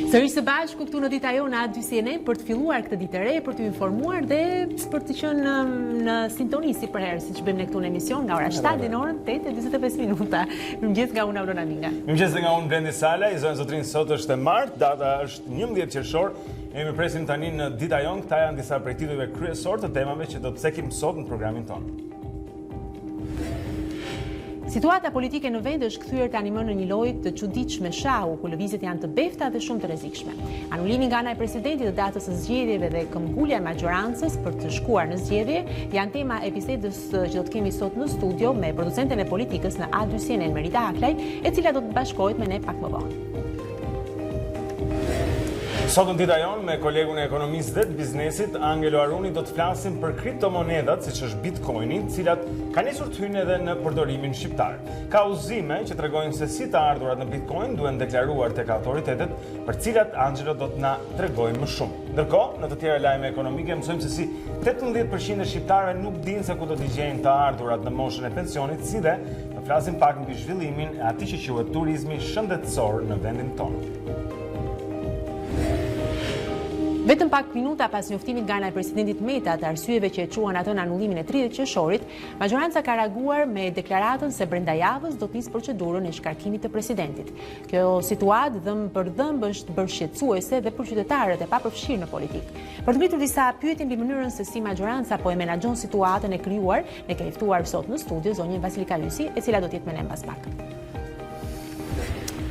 Sërish së bashku këtu në Dita Jonë dy CNN për të filluar këtë ditë e re, për të informuar dhe për të qenë në sintoni si për herë, siç bëjmë ne këtu në emision nga ora 7 deri në orën 8:45 minuta. Mirëmëngjes nga unë Aurora Minga. Mirëmëngjes nga unë Blendi Sala, i zonë zotrin sot është e martë, data është 11 qershor. Jemi presim tani në Dita Jonë, këta janë disa prej titujve kryesor të temave që do të cekim sot në programin tonë. Situata politike në vend është kthyer tani më në një lojë të çuditshme shahu, ku lëvizjet janë të befta dhe shumë të rrezikshme. Anulimi nga ana e presidentit të datës së zgjedhjeve dhe këmbgulja e majorancës për të shkuar në zgjedhje janë tema e bisedës që do të kemi sot në studio me producenten e politikës në A2 CNN Merita Aklaj, e cila do të bashkohet me ne pak më vonë. Sot në Dita Jonë me kolegun e ekonomisë dhe të biznesit, Angelo Aruni, do të flasim për kriptomonedat, siç është Bitcoini, të cilat kanë nisur të hyjnë edhe në përdorimin shqiptar. Ka udhëzime që tregojnë se si të ardhurat në Bitcoin duhen deklaruar tek autoritetet, për cilat Angelo do të na tregojë më shumë. Ndërkohë, në të tjera lajme ekonomike mësojmë se si 18% e shqiptarëve nuk dinë se ku do t'i gjejnë të ardhurat në moshën e pensionit, si dhe do flasim pak mbi zhvillimin e atij që quhet turizmi shëndetësor në vendin tonë. Vetëm pak minuta pas njoftimit nga ana e presidentit Meta të arsyeve që e quan atë në anullimin e 30 qershorit, majoranca ka reaguar me deklaratën se brenda javës do të nisë procedurën e shkarkimit të presidentit. Kjo situatë dhëm për dhëmb është bërë shqetësuese dhe për qytetarët e papërfshirë në politikë. Për të ngritur disa pyetje mbi mënyrën se si majoranca po e menaxhon situatën e krijuar, ne kemi ftuar sot në studio zonjën Vasilika Lysi, e cila do të jetë me ne mbas pak.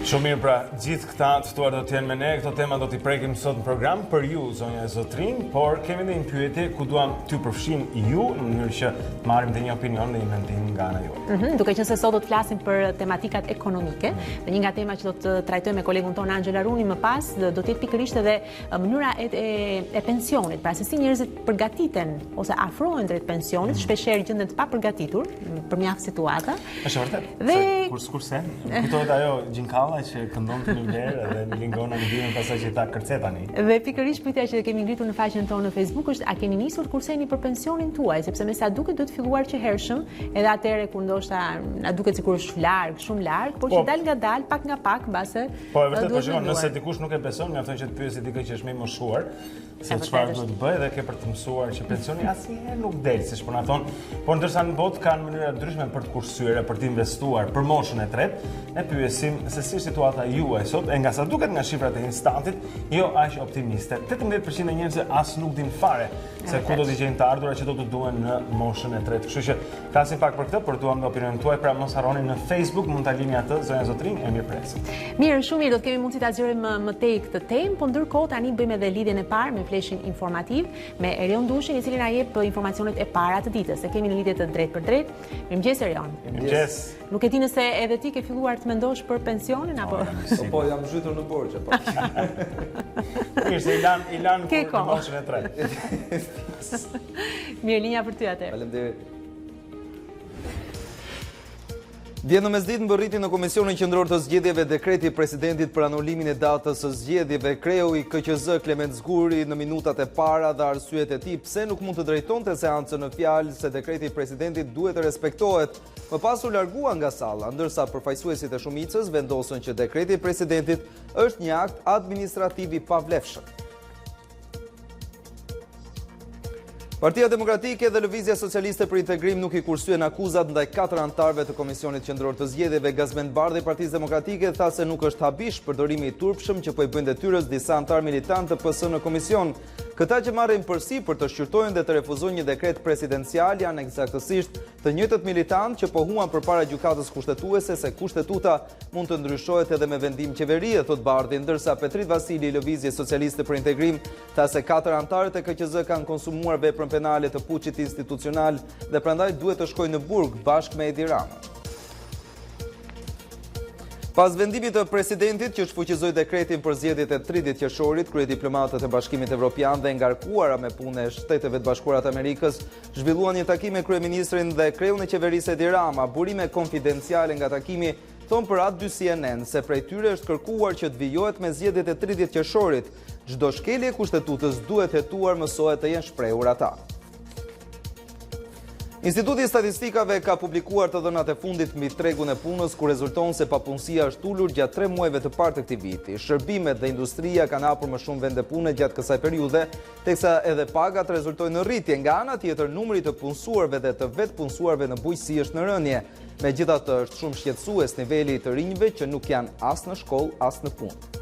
Shumë mirë, pra, gjithë këta të ftuar do të jenë me ne, këto tema do t'i prekim sot në program për ju, zonja e zotrin, por kemi edhe një pyetje ku duam t'ju përfshim ju në mënyrë që marrim dhe një opinion dhe një mendim nga ana juaj. Duke qenë se sot do të flasim për tematikat ekonomike, dhe një nga tema që do të trajtojmë me kolegun ton Angelo Aruni më pas, do të jetë pikërisht edhe mënyra e pensionit, pra se si njerëzit përgatiten ose afrohen drejt pensionit, shpeshherë gjenden të papërgatitur për mjaft situata. Është vërtet. Kurse, kujtohet ajo gjinka që këndon të një verë dhe në lingona në dimën pasaj që ta kërcetani. Dhe pikërisht pyetja që kemi ngritur në faqen tonë në Facebook është: a keni nisur kurseni për pensionin tuaj? Sepse me sa duket duhet filluar që hershëm, edhe atëherë kur ndoshta na duket sikur është larg, shumë larg, por që dal nga dal, pak nga pak, mbase. Po e vërtet, po shikon, nëse dikush nuk e beson, mjafton që të pyesë dikë që është më i moshuar, se çfarë duhet të bëjë dhe ke për të mësuar që pensioni asnjëherë nuk del, siç po na thon, por ndërsa në botë kanë mënyra ndryshme për të kursyer, për të investuar për moshën e tretë, ne pyesim se si situata juaj sot, e nga sa duket nga shifrat e instantit, jo aq optimiste. 18% e njerëzve as nuk din fare se ku do t'i gjejnë të ardhurat që do të duhen në moshën e tretë. Kështu që flasim pak për këtë, por duam dhe opinionin tuaj, pra mos harroni në Facebook, mund ta lini atë zonja zotrin, e mirëpresim. Mirë, shumë mirë, do të kemi mundësi ta zgjerim më tej këtë temë, po ndërkohë tani bëjmë edhe lidhjen e parë me fleshin informativ me Erion Dushin, i cili na jep informacionet e para të ditës. E kemi në lidhje të drejtë për drejtë. Mirëmëngjes Erion. Mirëmëngjes. Nuk e di nëse edhe ti ke filluar të mendosh për pensionin apo po jam zhytur në borxhe, po. Mirë, se i lan në moshën e tretë. Mirë, linja për ty atë. Faleminderit. Dje në mesditë mbërriti në Komisionin Qendror të Zgjedhjeve dekreti i presidentit për anulimin e datës së zgjedhjeve. Kreu i KQZ Klement Zguri në minutat e para dhe arsyet e tij pse nuk mund të drejtonte seancën në fjalë se dekreti i presidentit duhet të respektohet. Më pas u largua nga salla, ndërsa përfaqësuesit e shumicës vendosën që dekreti i presidentit është një akt administrativ i pavlefshëm. Partia Demokratike dhe Lëvizja Socialiste për Integrim nuk i kursyen akuzat ndaj 4 anëtarëve të Komisionit Qendror të Zgjedhjeve. Gazmend Bardhi i Partisë Demokratike tha se nuk është habish përdorimi i turpshëm që po i bëjnë detyrës disa anëtar militantë të PS në komision. Këta që marrin përsi për të shqyrtojnë dhe të refuzojnë një dekret presidencial janë eksaktësisht të njëjtët militantë që pohuan përpara gjykatës kushtetuese se kushtetuta mund të ndryshohet edhe me vendim qeverie, thot Bardhi, ndërsa Petrit Vasili i Lëvizjes Socialiste për Integrim tha se 4 anëtarët e KQZ kanë konsumuar veprën penale të puçit institucional dhe prandaj duhet të shkojnë në burg bashkë me Edi Ramën. Pas vendimit të presidentit që shfuqizoi dekretin për zgjedhjet e 30 qershorit, kryediplomatët e Bashkimit Evropian dhe ngarkuara me punë e Shteteve të Bashkuara të Amerikës zhvilluan një takim me kryeministrin dhe kreun e qeverisë Edi Rama. Burime konfidenciale nga takimi thonë për A2 CNN se prej tyre është kërkuar që të vijohet me zgjedhjet e 30 qershorit. Çdo shkelje e kushtetutës duhet hetuar, mësohet të jenë shprehur ata. Instituti i Statistikave ka publikuar të dhënat e fundit mbi tregun e punës, ku rezulton se papunësia është ulur gjatë 3 muajve të parë të këtij viti. Shërbimet dhe industria kanë hapur më shumë vende pune gjatë kësaj periudhe, teksa edhe pagat rezultojnë në rritje. Nga ana tjetër, numri të punësuarve dhe të vetë punësuarve në bujqësi është në rënje. Megjithatë, është shumë shqetësues niveli i të rinjve që nuk janë as në shkollë, as në punë.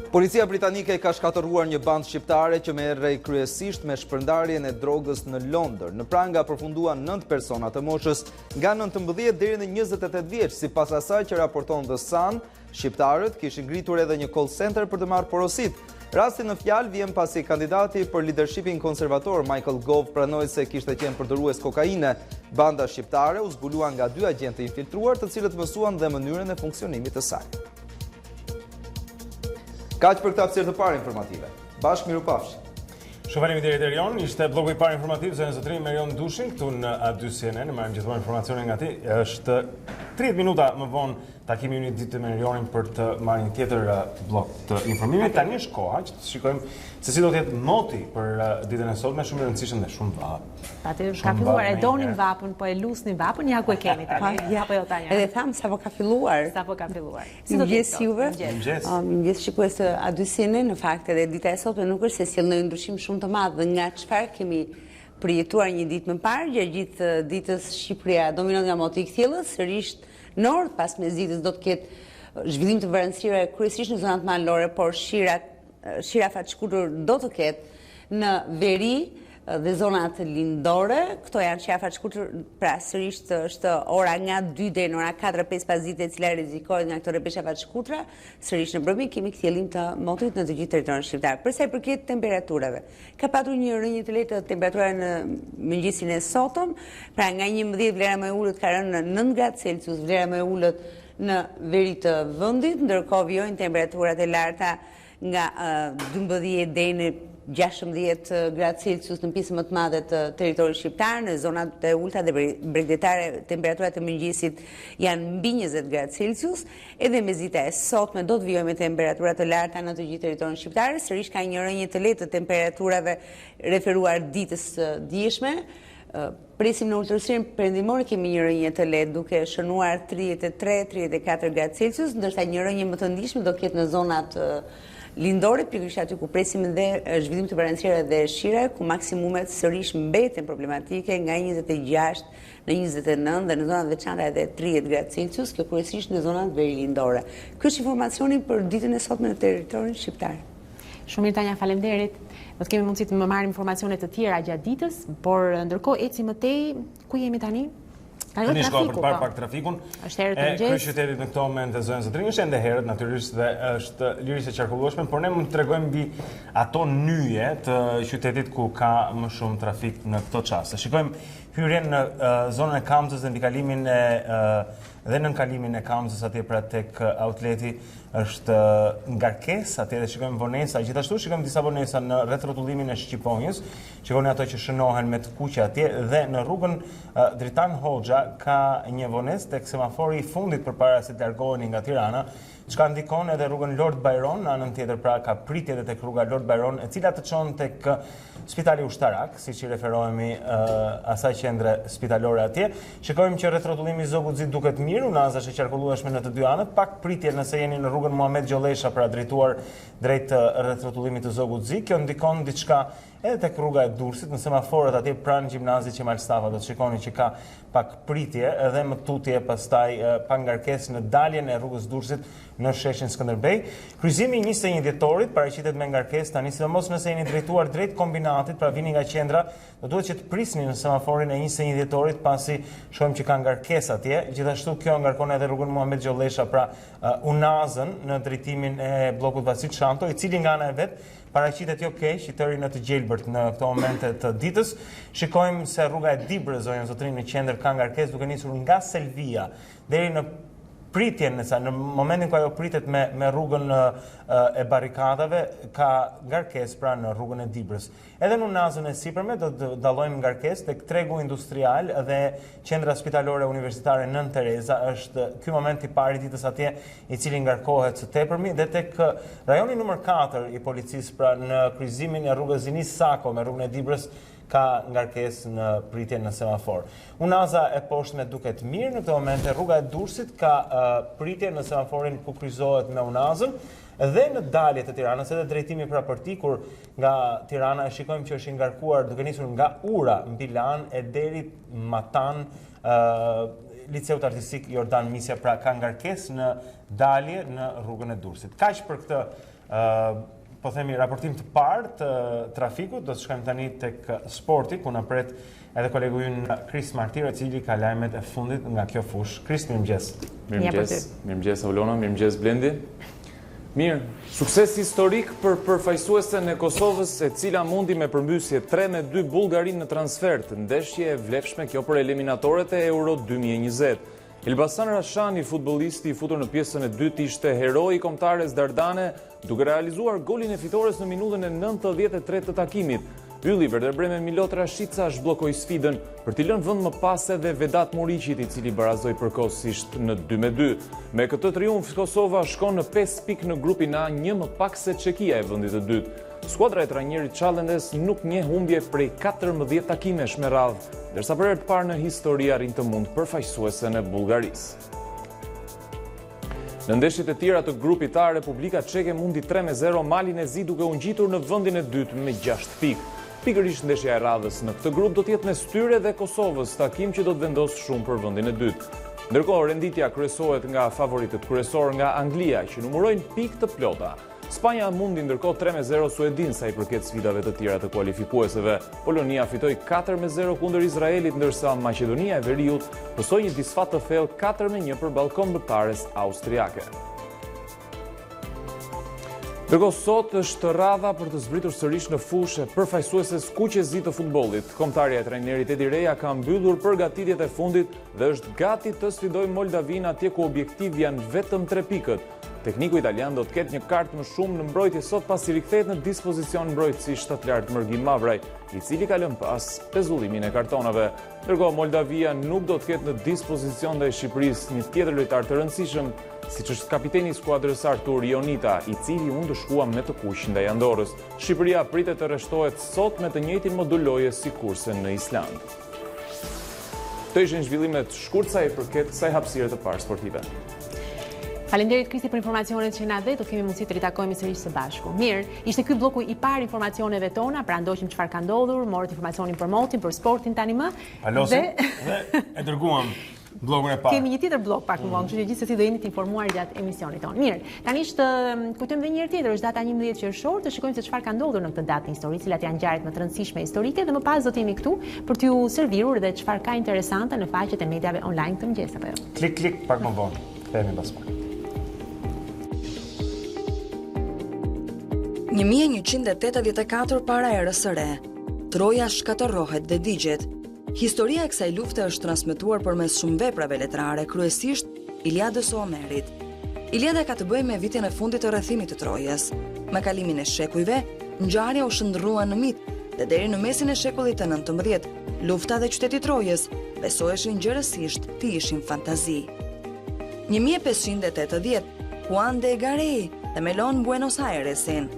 Policia britanike ka shkatëruar një bandë shqiptare që merrej kryesisht me shpërndarjen e drogës në Londër. Në pranga përfunduan 9 persona të moshës nga 19 deri në 28 vjeç, sipas asaj që raporton The Sun, shqiptarët kishin ngritur edhe një call center për të marrë porosit. Rasti në fjalë vjen pasi kandidati për leadershipin konservator Michael Gove pranoi se kishte qenë përdorrues kokaine. Banda shqiptare u zbulua nga 2 agjentë infiltruar, të cilët mësuan dhe mënyrën e funksionimit të saj. Kaq për këtë hapësirë të parë informative. Bashkë mirupafshim. Shumë faleminderit Erion, ishte bloku i parë informativ zonë zotrin Merion Dushin këtu në A2 CNN, marrim gjithmonë informacione nga ti. Është 30 minuta më vonë takimi ynë ditë me Erionin për të marrë një tjetër blok të informimit. Tani është koha që të shikojmë se si do të jetë moti për ditën e sotme, shumë e rëndësishme dhe shumë vap. Atë ka filluar, e donin vapën, po e lusni vapën, ja ku e keni tani. Ja po jo tani. Edhe tham sapo ka filluar. Sapo ka filluar. Mëngjes juve. Mëngjes. Shikues të A2 CNN, në fakt edhe dita e sotme nuk është se sjell ndonjë ndryshim shumë të madh dhe nga çfarë kemi përjetuar një ditë më parë, gjatë gjithë ditës Shqipëria dominon nga moti i kthjellës, sërish në orë pas mesditës do të ketë zhvillim të vërënësire kryesisht në zonat malore, por shira faqshkutur do të ketë në veri dhe zonat lindore. Këto janë shira faqshkutur, pra sërish është ora nga 2 deri në ora 4-5 pas dite e cila rrezikohet nga këto rrepesha faqshkutra. Sërish në mbrëmje kemi kthjellim të motit në të gjithë territorin shqiptar. Për sa i përket temperaturave, ka patur një rënje të lehtë temperatura në mëngjesin e sotëm, pra nga 11 vlera më e ulët ka rënë në 9 gradë Celsius, vlera më e ulët në veri të vendit, ndërkohë vijojnë temperaturat e larta nga 12 deri në 16 gradë Celsius në pjesën më të madhe të territorit shqiptar. Në zonat e ulta dhe bregdetare temperaturat e mëngjesit janë mbi 20 gradë Celsius, edhe mezita e sotme do të vijojë me temperatura të larta në të gjithë territorin shqiptar. Sërish ka një rënje të lehtë të temperaturave referuar ditës së dieshme. Presim në ulëtërsinë perëndimore kemi një rënje të lehtë duke shënuar 33-34 gradë Celsius, ndërsa një rënje më të ndihshme do ketë në zonat lindore, pikërisht aty ku presim dhe zhvillim të vërënësire dhe shire, ku maksimumet sërish mbeten problematike nga 26 në 29 dhe në zonat veçanta edhe 30 gradë Celsius, kjo kryesisht në zonat veri lindore. Ky është informacioni për ditën e sotme në territorin shqiptar. Shumë mirë Tanja, faleminderit. Do të kemi mundësi të marrim informacione të tjera gjatë ditës, por ndërkohë eci më tej, ku jemi tani? Tani shkojmë për parë pak trafikun. Është herët e mëngjesit. Kryeqytetit në këto moment e zonës Zotrin është ende herët natyrisht dhe është lirisht e qarkullueshme, por ne mund të tregojmë mbi ato nyje të qytetit ku ka më shumë trafik në këto çaste. Shikojmë hyrjen në zonën e Kamzës dhe ndikalimin dhe në kalimin e Kamzës atje pra tek outleti është ngarkesë, atje dhe shikojmë vonesa, gjithashtu shikojmë disa vonesa në rreth rrotullimin e Shqiponjës, shikoni ato që shënohen me të kuqe atje dhe në rrugën Dritan Hoxha ka një vonesë tek semafori i fundit përpara se të largoheni nga Tirana, çka ndikon edhe rrugën Lord Byron, në anën tjetër pra ka pritje edhe tek rruga Lord Byron, e cila të çon tek Spitali Ushtarak, siç i referohemi asaj qendre spitalore atje. Shikojmë që rreth rrotullimi i Zoguxhit duket mirë, unaza është e qarkullueshme në të dy anët, pak pritje nëse jeni në rrugën Muhamet Gjolesha pra drejtuar drejt rreth rrotullimit të Zoguxhit. Kjo ndikon diçka edhe tek rruga e Durrësit, në semaforët atje pranë gjimnazit Qemal Stafa, do të shikoni që ka pak pritje edhe më tutje pastaj pa ngarkesë në daljen e rrugës Durrësit në sheshin Skënderbej. Kryqëzimi i 21 dhjetorit paraqitet me ngarkesë tani, sidomos nëse jeni drejtuar drejt kombinatit, pra vini nga qendra, do duhet që të prisni në semaforin e 21 dhjetorit pasi shohim që ka ngarkesë atje. Gjithashtu kjo ngarkon edhe rrugën Muhamet Gjolesha, pra unazën në drejtimin e bllokut Vasil Shanto, i cili nga ana e vet paraqitet jo keq, i tëri në të gjelbërt në këto momente të ditës. Shikojmë se rruga e Dibrës, zonën Zotrin në qendër ka ngarkesë duke nisur nga Selvia deri në pritjen, në momentin ku ajo pritet me rrugën e barikadave, ka ngarkesë pra në rrugën e Dibrës. Edhe në unazën e sipërme do të dallojmë ngarkesë tek tregu industrial dhe qendra spitalore universitare Nën Tereza, është ky moment i parë i ditës atje, i cili ngarkohet së tepërmi, dhe tek rajoni numër 4 i policisë, pra në kryqëzimin e rrugës Zinis Sako me rrugën e Dibrës, ka ngarkesë në pritje në semafor. Unaza e poshtme duket mirë në këtë moment, rruga e Durrësit ka pritje në semaforin ku kryqëzohet me Unazën, dhe në dalje të Tiranës, edhe drejtimi prapërti, kur nga Tirana e shikojmë që është i ngarkuar duke nisur nga Ura, mbi Lan e deri Matan, Liceut Artistik Jordan Misja, pra ka ngarkesë në dalje në rrugën e Durrësit. Kaq për këtë po themi raportim të parë të trafikut. Do të shkojmë tani tek sporti, ku na pret edhe kolegu ynë Kris Martiro, i cili ka lajmet e fundit nga kjo fushë. Kris, mirëmëngjes. Mirëmëngjes Aulona, mirëmëngjes Blendi. Mirë, sukses historik për përfaqësuesen e Kosovës, e cila mundi me përmbysje 3-2 Bullgarinë në transfer, të ndeshje e vlefshme kjo për eliminatorët e Euro 2020. Elbasan Rashani, futbollisti i futur në pjesën e dytë, ishte heroi i kombëtares Dardane, duke realizuar golin e fitores në minutën e 93 të takimit. Ylli Werder Bremen Milot Rashica zhbllokoi sfidën për t'i lënë vend më pas edhe Vedat Muriqit, i cili barazoi përkohësisht në 2-2. Me këtë triumf, Kosova shkon në 5 pikë në grupin A, një më pak se Çekia e vendit të dytë. Skuadra e trajnerit Çalendes nuk njeh humbje prej 14 takimesh me radhë, ndërsa për herë të parë në histori arrin të mund përfaqësuesen e Bullgarisë. Në ndeshjet e tjera të grupit A, Republika Çeke mundi 3-0 Malin e Zi, duke u ngjitur në vendin e dytë me 6 pikë. Pikërisht ndeshja e radhës në këtë grup do të jetë mes tyre dhe Kosovës, takim që do të vendosë shumë për vendin e dytë. Ndërkohë, renditja kryesohet nga favoritët kryesor nga Anglia, që numërojnë pikë të plota. Spanja mundi ndërkohë 3-0 Suedin sa i përket sfidave të tjera të kualifikueseve. Polonia fitoi 4-0 kundër Izraelit, ndërsa Maqedonia e Veriut pësoi një disfat të thellë 4-1 përballë kombëtares austriake. Ndërkohë sot është radha për të zbritur sërish në fushë përfaqësuese skuqezi të futbollit. Kombëtarja e trajnerit Edi Reja ka mbyllur përgatitjet e fundit dhe është gati të sfidojë Moldavin atje ku objektiv janë vetëm 3 pikët. Tekniku italian do të ketë një kartë më shumë në mbrojtje sot pasi rikthehet në dispozicion mbrojtësi shtatlart Mërgim Mavraj, i cili ka lënë pas pezullimin e kartonave. Ndërkohë Moldavia nuk do të ketë në dispozicion ndaj Shqipërisë një tjetër lojtar të rëndësishëm, siç është kapiteni i skuadrës Artur Ionita, i cili u ndëshkua me të kuq ndaj Andorrës. Shqipëria pritet të rreshtohet sot me të njëjtin modull loje si kurse në Island. Këto ishin zhvillimet shkurtësa i përket kësaj hapësire të parë sportive. Faleminderit Kristi për informacionet që na dhe, do kemi mundësi të ritakojmë sërish së bashku. Mirë, ishte ky bloku i parë informacioneve tona, pra ndoqim çfarë ka ndodhur, morët informacionin për motin, për sportin tani më. Dhe e dërguam blokun e parë. Kemi një tjetër blok pak më vonë, kështu që gjithsesi do jeni të informuar gjatë emisionit tonë. Mirë, tani kujtojmë edhe një herë tjetër, është data 11 qershor, të shikojmë se çfarë ka ndodhur në këtë datë histori, cilat janë ngjarjet më të rëndësishme historike, dhe më pas do të jemi këtu për t'ju serviruar edhe çfarë ka interesante në faqet e mediave online të mëngjesit apo jo. Klik pak më vonë. Kthehemi pas pak. 1184 para erës së re, Troja shkatërrohet dhe digjet. Historia e kësaj lufte është transmetuar përmes shumë veprave letrare, kryesisht Iliadës së Homerit. Iliada ka të bëjë me vitin e fundit të rrethimit të Trojës. Me kalimin e shekujve, ngjarja u shndërrua në mit dhe deri në mesin e shekullit të 19, lufta dhe qyteti Trojës besoheshin gjërësisht të ishin fantazi. 1580, Juan de Garay themelon Buenos Airesin.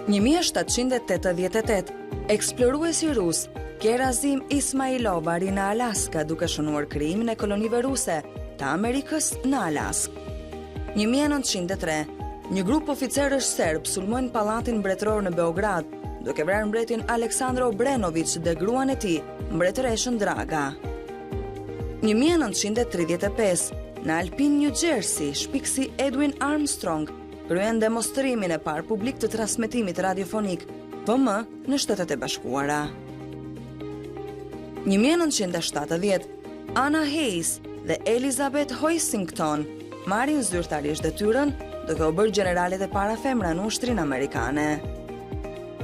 1788, eksploruesi rus Kerazim Ismailov arri në Alaska duke shënuar krijimin e kolonive ruse të Amerikës në Alaskë. 1903, një grup oficerësh serb sulmojnë pallatin mbretëror në Beograd, duke vrarë mbretin Aleksandar Obrenović dhe gruan e tij, mbretëreshën Draga. 1935, në Alpine, New Jersey, shpikësi Edwin Armstrong kryen demonstrimin e parë publik të transmetimit radiofonik PM në Shtetet e Bashkuara. 1970, Anna Hayes dhe Elizabeth Hoisington marrin zyrtarisht detyrën duke u bërë generalet e para femra në Ushtrinë Amerikane.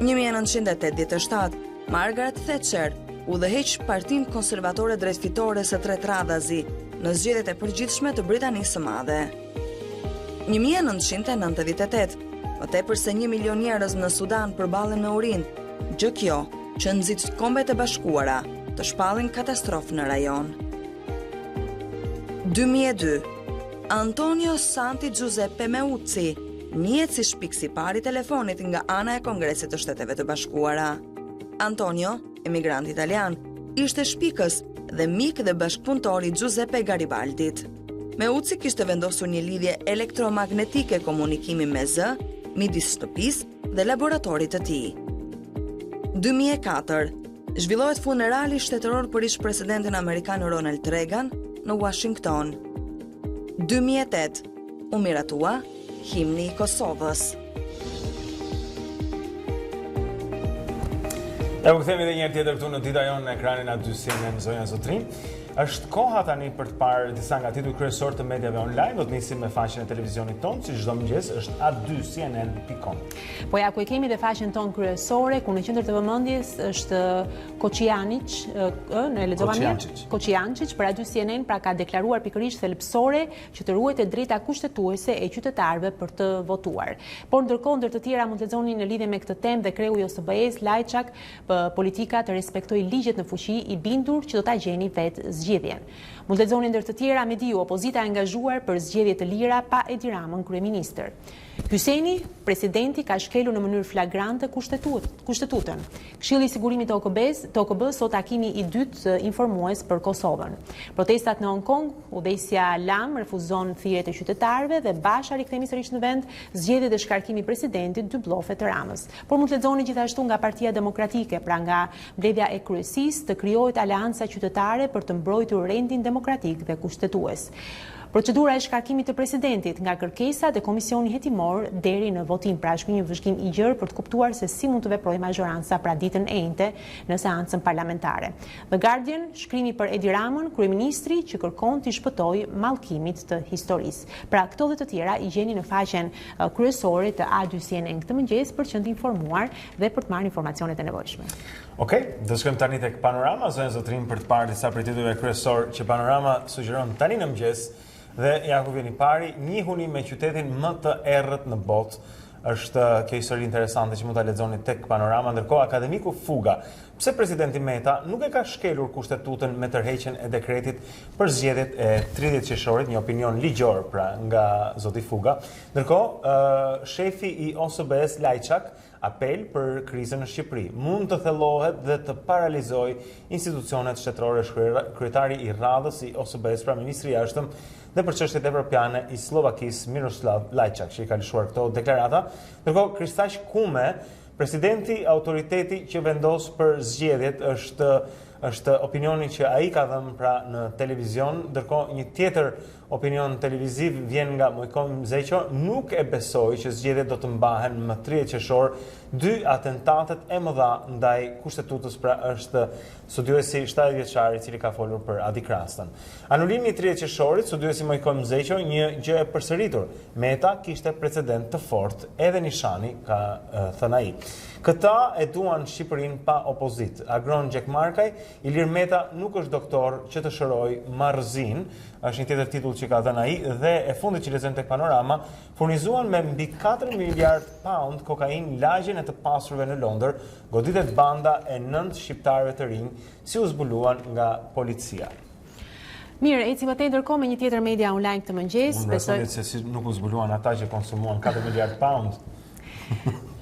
1987, Margaret Thatcher udhëheq Partinë Konservatore drejtfitore së tretë radhazi në zgjedhjet e përgjithshme të Britanisë së Madhe. 1998, më tepër se 1 milion njerëz në Sudan përballen me urinë, gjë kjo që nxit Kombet e Bashkuara të shpallin katastrofë në rajon. 2002, Antonio Santi Giuseppe Meuzzi njihet si shpikësi i parë i telefonit nga ana e Kongresit të Shteteve të Bashkuara. Antonio, emigrant italian, ishte shpikës dhe mik dhe bashkëpunëtor i Giuseppe Garibaldit. Me Uci kishte vendosur një lidhje elektromagnetike komunikimi me zë, midis shtëpisë dhe laboratorit të tij. 2004 zhvillohet funerali shtetëror për ish-presidentin amerikan Ronald Reagan në Washington. 2008 u miratua himni i Kosovës. E u kthehemi edhe një herë tjetër këtu në Dita Jonë në ekranin aty si në zonja Zotrin. Është koha tani për të parë disa nga titujt kryesor të mediave online. Do të nisim me faqen e televizionit tonë, si çdo mëngjes është a2cnn.com. Po ja ku e kemi dhe faqen tonë kryesore, ku në qendër të vëmendjes është Koqianiç, në lexova mirë. Koqianiç për A2CNN pra ka deklaruar pikërisht thelbësore që të ruhet e drejta kushtetuese e qytetarëve për të votuar. Por ndërkohë ndër të tjera mund të lexoni në lidhje me këtë temë dhe kreu i OSBE-s Lajçak politika të respektojë ligjet në fuqi i bindur që do ta gjeni vetë zgjedhjen. Mund të lexoni ndër të tjera me diu opozita e angazhuar për zgjedhje të lira pa Edi Ramën kryeministër. Hyseni, presidenti ka shkelur në mënyrë flagrante kushtetutën. Këshilli i sigurimit të OKB-s sot takimi i dytë informues për Kosovën. Protestat në Hong Kong, udhëheqësia Lam refuzon thirrjet e qytetarëve dhe Basha rikthehemi sërish në vend, zgjedhjet dhe shkarkimi i presidentit, dy bllofe të Ramës. Por mund të lexoni gjithashtu nga Partia Demokratike, pra nga mbledhja e kryesisë të krijohet aleanca qytetare për të mbrojtur rendin demokratik dhe kushtetues. Procedura e shkarkimit të presidentit nga kërkesat e komisioni hetimor deri në votim, pra është një vëzhgim i gjerë për të kuptuar se si mund të veprojë majoranca pra ditën e njëjtë në seancën parlamentare. The Guardian, shkrimi për Edi Ramën, kryeministri që kërkon t'i shpëtojë mallkimit të historisë. Pra këto dhe të tjera i gjeni në faqen kryesore të A2CNN këtë mëngjes për që të informuar dhe për të marrë informacionet e nevojshme. Okej, do shkojmë tani tek Panorama, zonja Zotrin, për të parë disa prej titujve kryesor që Panorama sugjeron tani në mëngjes. Dhe ja ku vjen i pari, njihuni me qytetin më të errët në botë. Është kjo histori interesante që mund ta lexoni tek Panorama. Ndërkohë, akademiku Fuga, pse presidenti Meta nuk e ka shkelur kushtetutën me tërheqjen e dekretit për zgjedhjet e 30 qershorit, një opinion ligjor pra nga zoti Fuga. Ndërkohë, shefi i OSBE-s Lajçak apel për krizën në Shqipëri. Mund të thellohet dhe të paralizojë institucionet shtetërore. Kryetari i radhës i OSBE-s, pra ministri i jashtëm dhe për çështjet evropiane i Slovakisë Miroslav Lajçak, që i ka lëshuar këto deklarata. Ndërkohë, Kristaq Kume, presidenti autoriteti që vendos për zgjedhjet, është opinioni që ai ka dhënë pra në televizion. Ndërkohë, një tjetër opinion televiziv vjen nga Mojkom Mzeqo, nuk e besoi që zgjedhjet do të mbahen më 30 qershor. Dy atentatet e mëdha ndaj kushtetutës, pra është studiuesi 70 vjeçar i cili ka folur për Adi Krastën. Anulimi i 30 qershorit, studiuesi Mojkom Mzeqo, një gjë e përsëritur. Meta kishte precedent të fortë, edhe Nishani, ka thënë ai. Këta e duan Shqipërinë pa opozit. Agron Gjek Markaj, Ilir Meta nuk është doktor që të shëroj marrëzin, është një tjetër titull që ka dhënë ai, dhe e fundit që lexojmë tek Panorama, furnizuan me mbi 4 miliard pound kokainë lagjen e të pasurve në Londër, goditet banda e 9 shqiptarëve të rinj, si u zbuluan nga policia. Mirë, ecim atë ndërkohë me një tjetër media online këtë mëngjes. Unë besoj se si nuk u zbuluan ata që konsumuan 4 miliard pound.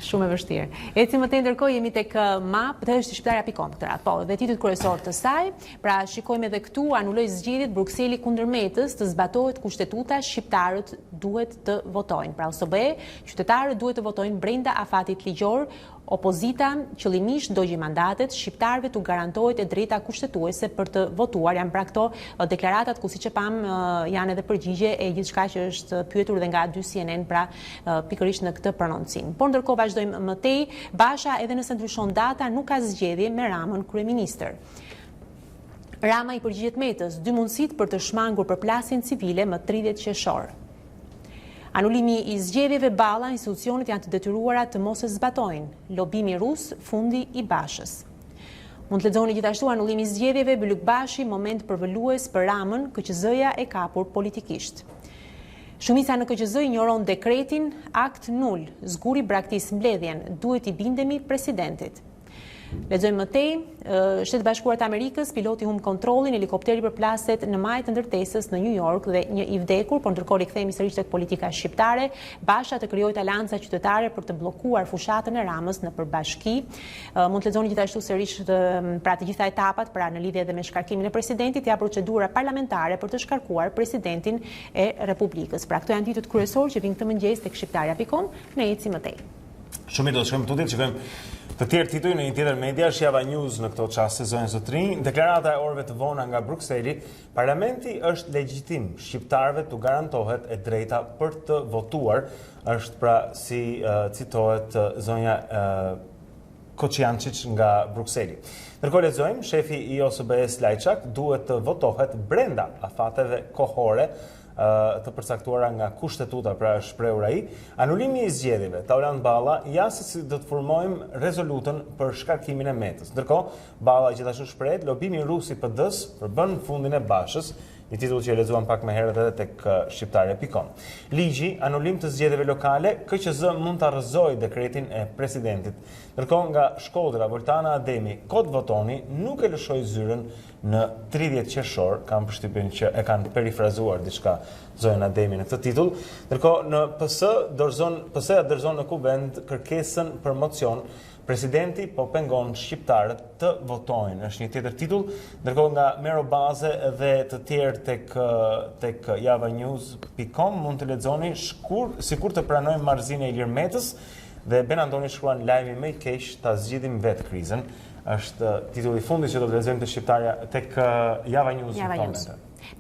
Shumë e vështirë. Ecim atë ndërkohë jemi tek map, të është shqiptarja.com këtë radhë. Po, dhe titulli kryesor të saj, pra shikojmë edhe këtu, anuloi zgjedhjet Brukseli kundër Metës, të zbatohet kushtetuta, shqiptarët duhet të votojnë. Pra OSBE, qytetarët duhet të votojnë brenda afatit ligjor. Opozita qëllimisht dogji mandatet, shqiptarëve t'u garantohet e drejta kushtetuese për të votuar. Janë pra këto deklaratat ku siç e pam janë edhe përgjigje e gjithçka që është pyetur dhe nga A2CNN, pra pikërisht në këtë prononcim. Por ndërkohë vazhdojmë më tej, Basha edhe nëse ndryshon data nuk ka zgjedhje me Ramën kryeministër. Rama i përgjigjet Metës, dy mundësit për të shmangur përplasjen civile më 30 qershor. Anulimi i zgjedhjeve balla, institucionet janë të detyruara të mos e zbatojnë. Lobimi rus, fundi i Bashës. Mund të lexoni gjithashtu anulimi i zgjedhjeve, Bylyk Bashi, moment përvolues për Ramën, KQZ-ja e kapur politikisht. Shumica në KQZ injoron dekretin, akt nul, zguri braktis mbledhjen, duhet i bindemi presidentit. Lexojmë më tej, Shtetet Bashkuara të Amerikës, piloti humb kontrollin, helikopteri përplaset në majë të ndërtesës në New York dhe një i vdekur, por ndërkohë rikthehemi sërish tek politika shqiptare. Basha të krijojë alanca qytetare për të bllokuar fushatën e Ramës në përbashki. Mund të lexoni gjithashtu sërish pra të gjitha etapat pra në lidhje edhe me shkarkimin e presidentit, ja procedura parlamentare për të shkarkuar presidentin e Republikës. Pra këto janë titujt kryesorë që vinë këtë mëngjes tek shqiptarja.com. Ne ecim më tej. Shumë do të shkojmë tutje, shikojmë të tjerë tituj në një tjetër media, është Java News në këto çaste zonën zotrin. Deklarata e orëve të vona nga Brukseli, parlamenti është legjitim, shqiptarëve t'u garantohet e drejta për të votuar, është pra si citohet zonja Koqiančić nga Brukseli. Ndërkohë lexojmë, shefi i OSBE-s Lajçak duhet të votohet brenda afateve kohore të përcaktuara nga kushtetuta, pra shprehur ai. Anulimi i zgjedhjeve, Taulant Balla, ja se si do të formojmë rezolutën për shkarkimin e Metës. Ndërkohë, Balla gjithashtu shprehet lobimi rus i PD-s përbën fundin e Bashës, një titull që e lexuam pak më herët edhe tek shqiptare.com. Ligji, anulim të zgjedhjeve lokale, KQZ mund ta rrëzojë dekretin e presidentit. Ndërkohë nga Shkodra, Voltana Ademi, kod votoni nuk e lëshoi zyrën në 30 qershor, kam përshtypjen që e kanë perifrazuar diçka zonën Ademi në këtë titull. Ndërkohë në PS-ja dorëzon në kuvend kërkesën për mocion. Presidenti po pengon shqiptarët të votojnë, është një tjetër titull. Ndërkohë nga Mero Baze dhe të tjerë tek javanews.com mund të lexoni sikur të pranojmë marrëzinë e Ilir Metës dhe Ben Antoni shkruan lajmi më i keq ta zgjidhim vetë krizën. Është titulli i fundit që do të lexojmë te shqiptarja tek javanews.com.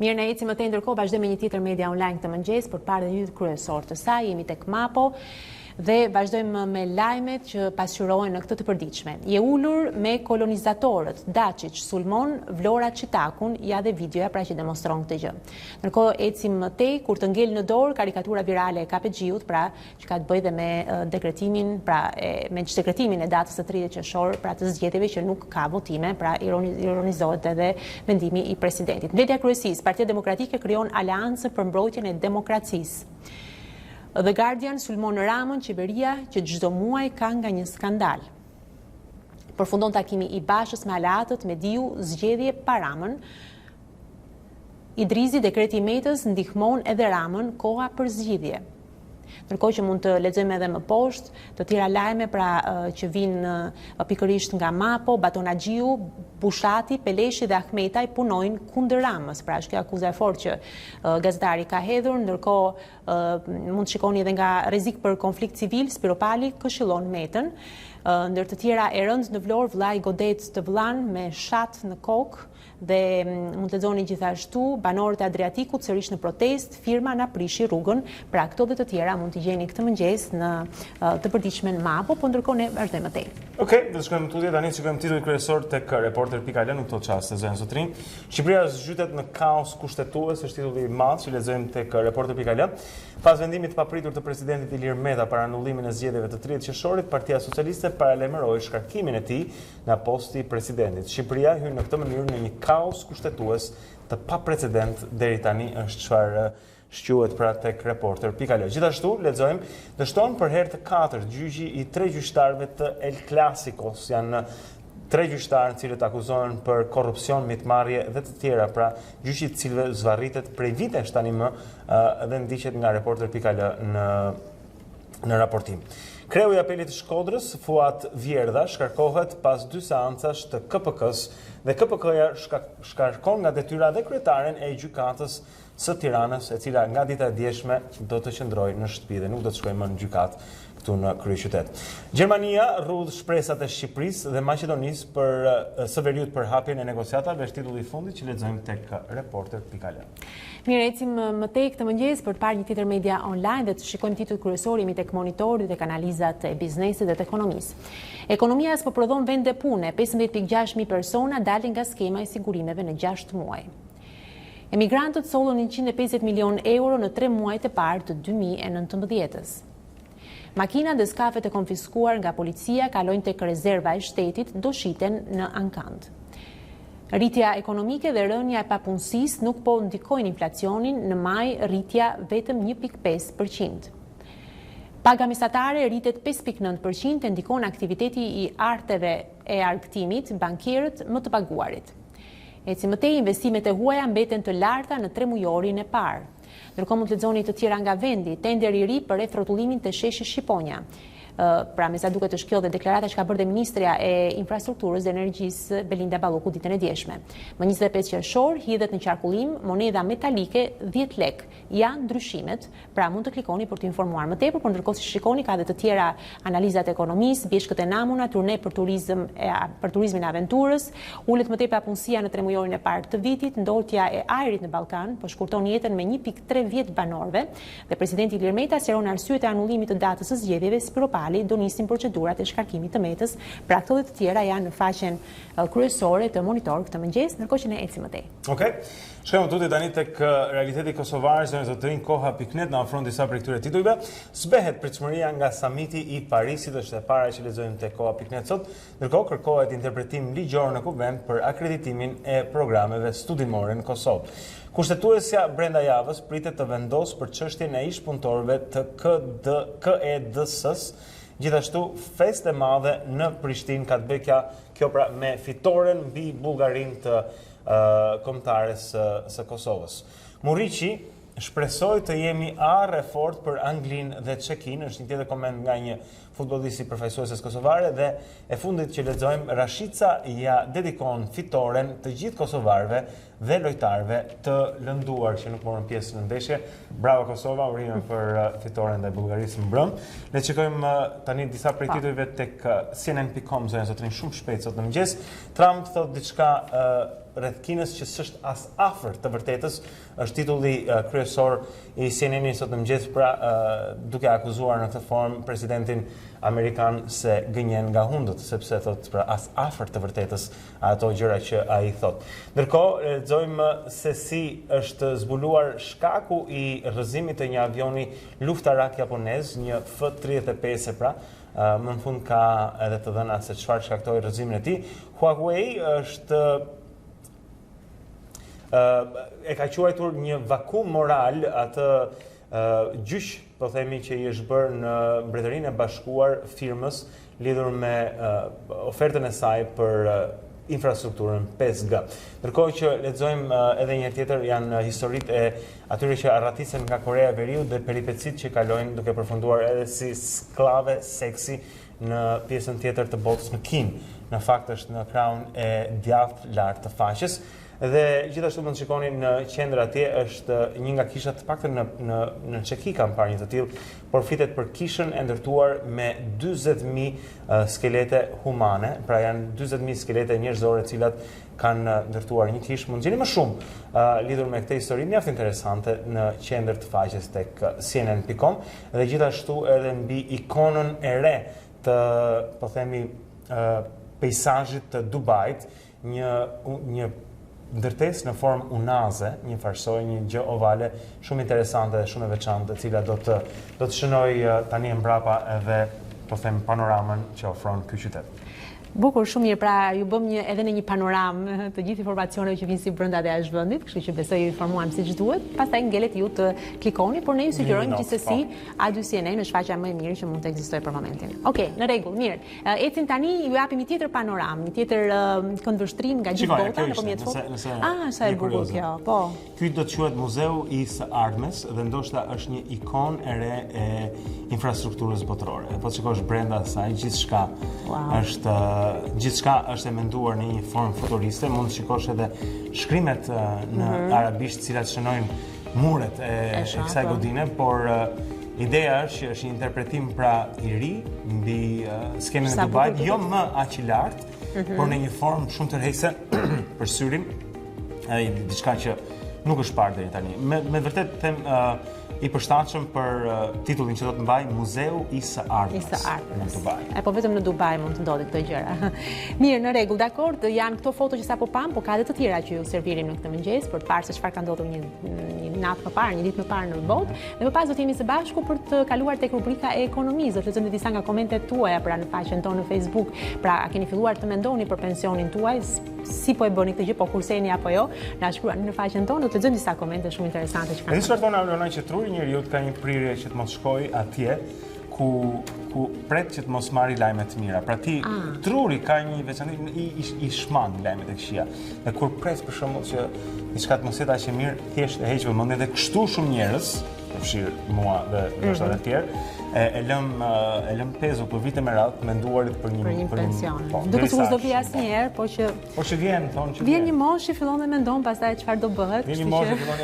Mirë, ne ecim më tej, ndërkohë vazhdojmë me një tjetër media online këtë mëngjes për parë dhe kryesor të saj, jemi tek Mapo. Dhe vazhdojmë me lajmet që pasqyrojnë në këtë të përditshme. Je ulur me kolonizatorët, Dačić, Sulmon, Vlora Qitakun, ja dhe videoja pra që demonstron këtë gjë. Ndërkohë ecim më tej kur të ngel në dorë karikatura virale e KPG-ut, pra që ka të bëjë dhe me dekretimin, pra me dekretimin e datës së 30 qershor, pra të zgjedhjeve që nuk ka votime, pra ironizohet edhe vendimi i presidentit. Mbledhja e kryesisë, Partia Demokratike krijon aleancë për mbrojtjen e demokracisë. The Guardian, sulmon Ramën, qeveria që çdo muaj ka nga një skandal. Përfundon takimi i Bashës me aleatët me diu zgjedhje pa Ramën. Idrizi, dekreti i Metës ndihmon edhe Ramën, koha për zgjidhje. Ndërkohë që mund të lexojmë edhe më poshtë të tjera lajme pra që vinë pikërisht nga Mapo, Batonaxhiu, Bushati, Peleshi dhe Ahmetaj punojnë kundër Ramës. Pra është kjo akuzë e fortë që gazetari ka hedhur, ndërkohë mund të shikoni edhe nga rrezik për konflikt civil, Spiropali këshillon Metën. Ndër të tjera e rënd në Vlorë, vllai godet të vllan me shat në kokë. Dhe mund të lexoni gjithashtu banorët e Adriatikut sërish në protest, firma na prishi rrugën. Pra këto dhe të tjera mund t'i gjeni këtë mëngjes në të përditshme në Mapo, po ndërkohë ne vazhdojmë më tej. Okej, do të shkojmë tutje tani, shikojmë titull kryesor tek reporter.al në këto çaste zonë sotrin. Shqipëria zhytet në kaos kushtetues, është titulli i madh që lexojmë tek reporter.al. Pas vendimit të papritur të presidentit Ilir Meta për anullimin e zgjedhjeve të 30 qershorit, Partia Socialiste paralajmëroi shkarkimin e tij nga posti i presidentit. Shqipëria hyn në këtë mënyrë në një kaos kushtetues të paprecedent deri tani, është çfarë shquhet pra tek reporter.al. Gjithashtu lexojmë dështon për herë të katërt gjyqi i 3 gjyqtarëve të El Clasicos, janë 3 gjyqtarë të cilët akuzohen për korrupsion, mitmarrje dhe të tjera, pra gjyqi i cilëve zvarritet prej vitesh tani më dhe ndiqet nga reporter.al në raportim. Kreu i apelit të Shkodrës, Fuat Vjerdha, shkarkohet pas 2 seancash të KPK-s dhe KPK-ja shkarkon nga detyra dhe kryetaren e gjykatës së Tiranës, e cila nga dita e djeshme do të qëndrojë në shtëpi dhe nuk do të shkojë më në gjykatë këtu në kryeqytet. Gjermania rrudh shpresat e Shqipërisë dhe Maqedonisë së Veriut për hapjen e negociatave, është titulli i fundit që lexojmë tek reporter.al. Mirë, ecim më tej këtë mëngjes për të parë një tjetër media online dhe të shikojmë titull kryesor, jemi tek Monitori dhe analizat e biznesit dhe të ekonomisë. Ekonomia s'po prodhon vende pune, 15.6 mijë persona dalin nga skema e sigurimeve në 6 muaj. Emigrantët sollën 150 milion euro në 3 muajt e parë të 2019-s. Makina dhe skafet e konfiskuar nga policia kalojnë tek rezerva e shtetit, do shiten në ankand. Rritja ekonomike dhe rënja e papunësisë nuk po ndikojnë inflacionin, në maj rritja vetëm 1.5%. Paga mesatare rritet 5.9% e ndikon aktiviteti I arteve e argëtimit, bankierët më të paguarit. Eci mëtej, investimet e huaja mbeten të larta në 3 mujorin e parë. Ndërkohë mund të lexoni të tjera nga vendi, tender I ri për rrotullimin të sheshit Shqiponia. Pra me sa duket është kjo dhe deklarata që ka bërë dhe Ministrja e Infrastrukturës dhe Energjisë Belinda Balloku ditën e djeshme. Më 25 qershor hidhet në qarkullim moneda metalike 10 lek. Janë ndryshimet, pra mund të klikoni për të informuar më tepër, por ndërkohë si shikoni ka dhe të tjera analizat ekonomisë, bjeshkët e namuna, turne për turizmin e aventurës, ulet më tepër punësia në 3 mujorin e parë të vitit, ndotja e ajrit në Ballkan, po shkurton jetën me 1.3 vjet banorëve, dhe presidenti Ilir Meta sqaron arsyet e anullimit të datës së zgjedhjeve Spiropali do nisin procedurat e shkarkimit të metës, pra këto dhe të tjera janë në faqen kryesore të Monitor këtë mëngjes, ndërkohë që ne ecim më tej. Okej. Shkojmë tuti tani tek realiteti kosovar, zonë zotërin koha.net na ofron disa prej këtyre titujve. Zbehet pritshmëria nga samiti I Parisit, është e para që lexojmë tek koha.net sot. Ndërkohë kërkohet interpretim ligjor në kuvend për akreditimin e programeve studimore në Kosovë. Kushtetuesja brenda javës pritet të vendosë për çështjen e ish-punëtorëve të KEDS-s. Gjithashtu festë e madhe në Prishtinë ka të bëjë kjo pra me fitoren mbi Bullgarinë të kombëtares së Kosovës. Muriqi shpresoj të jemi arre fort për Anglinë dhe Çekinë, është një tjetër koment nga një futbollist I përfaqësueses kosovare, dhe e fundit që lexojmë, Rashica ja dedikon fitoren të gjithë kosovarëve dhe lojtarëve të lënduar që nuk morën pjesë në ndeshje. Bravo Kosova, urime për fitoren dhe Bullgarisë mbrëm. Le të shikojmë tani disa prej titujve tek CNN.com, zonë zotrin, shumë shpejt sot në mëngjes. Trump thot diçka rreth Kinës që s'është as afër të vërtetës, është titulli kryesor I CNN-it sot në mëngjes, pra duke akuzuar në këtë formë presidentin amerikan se gënjen nga hundët, sepse thot pra as afër të vërtetës ato gjëra që ai thot. Ndërkohë lexojmë se si është zbuluar shkaku I rrëzimit të një avioni luftarak japonez, një F-35 pra. Më në fund ka edhe të dhëna se çfarë shkaktoi rrëzimin e tij. Huawei është e ka quajtur një vakum moral atë gjyq, po themi, që I është bërë në Mbretërinë e Bashkuar firmës lidhur me ofertën e saj për infrastrukturën 5G. Ndërkohë që lexojmë edhe një tjetër janë historitë e atyre që arratisen nga Korea e Veriut dhe peripecitë që kalojnë duke përfunduar edhe si sklave seksi në pjesën tjetër të botës në Kinë. Në fakt është në krahun e djathtë lart të faqes. Dhe gjithashtu mund të shikoni në qendër atje është një nga kishat, të paktën në Çeki kam parë një të tillë, por flitet për kishën e ndërtuar me 40.000 skelete humane, pra janë 40.000 skelete njerëzore të cilat kanë ndërtuar një kishë. Mund të gjeni më shumë lidhur me këtë histori mjaft interesante në qendër të faqes tek CNN.com dhe gjithashtu edhe mbi ikonën e re të, po themi, peizazhit të Dubait, një ndërtesë në formë unaze, një farsoj, një gjë ovale shumë interesante dhe shumë e veçantë, e cila do të shënoj tani mbrapa edhe, po them, panoramën që ofron ky qytet. Bukur, shumë mirë, pra ju bëm edhe në një panoramë të gjithë informacioneve që vinë si brenda dhe jashtë vendit, kështu që besoj ju informuam siç duhet. Pastaj ngelet ju të klikoni, por ne ju sugjerojmë gjithsesi A2CNN në shfaqja më e mirë që mund të ekzistojë për momentin. Okej, në rregull, mirë. Ecim tani, ju japim një tjetër panoramë, një tjetër këndvështrim nga gjithë bota nëpërmjet fotot. Sa e bukur kjo, po. Ky do të quhet Muzeu I së Ardhmes dhe ndoshta është një ikonë e re e infrastrukturës botërore. Po shikosh brenda saj, gjithçka është e menduar në një formë futuriste, mund të shikosh edhe shkrimet në arabisht, cilat shënojnë muret e kësaj godine, por ideja është që është një interpretim pra I ri mbi skenën e Dubait, jo më aq I lartë, por në një formë shumë tërheqëse për syrin, diçka që nuk është parë deri tani. Me vërtet them I përshtatshëm për titullin që do të mbaj Muzeu I së Ardhmes në Dubai. Po vetëm në Dubai mund të ndodhi këto gjëra. Mirë, në rregull, dakord, janë këto foto që sapo pam, por ka edhe të tjera që ju servirim në këtë mëngjes për të parë se çfarë ka ndodhur një natë më parë, një ditë më parë në botë, dhe më pas do të jemi së bashku për të kaluar tek rubrika e ekonomisë. Do të lexojmë disa nga komentet tuaja pra në faqen tonë në Facebook. Pra, a keni filluar të mendoni për pensionin tuaj? Si po e bëni këtë gjë, po kurseni apo jo? Na shkruani në faqen tonë, do të lexojmë disa komente shumë interesante që kanë. Edhe çfarë thonë Alona që truri njeriu ka një prirje që të mos shkojë atje ku ku pret që të mos marri lajme të mira. Pra ti, truri ka një veçantë i shmang lajmet e këqija. Dhe kur pret për shembull që diçka të mos jetë aq e mirë, thjesht e heq vëmendjen dhe kështu shumë njerëz, përfshir mua dhe ndoshta edhe të tjerë, e lëm pezu për vite me radhë menduarit për një pension. Duke sikur s'do vi asnjëherë, po që vjen, thonë që vjen një moshë, fillon dhe mendon pastaj çfarë do bëhet. Vjen një moshë, fillon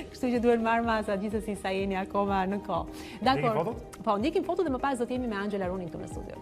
Kështu që duhet marr masa gjithsesi sa jeni akoma në kohë. Dakor. Po, ndjekim fotot dhe më pas do të jemi me Angela Runin këtu në studio.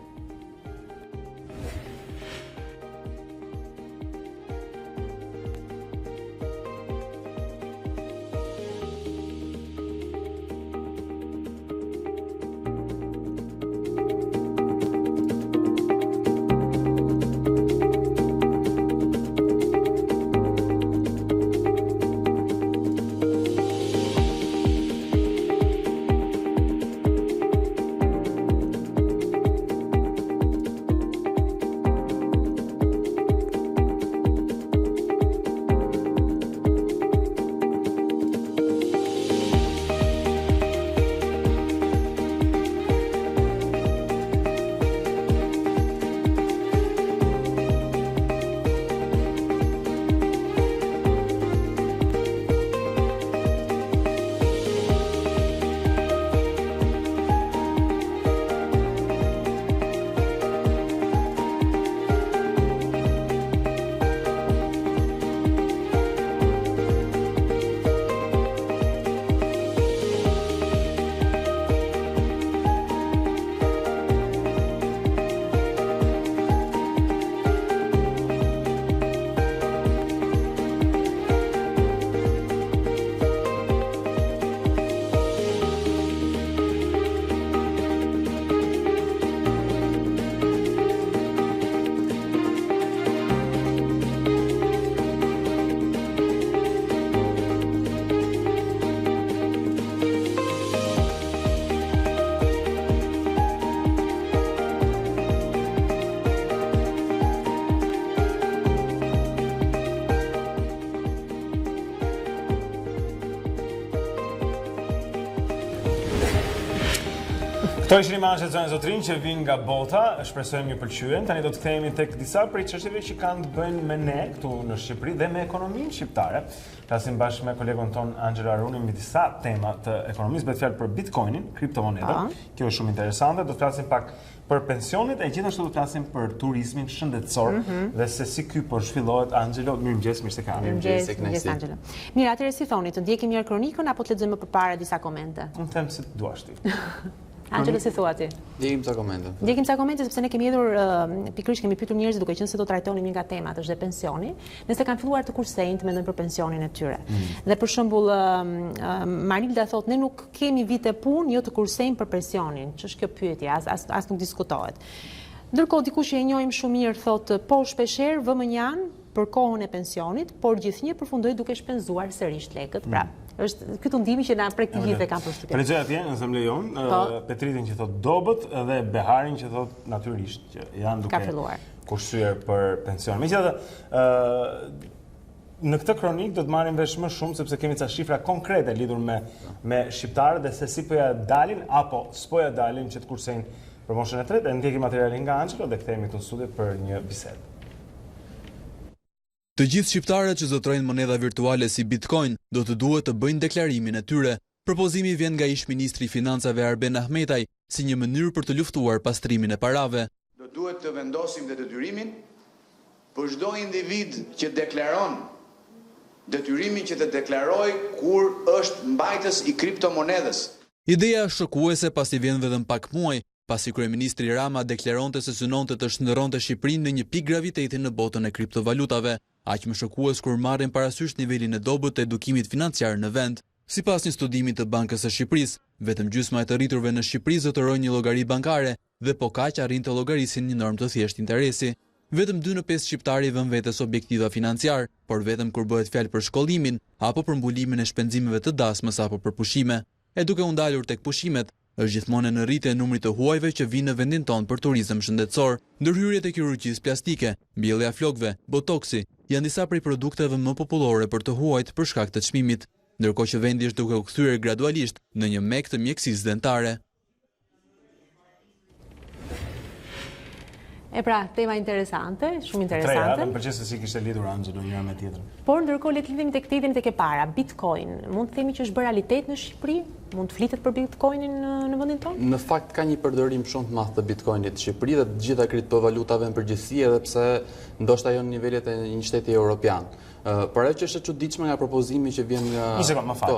Këto ishin imazhet zonë zotrin që vinë nga bota, shpresojmë ju pëlqyen. Tani do të kthehemi tek disa prej çështjeve që kanë të bëjnë me ne këtu në Shqipëri dhe me ekonominë shqiptare. Flasim bashkë me kolegun ton Angela Runin mbi disa tema të ekonomisë, bëhet fjalë për Bitcoinin, kriptomonedën. Kjo është shumë interesante. Do të flasim pak për pensionet e gjithashtu do të flasim për turizmin shëndetësor dhe se si ky po zhvillohet. Angelo, mirëmëngjes, mirë se ka. Mirëmëngjes Angelo. Mirë, atëherë si thoni, të ndjekim mirë kronikën apo të lexojmë përpara disa komente? Unë them se duash ti. Angelo, si thua ti? Ndjekim ca komente sepse ne kemi hedhur pikërisht kemi pyetur njerëzit duke qenë se do trajtonim një nga temat është dhe pensioni, nëse kanë filluar të kursejnë të mendojnë për pensionin e tyre. Dhe për shembull Marilda thotë ne nuk kemi vite punë, jo të kursejmë për pensionin. Ç'është kjo pyetje? As nuk diskutohet. Ndërkohë dikush që e njohim shumë mirë thotë po shpeshherë vëmë një an për kohën e pensionit, por gjithnjë përfundoi duke shpenzuar sërish lekët. Pra, është ky ndihmë që na prek të gjithë e kanë përshtypjen. Për lexoj atje, nëse më lejon, Petritin që thot dobët dhe Beharin që thot natyrisht që janë duke kursyer për pension. Megjithatë, në këtë kronik do të marrim vesh më shumë sepse kemi ca shifra konkrete lidhur me shqiptarët dhe se si po ja dalin apo s'po ja dalin që të kursejnë për moshën e tretë. Ndjekim materialin nga Angelo dhe kthehemi këtu në studio për një bisedë. Të gjithë shqiptarët që zotrojnë monedha virtuale si Bitcoin do të duhet të bëjnë deklarimin e tyre. Propozimi vjen nga ish-ministri i Financave Arben Ahmetaj si një mënyrë për të luftuar pastrimin e parave. Do duhet të vendosim dhe detyrimin për çdo individ që deklaron, detyrimin që të deklaroj kur është mbajtës i kriptomonedës. Ideja është shokuese pasi vjen vetëm pak muaj pasi kryeministri Rama deklaronte se synonte të shndërronte Shqipërinë në një pikë graviteti në botën e kriptovalutave. Aq më shokues kur marrin parasysh nivelin e dobët të edukimit financiar në vend. Sipas një studimi të Bankës së Shqipërisë, vetëm gjysma e të rriturve në Shqipëri zotërojnë një llogari bankare dhe po kaq arrin të llogarisin një normë të thjeshtë interesi. Vetëm 2 në 5 shqiptarë vën vetes objektiva financiar, por vetëm kur bëhet fjalë për shkollimin apo për mbulimin e shpenzimeve të dasmës apo për pushime. E duke u ndalur tek pushimet, është gjithmonë në rritje e numrit të huajve që vinë në vendin tonë për turizëm shëndetësor. Ndërhyrjet e kirurgjisë plastike, mbjellja flokëve, botoksi janë disa prej produkteve më popullore për të huajt për shkak të çmimit. ndërkohë që vendi është duke u kthyer gradualisht në një mek të mjekësisë dentare. E pra, tema interesante, shumë interesante. Treja, më pëlqen se si kishte lidhur Angelo njëra me tjetrën. Por ndërkohë le të lidhemi tek tjetrin tek e para, Bitcoin. Mund të themi që është bërë realitet në Shqipëri? Mund të flitet për Bitcoinin në vendin tonë? Në fakt ka një përdorim shumë të madh të Bitcoinit në Shqipëri dhe të gjitha kriptovalutave në përgjithësi, edhe pse ndoshta jo në nivelet e një shteti evropian. Por ajo që është e çuditshme nga propozimi që vjen nga Një sekond, më fal.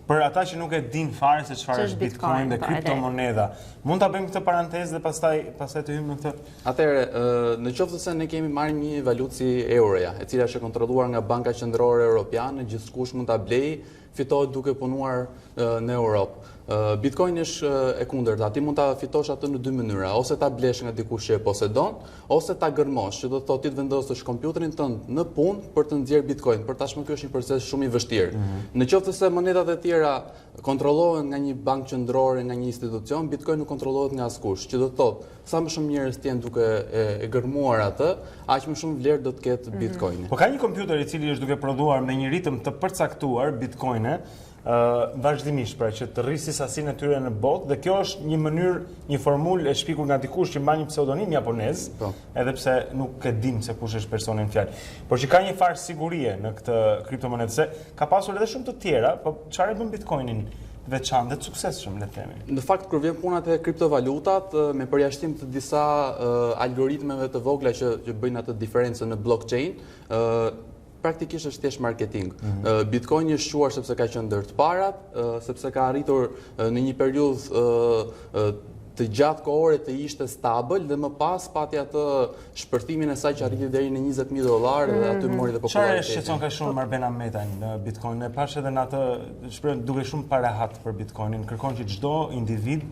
Për ata që nuk e din fare se çfarë është Bitcoin dhe kriptomoneda, mund ta bëjmë këtë parantezë dhe pastaj të hyjmë në këtë. Atëherë, në qoftë se ne kemi marrë një valutë si euroja, e cila është kontrolluar nga Banka Qendrore Europiane, gjithkusht mund ta blejë, fitohet duke punuar në Europë. Bitcoin është e kundërta, ti mund ta fitosh atë në dy mënyra, ose ta blesh nga dikush që e posedon, ose ta gërmosh, që do të thotë ti të vendosësh kompjuterin tënd në punë për të nxjerrë Bitcoin. Për tashmë ky është një proces shumë i vështirë. Në qoftë se monedat e tjera kontrollohen nga një bankë qendrore, nga një institucion, Bitcoin nuk kontrollohet nga askush, që do të thotë sa më shumë njerëz të jenë duke e gërmuar atë, aq më shumë vlerë do të ketë Bitcoini. Po ka një kompjuter i cili është duke prodhuar me një ritëm të përcaktuar Bitcoine, vazhdimisht, pra që të rrisi sasinë e tyre në botë, dhe kjo është një mënyrë, një formulë e shpikur nga dikush që mban një pseudonim japonez, edhe pse nuk e dim se kush është personi në fjalë. Por që ka një farë sigurie në këtë kriptomonedë, se ka pasur edhe shumë të tjera, po çfarë bën Bitcoinin veçantë dhe të suksesshëm, le të themi? Në fakt, kur vjen puna te kriptovalutat, me përjashtim të disa algoritmeve të vogla që bëjnë atë diferencën në blockchain, praktikisht është thjesht marketing. Bitcoin është quar sepse ka qenë ndër të parat, sepse ka arritur në një periudhë të gjatë kohore të ishte stabil dhe më pas pati atë shpërtimin e saj që arriti deri në $20,000 dhe aty mori dhe popularitetin. Çfarë shqetëson ka shumë Marbena Metaj në Bitcoin? Ne pash edhe në atë shpreh duke shumë parahat për Bitcoinin, kërkon që çdo individ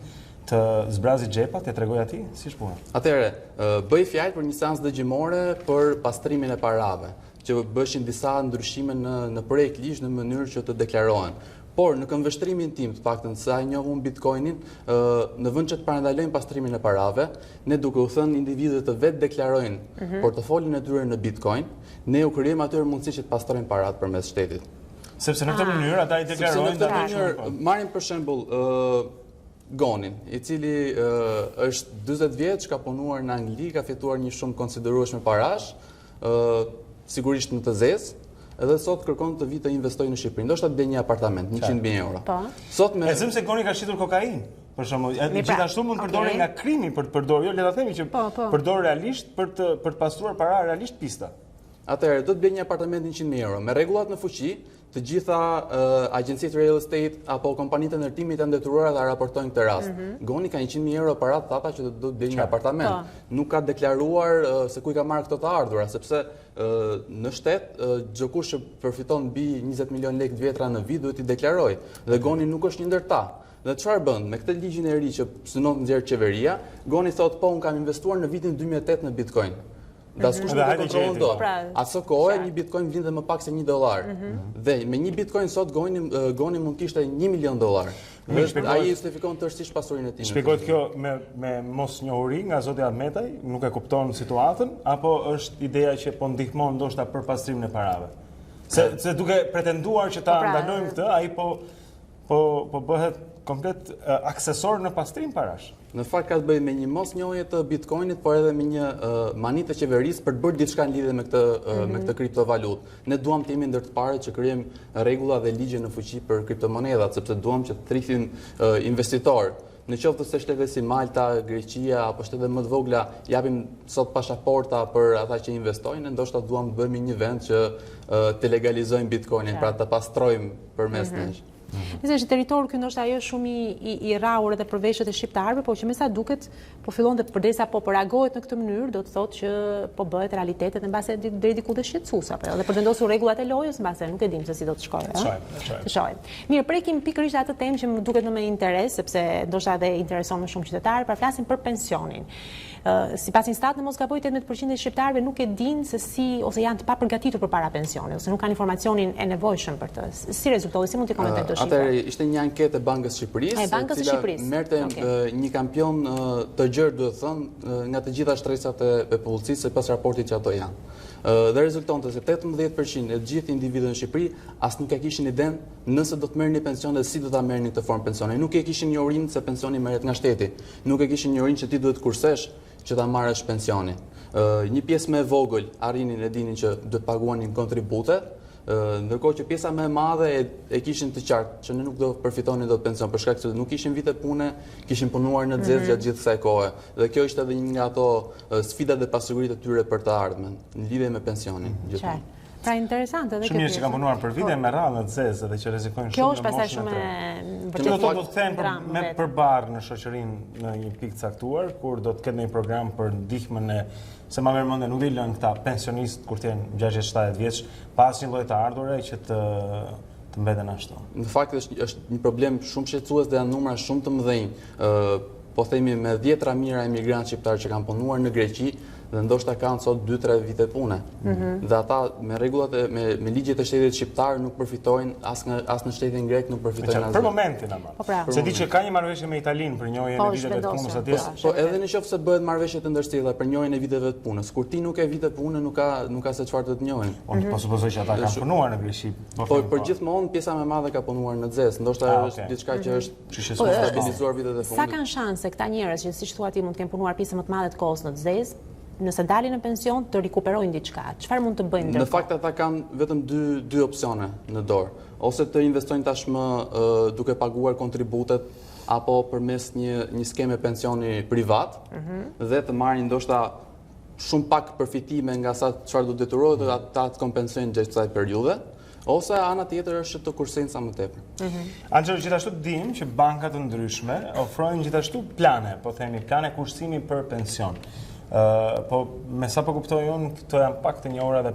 të zbrazi xhepat, e tregoj atij si është puna. Atëherë, bëj fjalë për një seancë dëgjimore për pastrimin e parave, që bëshin disa ndryshime në projekt ligj në mënyrë që të deklarohen. Por në këmbvështrimin tim, të paktën sa e njoh unë Bitcoinin, në vend që të parandalojnë pastrimin e parave, ne duke u thënë individët të vetë deklarojnë portofolin e tyre në Bitcoin, ne u krijojmë atyre mundësi që të pastrojnë paratë përmes shtetit. Sepse në këtë mënyrë ata i deklarojnë në këtë mënyrë, marrim për shembull Gonin, i cili është 40 vjeç, ka punuar në Angli, ka fituar një shumë konsiderueshme parash, sigurisht në të zezë, edhe sot kërkon të vi të investojë në Shqipëri. Ndoshta të blej një apartament, €100,000. Sot me se Goni ka shitur kokainë, për shembull. Gjithashtu mund të përdorë nga krimi për të përdorur, jo le ta themi që përdor realisht për të pastruar para realisht pista. Atëherë do të blej një apartament €100,000 me rregullat në fuqi. Të gjitha agjencitë real estate apo kompanitë e ndërtimit janë detyruara ta raportojnë këtë rast. Goni ka €100,000 para thata që do të blej një apartament. Nuk ka deklaruar se ku I ka marrë këto të ardhura, sepse në shtet çdo kush që përfiton mbi 20 milion lekë vjetra në vit duhet I deklarojë. Dhe Goni nuk është një ndër ta. Dhe çfarë bën? Me këtë ligjin e ri që synon të nxjerrë qeveria, Goni thotë po, unë kam investuar në vitin 2008 në Bitcoin. Dhe askush nuk e kontrollon dot. Atë kohë një Bitcoin vlinte më pak se $1. Dhe me një Bitcoin sot Goni mund kishte $1 milion. Ai justifikon tërësisht pasurinë e tij. Shpjegohet kjo me mosnjohuri nga zoti Ahmetaj, nuk e kupton situatën, apo është ideja që po ndihmon ndoshta për pastrimin e parave? Se duke pretenduar që ta ndalojmë këtë, ai po bëhet komplet aksesor në pastrim parash. Në fakt ka të bëjë me një mosnjohje të Bitcoinit, por edhe me një manitë të qeverisë për të bërë diçka në lidhje me këtë kriptovalutë. Ne duam të jemi ndër të parët që krijojmë rregulla dhe ligje në fuqi për kriptomonedat, sepse duam që të thrisin investitorë. Në qoftë se shtete si Malta, Greqia apo shtete më të vogla japim sot pasaporta për ata që investojnë, ndoshta duam të bëjmë një vend që të legalizojmë Bitcoinin, pra të pastrojmë përmes nesh. Nëse është territor ky ndoshta ajo shumë I rrahur edhe për veshët e shqiptarëve, por që me sa duket po fillon të përderisa po reagohet në këtë mënyrë, do të thotë që po bëhet realitetet në base deri diku të shqetësues apo jo, dhe për vendosur rregullat e lojës mbase nuk e dim se si do të shkojë, Të shohim. Mirë, prekim pikërisht atë temë që më duket më me interes, sepse ndoshta edhe intereson më shumë qytetarë, pra flasim për pensionin. Sipas një stat në mos gaboj 18% e shqiptarëve nuk e dinë se si ose janë të papërgatitur përpara pensionit ose nuk kanë informacionin e nevojshëm për të. Si rezultoi, si mund të komentojë këtë shifër? Atëherë ishte një anketë e Bankës së Shqipërisë, merrte një kampion të gjerë, duhet thënë, nga të gjitha shtresat e popullsisë pas raportit që ato janë. dhe rezultonte se 18% e gjithë individëve në Shqipëri as nuk e kishin iden nëse do të merrnin pension dhe si do ta merrnin këtë formë pensioni. Nuk e kishin njohurinë se pensioni merret nga shteti. Nuk e kishin njohurinë që ti duhet kursesh që ta marrësh pensioni. Një pjesë më e vogël arrinin e dinin që do të paguanin kontribute, ndërkohë që pjesa më e madhe e kishin të qartë që ne nuk do përfitonin dot pension për shkak se nuk kishin vite pune, kishin punuar në xhez gjatë gjithë kësaj kohe. Dhe kjo ishte edhe një nga ato sfidat dhe pasuritë e tyre për të ardhmen në lidhje me pensionin. Pra interesante edhe kjo. Shumë njerëz që kanë punuar për vite me radhë në xhez edhe që rrezikojnë shumë. Kjo është pastaj shumë vërtet do të them me përbarr në shoqërinë në një pikë caktuar kur do të ketë një program për ndihmën e se ma merr mendje nuk i lën këta pensionistë kur të jenë 60-70 vjeç pas një lloj të ardhurë që të mbeten ashtu. Në fakt është një problem shumë shqetësues dhe janë numra shumë të mëdhenj. Po themi me 10 mijëra emigrantë shqiptarë që kanë punuar në Greqi dhe ndoshta kanë sot 2-3 vite pune. Dhe ata me rregullat me ligjet e shtetit shqiptar nuk përfitojnë as në shtetin grek nuk përfitojnë as. Për momentin ama. Se di që ka një marrëveshje me Italinë për njëjën e viteve të punës atje. Po edhe nëse bëhet marrëveshje të ndërsjellta për njëjën e viteve të punës, kur ti nuk e vite punë nuk ka se çfarë të të njohin. Po supozoj që ata kanë punuar në Greqi. Po për gjithmonë pjesa më e madhe ka punuar në xhez, ndoshta është diçka që është stabilizuar vitet e fundit. Sa kanë shanse këta njerëz që siç thua ti mund të kenë punuar pjesë më të madhe të kohës në xhez, nëse dalin në pension të rikuperojnë diçka? Çfarë mund të bëjnë? Në fakt ata kanë vetëm dy opsione në dorë. Ose të investojnë tashmë duke paguar kontributet apo përmes një skeme pensioni privat dhe të marrin ndoshta shumë pak përfitime nga sa çfarë do detyrohet dhe ata të kompensojnë gjatë kësaj periudhe. Ose ana tjetër është të kursejnë sa më tepër. Angelo, gjithashtu dim që bankat të ndryshme ofrojnë gjithashtu plane, po themi plane kursimi për pension. Po me sa po kuptoj unë, këto janë pak të njohura dhe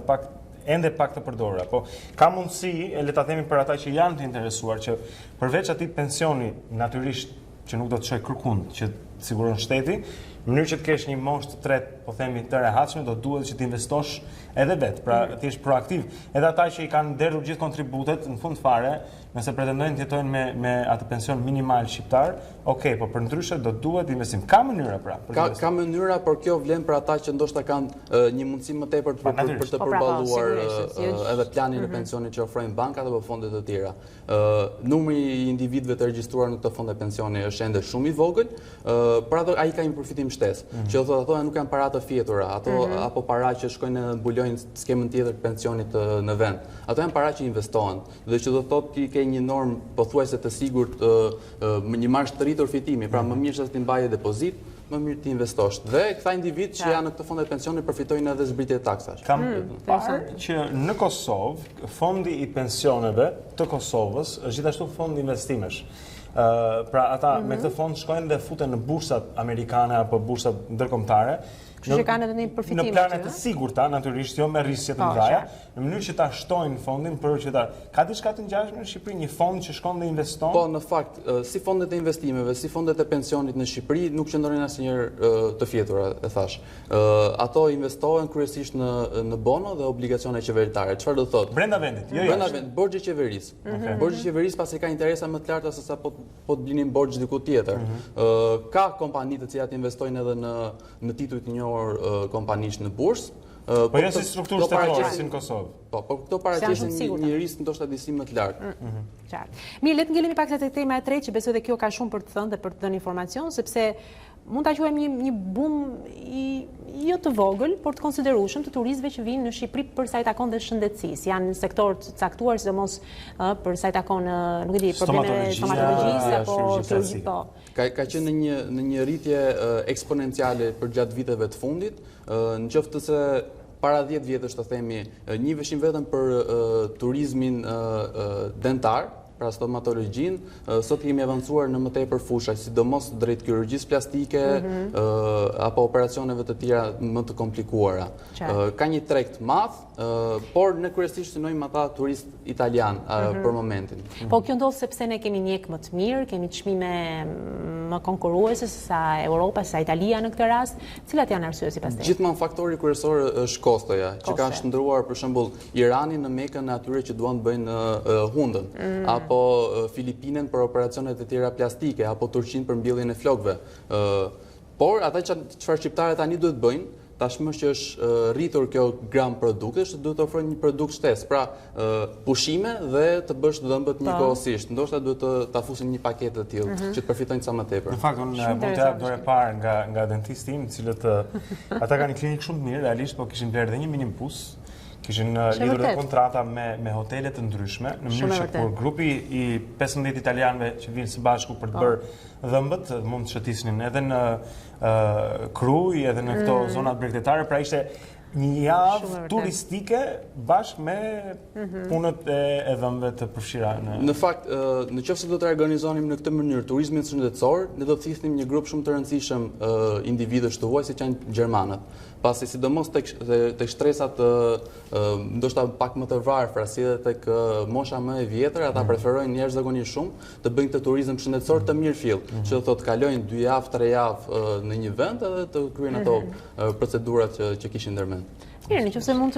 ende pak të përdorura. Po ka mundësi, le ta themi për ata që janë të interesuar, që përveç atij pensioni natyrisht që nuk do të çojë kërkund, që siguron shteti, në mënyrë që të kesh një moshë të tretë, po themi të rehatshme, do duhet që të investosh edhe vetë, pra të jesh proaktiv. Edhe ata që i kanë derdhur gjithë kontributet, në fund fare, nëse pretendojnë të jetojnë me atë pension minimal shqiptar, okay, po për ndryshe do duhet investim. Ka mënyra pra? Ka mënyra, por kjo vlen për ata që ndoshta kanë një mundësi më tepër për të përballuar edhe planin e pensionit që ofrojnë bankat apo fondet të tjera. Numri i individëve të regjistruar në këto fonde pensioni është ende shumë i vogël, por ato ai ka një përfitim shtesë, që thotë ato nuk janë para të fjetura, apo para që shkojnë dhe mbulojnë skemën tjetër të pensionit në vend. Ato janë para që investohen, dhe që do thotë ti ke një normë pothuajse të sigurt, një marshë të rritur fitimi, pra më mirë se ti mbaje depozit, më mirë ti investosh. Dhe këta individ që janë në këtë fonde pensioni përfitojnë edhe zbritje të taksash. Kam parë që në Kosovë, fondi i pensioneve të Kosovës është gjithashtu fond investimesh. Pra ata me këtë fond shkojnë dhe futen në bursat amerikane apo bursat ndërkombëtare. Kështu që kanë edhe një përfitim. Në plane të sigurta, natyrisht, jo me rrisje të mëdha, në mënyrë që ta shtojnë fondin për që ta. Ka diçka të ngjashme në Shqipëri, një fond që shkon dhe investon? Po, në fakt, si fondet e investimeve, si fondet e pensionit në Shqipëri nuk qëndrojnë asnjëherë të fjetura, e thash. Ato investohen kryesisht në bono dhe obligacione qeveritare. Çfarë do thotë? Brenda vendit, jo brenda vendit, borxhi i qeverisë. Borxhi i qeverisë pasi ka interesa më të larta se sa po të blinin borxh diku tjetër. Ka kompani të cilat investojnë edhe në tituj të kompanish në bursë. Po jo si strukturë shtetërore si në Kosovë. Po këto paraqesin një risk ndoshta disi më të lartë. Qartë. Mirë, le të ngelemi pak te tema e tretë, që besoj dhe kjo ka shumë për të thënë dhe për të dhënë informacion, sepse mund ta quajmë një boom jo të vogël, por të konsiderueshëm të turistëve që vinë në Shqipëri për sa i takon dhe shëndetësisë. Janë në sektor të caktuar, sidomos për sa i takon, nuk e di, problemeve stomatologjisë apo kirurgji, po. Ka qenë në një rritje eksponenciale për gjatë viteve të fundit, nëse para 10 vjetësh të themi, njiheshin vetëm për turizmin dentar, pra stomatologjin, sot kemi avancuar në më tepër fusha, sidomos drejt kirurgjisë plastike apo operacioneve të tjera më të komplikuara. Ka një treg të madh, por ne kryesisht synojmë ata turist italian për momentin. Po kjo ndodh sepse ne kemi mjek më të mirë, kemi çmime më konkurruese se sa Europa, se sa Italia në këtë rast. Cilat janë arsyet sipas teje? Gjithmonë faktori kryesor është kostoja, që ka shndruar për shembull Iranin në Mekën e atyre që duan të bëjnë hundën, apo Filipinën për operacionet e tjera plastike, apo Turqinë për mbjelljen e flokëve. Por ata çfarë shqiptarët tani duhet bëjnë, tashmë që është rritur kjo gram produktesh, duhet të ofrojnë një produkt shtesë, pra pushime dhe të bësh dhëmbët njëkohësisht. Ndoshta duhet ta fusin një paketë të tillë që të përfitojnë sa më tepër. Në fakt unë mund të jap dorë parë nga dentisti im, cilët ata kanë një klinikë shumë të mirë, realisht, po kishin blerë edhe një minim pus. Kishin lidhur dhe kontrata me hotele të ndryshme, në mënyrë që kur grupi i 15 italianëve që vinë së bashku për të bërë dhëmbët, mund të shëtisnin edhe në Kruj, edhe në këto zonat bregdetare, pra ishte një javë turistike bashkë me punët e dhëmbëve të përfshira. Në fakt, në qoftë se do të organizonim në këtë mënyrë turizmin shëndetësor, ne do të thithnim një grup shumë të rëndësishëm individësh të huaj, si që janë gjermanët. Pasi sidomos tek shtresat ndoshta pak më të varfra, si edhe tek mosha më e vjetër, ata preferojnë njerëz zakonisht shumë të bëjnë këtë turizëm shëndetësor të mirëfill, që do thotë kalojnë 2 javë, 3 javë në një vend edhe të kryejnë ato procedurat që kishin ndërmend. Mirë, nëse mund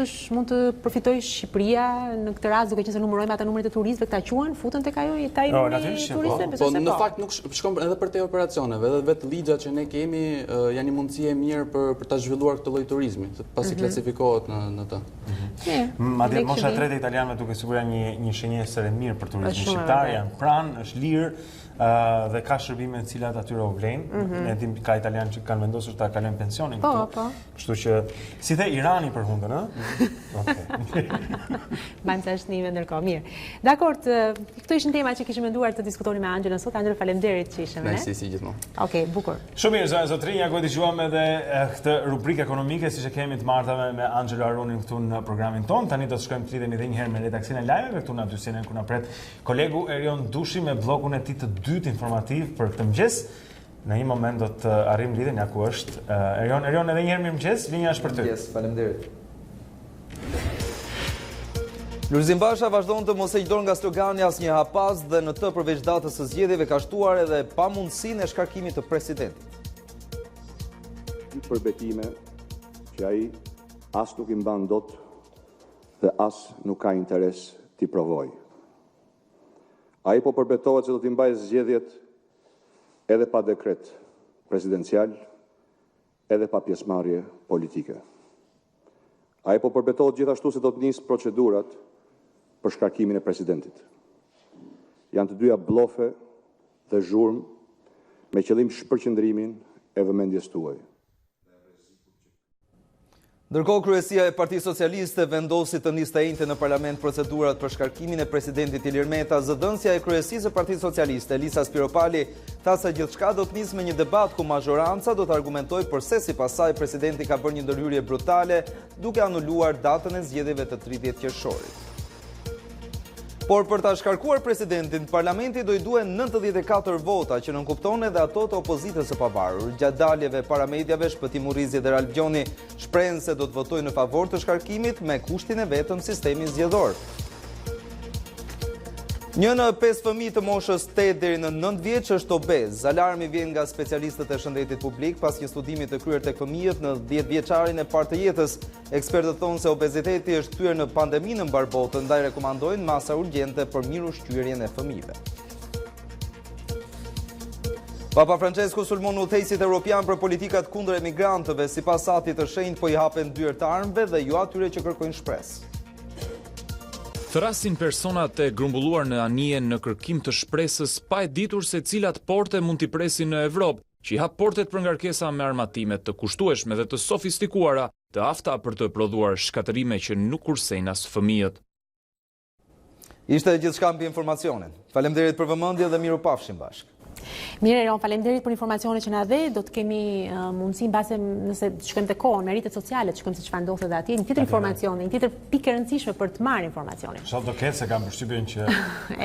të përfitojë Shqipëria në këtë rast, duke qenë se numërojmë ata numrit e turistëve këta quhen, futen tek ajo turistëve. Po në fakt nuk shkon edhe për te operacioneve, edhe vetë ligjat që ne kemi janë një mundësi e mirë për ta zhvilluar këtë lloj turizmi, pasi klasifikohet në të. Madje mosha e tretë e italianëve duke sigurisht një shenjesë e mirë për turizmin shqiptar, janë pranë, është lirë. Dhe ka shërbime të cilat atyre u vlejnë. Ne dim ka italianë që kanë vendosur ta kalojnë pensionin këtu. Kështu që si the Irani për hundën, Mbajmë sa shnime ndërkohë, mirë. Dakor, këto ishin tema që kishim menduar të diskutonim me Angela sot. Angela, faleminderit që ishe me ne. Si gjithmonë. Okej, bukur. Shumë mirë, zonë zotrinja, ku dëgjuam edhe këtë rubrikë ekonomike, siç e kemi të martave me Angela Aronin këtu në programin ton. Tani do të shkojmë të lidhemi edhe një herë me redaksin e lajmeve këtu në dyqesin ku na pret kolegu Erion Dushi me bllokun e tij të dytë informativ për këtë mëngjes. Në një moment do të arrim lidhjen ja ku është Erion. Erion, edhe një herë mirëmëngjes, linja është për ty. Faleminderit. Lulzim Basha vazhdon të mos e heqdor nga slogani asnjë hapaz dhe në të përveç datës së zgjedhjeve ka shtuar edhe pamundësinë e shkarkimit të presidentit. Për betime që ai as nuk I mban dot dhe as nuk ka interes t'i provoj. Ai po përbetohet se do t'i mbajë zgjedhjet edhe pa dekret presidencial, edhe pa pjesëmarrje politike. Ai po përbetohet gjithashtu se do të nisë procedurat për shkarkimin e presidentit. Janë të dyja blofe dhe zhurmë me qëllim shpërqendrimin e vëmendjes tuaj. Ndërkohë, kryesia e Partisë Socialiste vendosi të nisë të njëjtën në parlament procedurat për shkarkimin e presidentit Ilir Meta. Zëdhënësja e kryesisë së Partisë Socialiste, Elisa Spiropali, tha se gjithçka do të nisë me një debat ku mazhoranca do të argumentojë pse sipas saj presidenti ka bërë një ndërhyrje brutale duke anuluar datën e zgjedhjeve të 30 qershorit. Por për ta shkarkuar presidentin, parlamenti do I duhen 94 vota që nënkupton edhe ato të opozitës së pavarur. Gjatë daljeve para mediave, Shpëtim Urrizi dhe Ralf Gjoni shprehen se do të votojnë në favor të shkarkimit me kushtin e vetëm sistemin zgjedhor. Një në 5 fëmijë të moshës 8 deri në 9 vjeç është obez. Alarmi vjen nga specialistët e shëndetit publik pas një studimi të kryer tek fëmijët në 10 vjeçarin e parë të jetës. Ekspertët thonë se obeziteti është thyer në pandemi në mbar botën, ndaj rekomandojnë masa urgjente për mirëushqyerjen e fëmijëve. Papa Francesco sulmon udhëheqësit evropian për politikat kundër emigrantëve, sipas atit të shenjtë po I hapen dyert të armëve dhe jo atyre që kërkojnë shpresë. Thrasin personat e grumbulluar në anije në kërkim të shpresës pa e ditur se cilat porte mund t'i presin në Evropë, që I hap portet për ngarkesa me armatimet të kushtueshme dhe të sofistikuara, të afta për të prodhuar shkatërime që nuk kursejnë as fëmijët. Ishte gjithçka mbi informacionin. Faleminderit për vëmendje dhe miru pafshim bashkë. Mirë, Eron, faleminderit për informacionet që na dhe. Do të kemi mundësi mbase nëse shkojmë te kohën me rrjetet sociale, të shkojmë se çfarë ndodhet aty, një tjetër informacion, një tjetër pikë e rëndësishme për të marrë informacionin. Sot do ketë se kam përshtypjen që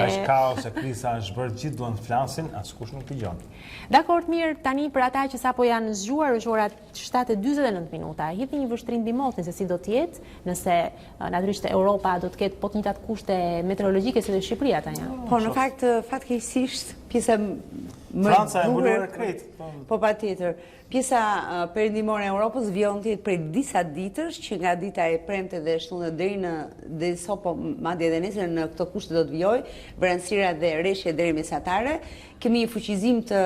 është kaos e kriza është bërë, gjithë duan të flasin, askush nuk dëgjon. Dakor, mirë, tani për ata që sapo janë zgjuar, është ora 7:49 minuta. Hidhni një vështrim mbi motën se si do të jetë, nëse natyrisht Europa do të ketë po të njëjtat kushte meteorologjike si dhe Shqipëria tani. Po në fakt fatkeqësisht pjesa Franca e mbuluar krejt. Po patjetër. Pjesa perëndimore e Europës vjen të jetë prej disa ditësh që nga dita e premte dhe shtunë deri sot, po madje edhe nesër në këto kushte do të vijojë vranësira dhe rreshje deri mesatare. Kemi një fuqizim të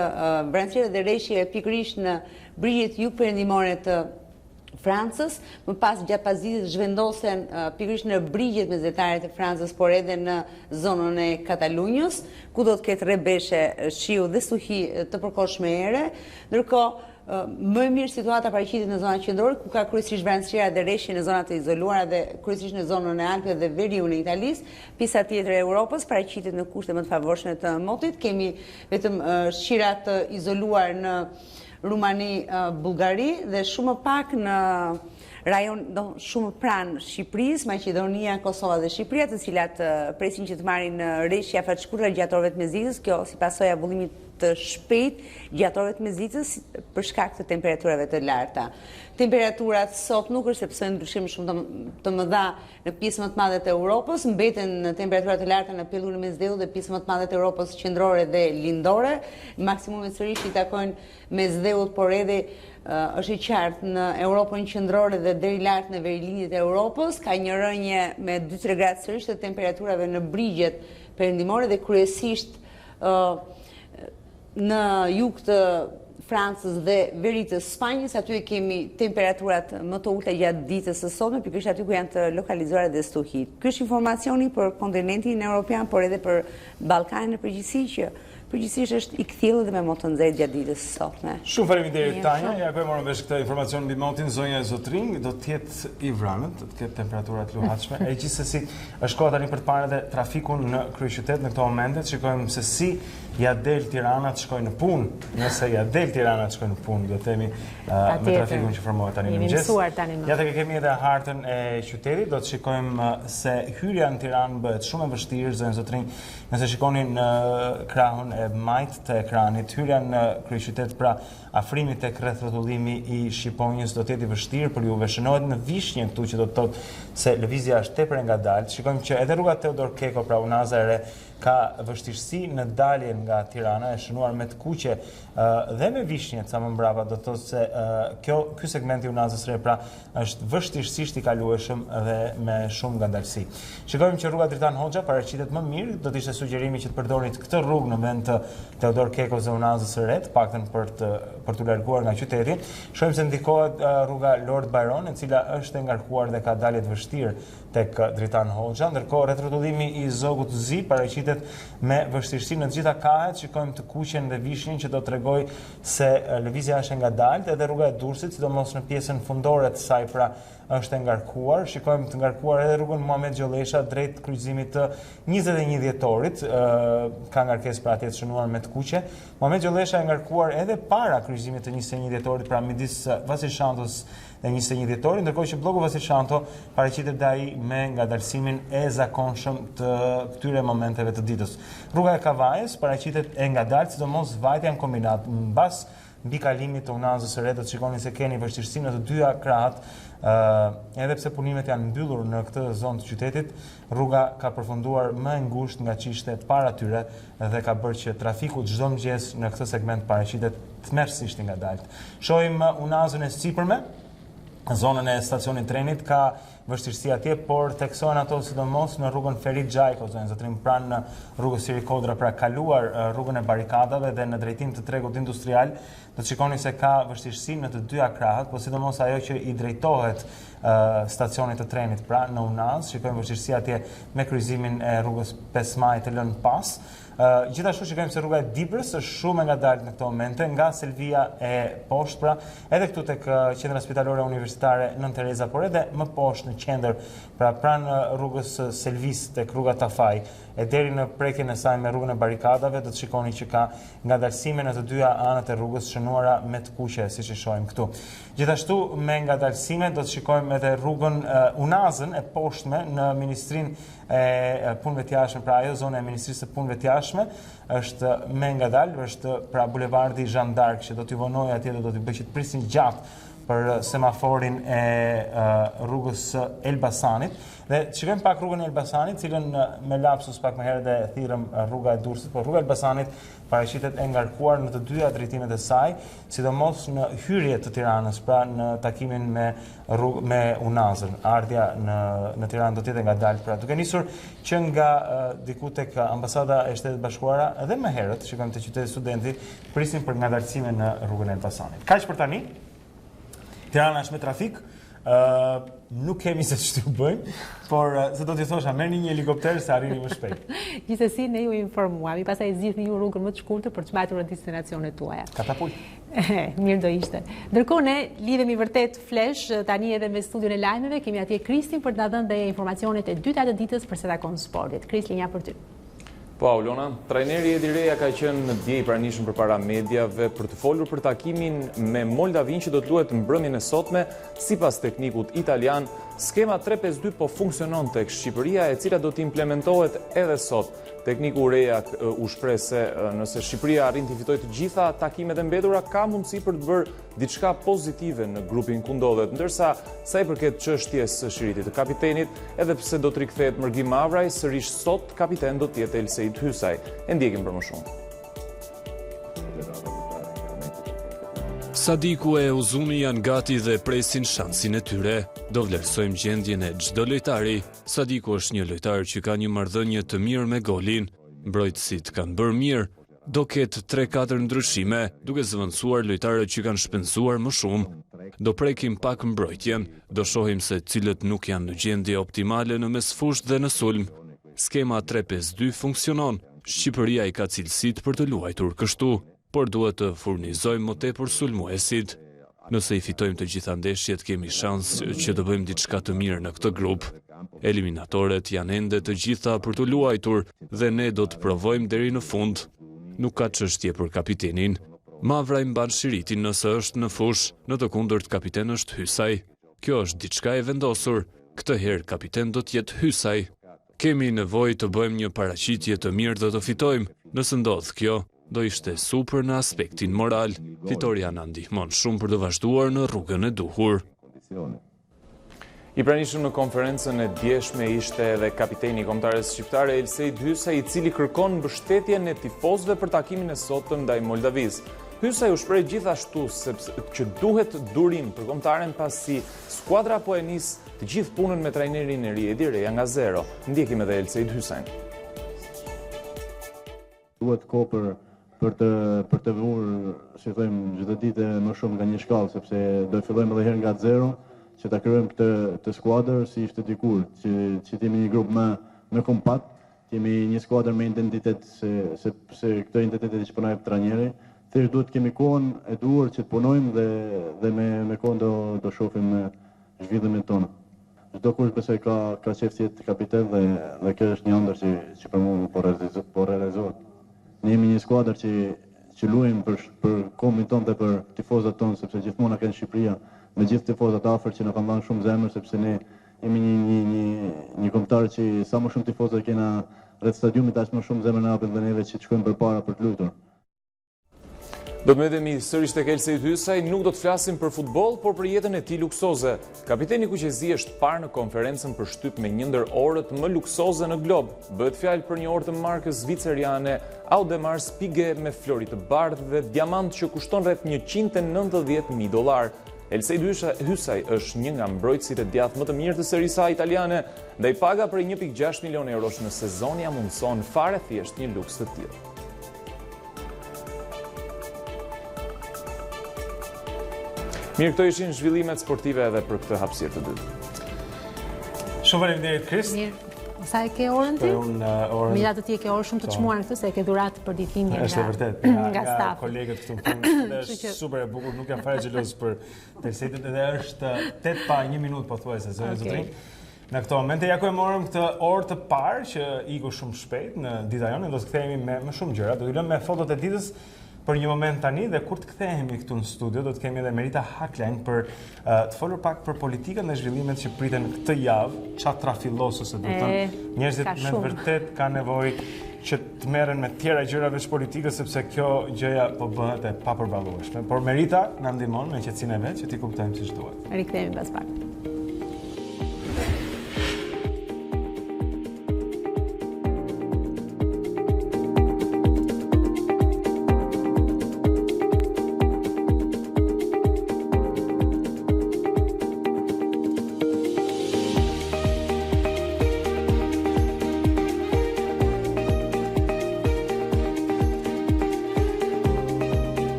vranësira dhe rreshje pikërisht në brigjet jugperëndimore të Francës, më pas gjatë pasdites zhvendosen pikërisht në brigjet mesdhetare të Francës, por edhe në zonën e Katalunjës, ku do të ketë rrebeshe, shiu dhe stuhi të përkohshme ere, ndërkohë më mirë situata paraqitet në zonat qendrore, ku ka kryesisht vranësira dhe rreshje në zonat e izoluara dhe kryesisht në zonën e Alpëve dhe veriun e Italisë. Pjesa tjetër e Europës paraqitet në kushte më të favorshme të motit. Kemi vetëm shira të izoluar në Rumani, Bullgari dhe shumë më pak në rajon shumë pranë Shqipërisë, Maqedonia, Kosova dhe Shqipëria, të cilat presin që të marrin rreshje afatshkurtra gjatë orëve të mesditës, kjo si pasojë e bullimit të shpejt gjatë të mesditës për shkak të temperaturave të larta. Temperaturat sot nuk është se pësojnë ndryshim shumë të mëdha në pjesë më të madhe të Europës, mbeten temperaturat të larta në pellurin e Mesdheut dhe pjesë më të madhe të Europës qendrore dhe lindore. Maksimumet sërish i takojnë Mesdheut, por edhe është i qartë në Europën qendrore dhe deri lart në verilinjet e Europës, ka një rënje me 2-3 gradë sërish të temperaturave në brigjet perëndimore dhe kryesisht në jug të Francës dhe veri të Spanjës, aty e kemi temperaturat më të ulta gjatë ditës së sotme, pikërisht aty ku janë të lokalizuar dhe stuhit. Ky është informacioni për kontinentin evropian, por edhe për Ballkanin në përgjithësi, që përgjithsisht është i kthjellë dhe me mo të nxehtë gjatë ditës së sotme. Shumë faleminderit Tanja. Ja ku e morëm vesh këtë informacion mbi motin, zonja e Zotrin do të jetë i vranët, do të ketë temperaturat të luhatshme. E gjithsesi është koha tani për të parë edhe trafikun në kryeqytet në këto momente. Shikojmë se si ja del Tirana të shkojë në punë. Nëse ja del Tirana të shkojë në punë, do të themi me trafikun që formohet tani në mëngjes. Ja tek kemi edhe hartën e qytetit, do të shikojmë se hyrja në Tiranë bëhet shumë e vështirë, zonja Zotrin. Nëse shikoni në krahun e majt të ekranit, hyrja në kryeqytet pra afrimi tek rreth rrotullimi i Shqiponjës do të jetë i vështirë për juve. Shënohet në vishnje këtu që do të thotë se lëvizja është tepër e ngadalt. Shikojmë që edhe rruga Teodor Keko, pra Unaza e Re, ka vështirësi në daljen nga Tirana, e shënuar me të kuqe dhe me vishnje sa më mbrapa, do të thotë se ky segment i Unazës Re pra është vështirësisht i kalueshëm dhe me shumë ngadalësi. Shikojmë që rruga Dritan Hoxha paraqitet më mirë, do të ishte sugjerimi që të përdornit këtë rrugë në vend të Teodor Kekos dhe Unazës Re, paktën për të larguar nga qyteti. Shohim se ndikohet rruga Lord Byron, e cila është e ngarkuar dhe ka dalje të vështirë tek Dritan Hoxha, ndërkohë rreth rrotullimi i Zogut Zi paraqitet me vështirësi në të gjitha kahet. Shikojmë të kuqen dhe vishnjen që do t'rregoj se lëvizja është e ngadalt, edhe rruga e Durrësit, sidomos në pjesën fundore të saj pra është e ngarkuar. Shikojmë të ngarkuar edhe rrugën Muhamet Gjolesha drejt kryqëzimit të 21 dhjetorit, ka ngarkesë pra atje të shënuar me të kuqe. Muhamet Gjolesha e ngarkuar edhe para kryqëzimit të 21 dhjetorit, pra midis Vasishantos dhe 21 dhjetorit, ndërkohë që bloku Vasishanto paraqitet dhe ai me ngadalësimin e zakonshëm të këtyre momenteve të ditës. Rruga e Kavajës paraqitet e ngadalt, sidomos vajtja në kombinat. Mbas mbi kalimit të Unazës së Re do të shikoni se keni vështirësi në të dyja krahat, edhe pse punimet janë mbyllur në këtë zonë të qytetit, rruga ka përfunduar më e ngushtë nga çishte para tyre dhe ka bërë që trafiku çdo mëngjes në këtë segment paraqitet tmerrsisht i ngadalt. Shohim Unazën e sipërme, zonën e stacionit trenit, ka vështirësi atje, por teksohen ato sidomos në rrugën Ferit Gjajko, zonën Zotrin, pranë në rrugës Siri Kodra, pra kaluar rrugën e barikadave dhe në drejtim të tregut industrial, do të shikoni se ka vështirësi në të dyja krahët, po sidomos ajo që i drejtohet stacionit të trenit, pra në Unaz, shikojmë vështirësi atje me kryqëzimin e rrugës 5 Maj të lënë pas. Gjithashtu shikojmë se rruga e Dibrës është shumë e ngadalt në këto momente, nga Selvia e poshtë, pra edhe këtu tek qendra spitalore universitare Nën Tereza, por edhe më poshtë në qendër, pra pranë rrugës Selvis tek rruga Tafaj, e deri në prekjen e saj me rrugën e barikadave, do të shikoni që ka ngadalësime në të dyja anët e rrugës shënuara me të kuqe, siç e shohim këtu. Gjithashtu me ngadalësime do të shikojmë edhe rrugën Unazën e poshtme në Ministrinë e Punëve të Jashtme, pra ajo zona e Ministrisë së Punëve të Jashtme është me ngadal, është pra bulevardi Jeanne d'Arc, që do t'i vonoj atje dhe do t'i bëj që të prisin gjatë për semaforin e rrugës Elbasanit. Dhe shikojmë pak rrugën e Elbasanit, cilën me lapsus pak më herët e thirrëm rruga e Durrësit, por rruga e Elbasanit paraqitet e ngarkuar në të dyja drejtimet e saj, sidomos në hyrje të Tiranës, pra në takimin me Unazën. Ardhja në Tiranë do të jetë ngadalt, pra duke nisur që nga diku tek ambasada e Shtetit Bashkuara edhe më herët, shikojmë te qyteti Studenti, prisin për ngadalësime në rrugën e Elbasanit. Kaq për tani. Tirana është me trafik, nuk kemi se ç'të bëjmë, por se do t'i thosha, merrni një helikopter se arrini më shpejt. Gjithsesi ne ju informuam, pastaj zgjidhni ju rrugën më të shkurtër për të mbajtur në destinacionet tuaja. Katapult. Mirë do ishte. Ndërkohë ne lidhemi vërtet flash tani edhe me studion e lajmeve, kemi atje Kristin për të na dhënë dhe informacionet e dyta të ditës për se takon sportit. Kris, linja për ty. Po, Aulona, trajneri Edi Reja ka qenë në dje i pranishëm përpara mediave për të folur për takimin me Moldavin që do të luhet mbrëmjen e sotme. Sipas teknikut italian, skema 3-5-2 po funksionon tek Shqipëria, e cila do të implementohet edhe sot. Tekniku Reja u shpreh se nëse Shqipëria arrin të fitojë të gjitha takimet e mbetura, ka mundësi për të bërë diçka pozitive në grupin ku ndodhet, ndërsa sa i përket çështjes së shiritit të kapitenit, edhe pse do të rikthehet Mërgim Mavraj, sërish sot kapiten do të jetë Elseid Hysaj. E ndjekim për më shumë. Sadiku e Uzuni janë gati dhe presin shansin e tyre. Do vlerësojmë gjendjen e çdo lojtari. Sadiku është një lojtar që ka një marrëdhënie të mirë me golin. Mbrojtësit kanë bërë mirë. Do ketë 3-4 ndryshime, duke zëvendësuar lojtarët që kanë shpenzuar më shumë. Do prekim pak mbrojtjen, do shohim se cilët nuk janë në gjendje optimale në mesfushë dhe në sulm. Skema 3-5-2 funksionon. Shqipëria i ka cilësitë për të luajtur kështu, por duhet të furnizojmë më tepër sulmuesit. Nëse i fitojmë të gjitha ndeshjet, kemi shans që të bëjmë diçka të mirë në këtë grup. Eliminatoret janë ende të gjitha për të luajtur dhe ne do të provojmë deri në fund. Nuk ka çështje për kapitenin. Mavraj mban shiritin nëse është në fushë, në të kundërt kapiten është Hysaj. Kjo është diçka e vendosur. Këtë herë kapiten do të jetë Hysaj. Kemi nevojë të bëjmë një paraqitje të mirë dhe të fitojmë. Nëse ndodh kjo, do ishte super në aspektin moral. Fitoria na ndihmon shumë për të vazhduar në rrugën e duhur. I pranishëm në konferencën e djeshme ishte edhe kapiteni i kombëtares shqiptare Elseid Hysaj, i cili kërkon mbështetjen e tifozëve për takimin e sotëm ndaj Moldavis. Hysaj u shpreh gjithashtu që duhet durim për kombëtaren pasi skuadra po e nis të gjithë punën me trajnerin e ri Edi Reja nga zero. Ndjekim edhe Elseid Hysajn. Duhet kohë për të vurë, si thojmë, çdo ditë më shumë nga një shkallë, sepse do të fillojmë edhe herë nga zero, që ta krijojmë këtë skuadër si ishte dikur, që jemi një grup më kompakt, jemi një skuadër me identitet, se këtë identitet që punojmë trajneri, thjesht duhet kemi kohën e duhur që të punojmë dhe me kohën do shohim zhvillimin tonë. Çdo kush besoj ka qejf si të kapiten dhe kjo është një ëndër që për mua po realizohet. Ne jemi një skuadër që luajmë për kombin tonë dhe për tifozat tonë, sepse gjithmonë ka në Shqipëria me gjithë tifozat afër që na kanë dhënë shumë zemër, sepse ne jemi një kombëtar që sa më shumë tifozat kena rreth stadiumit, aq më shumë zemër na hapin dhe neve që të shkojmë përpara për të luajtur. Do të mbetemi sërish tek Elseid Hysaj, nuk do të flasim për futboll, por për jetën e tij luksoze. Kapiteni Kuqezi është parë në konferencën për shtyp me një ndër orët më luksoze në glob. Bëhet fjalë për një orë të markës zviceriane Audemars Piguet me flori të bardhë dhe diamant që kushton rreth $190.000. Elseid Hysaj është një nga mbrojtësit e djathtë më të mirë të serisë A italiane, ndaj paga për 1.6 milion eurosh në sezon ja mundson fare thjesht një luks të tillë. Mirë, këto ishin zhvillimet sportive edhe për këtë hapësirë të dytë. Shumë faleminderit Kris. Mirë. Sa e ke orën ti? Mira të ti e ke orë shumë të çmuar në këtë se e ke dhuratë për ditëlindjen Është vërtet. Nga staff. Kolegët këtu në punë, është super e bukur, nuk jam fare xheloz për Elseidin dhe është 8 pa 1 minutë pothuajse zëri zotrin. Në këtë moment ja ku e morëm këtë orë të parë që iku shumë shpejt në Dita Jonë, do të kthehemi me më shumë gjëra, do t'ju lëm me fotot e ditës për një moment tani dhe kur të kthehemi këtu në studio do të kemi edhe Merita Haklen për të folur pak për politikën dhe zhvillimet që priten këtë javë, çfarë trafillos ose do të thënë, njerëzit me vërtet kanë nevojë që të merren me tjera gjëra veç politikës sepse kjo gjëja po bëhet e papërballueshme. Por Merita na ndihmon me qetësinë e vet që ti kuptojmë siç duhet. Rikthehemi pas pak.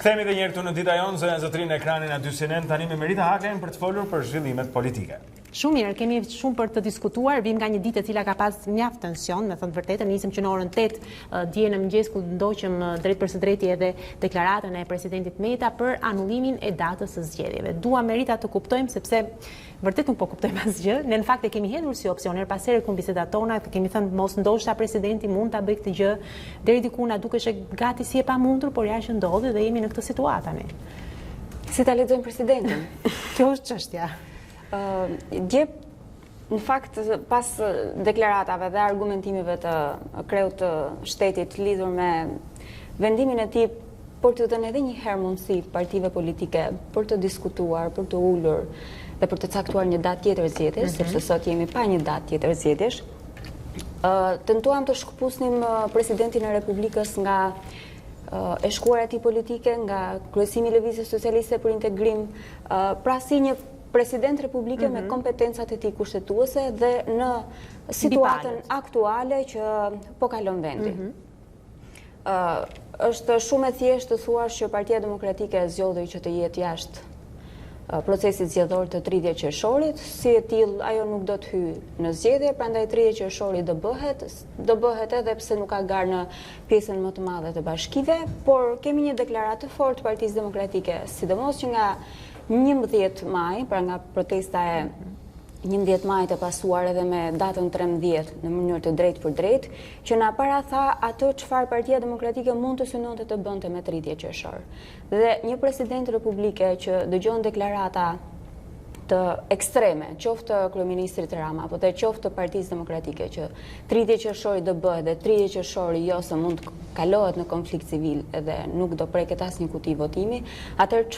Kthehemi edhe një herë këtu në Dita Jonë, zonja zotrin në ekranin aty CNN, tani me Merita Haklen për të folur për zhvillimet politike. Shumë mirë, kemi shumë për të diskutuar, vim nga një ditë e cila ka pas mjaft tension, me thënë vërtetën, nisëm që në orën 8 dje në mëngjes ku ndoqëm drejt për së drejti edhe deklaratën e presidentit Meta për anullimin e datës së zgjedhjeve. Dua Merita të kuptojmë sepse vërtet nuk po kuptojmë asgjë. Ne në fakt e kemi hedhur si opsion her pas here ku bisedat tona, kemi thënë mos ndoshta presidenti mund ta bëjë këtë gjë, deri diku na dukesh gati si e pamundur, por ja që ndodhi dhe jemi në këtë situatë tani. Si ta lexojmë presidentin? Kjo është çështja. Dje, në fakt, pas deklaratave dhe argumentimeve të kreut të shtetit lidhur me vendimin e tij për të dhënë edhe një herë mundësi partive politike për të diskutuar, për të ulur dhe për të caktuar një datë tjetër zgjedhjesh, sepse sot jemi pa një datë tjetër zgjedhjesh. Tentuam të shkëputnim presidentin e Republikës nga e shkuara e tij politike, nga kryesimi i Lëvizjes Socialiste për Integrim, pra si një president republike me kompetencat e tij kushtetuese dhe në situatën aktuale që po kalon vendi. Është shumë e thjeshtë të thuash që Partia Demokratike zgjodhi që të jetë jashtë procesit zgjedhor të 30 qershorit, si e tillë ajo nuk do të hyjë në zgjedhje, prandaj 30 qershori do bëhet edhe pse nuk ka garë në pjesën më të madhe të bashkive, por kemi një deklaratë të fortë Partisë Demokratike, sidomos që nga 11 maj, pra nga protesta e 11 maj të pasuar edhe me datën 13 në mënyrë të drejtë për drejtë, që na para tha atë çfarë Partia Demokratike mund të synonte të bënte me 30 qershor. Dhe një president republike që dëgjon deklarata të ekstreme, qoftë kryeministrit Rama, apo të qoftë të Partisë Demokratike, që 30 qershori do bëhet dhe 30 qershori jo se mund të kalohet në konflikt civil edhe nuk do preket asnjë kuti votimi, atëherë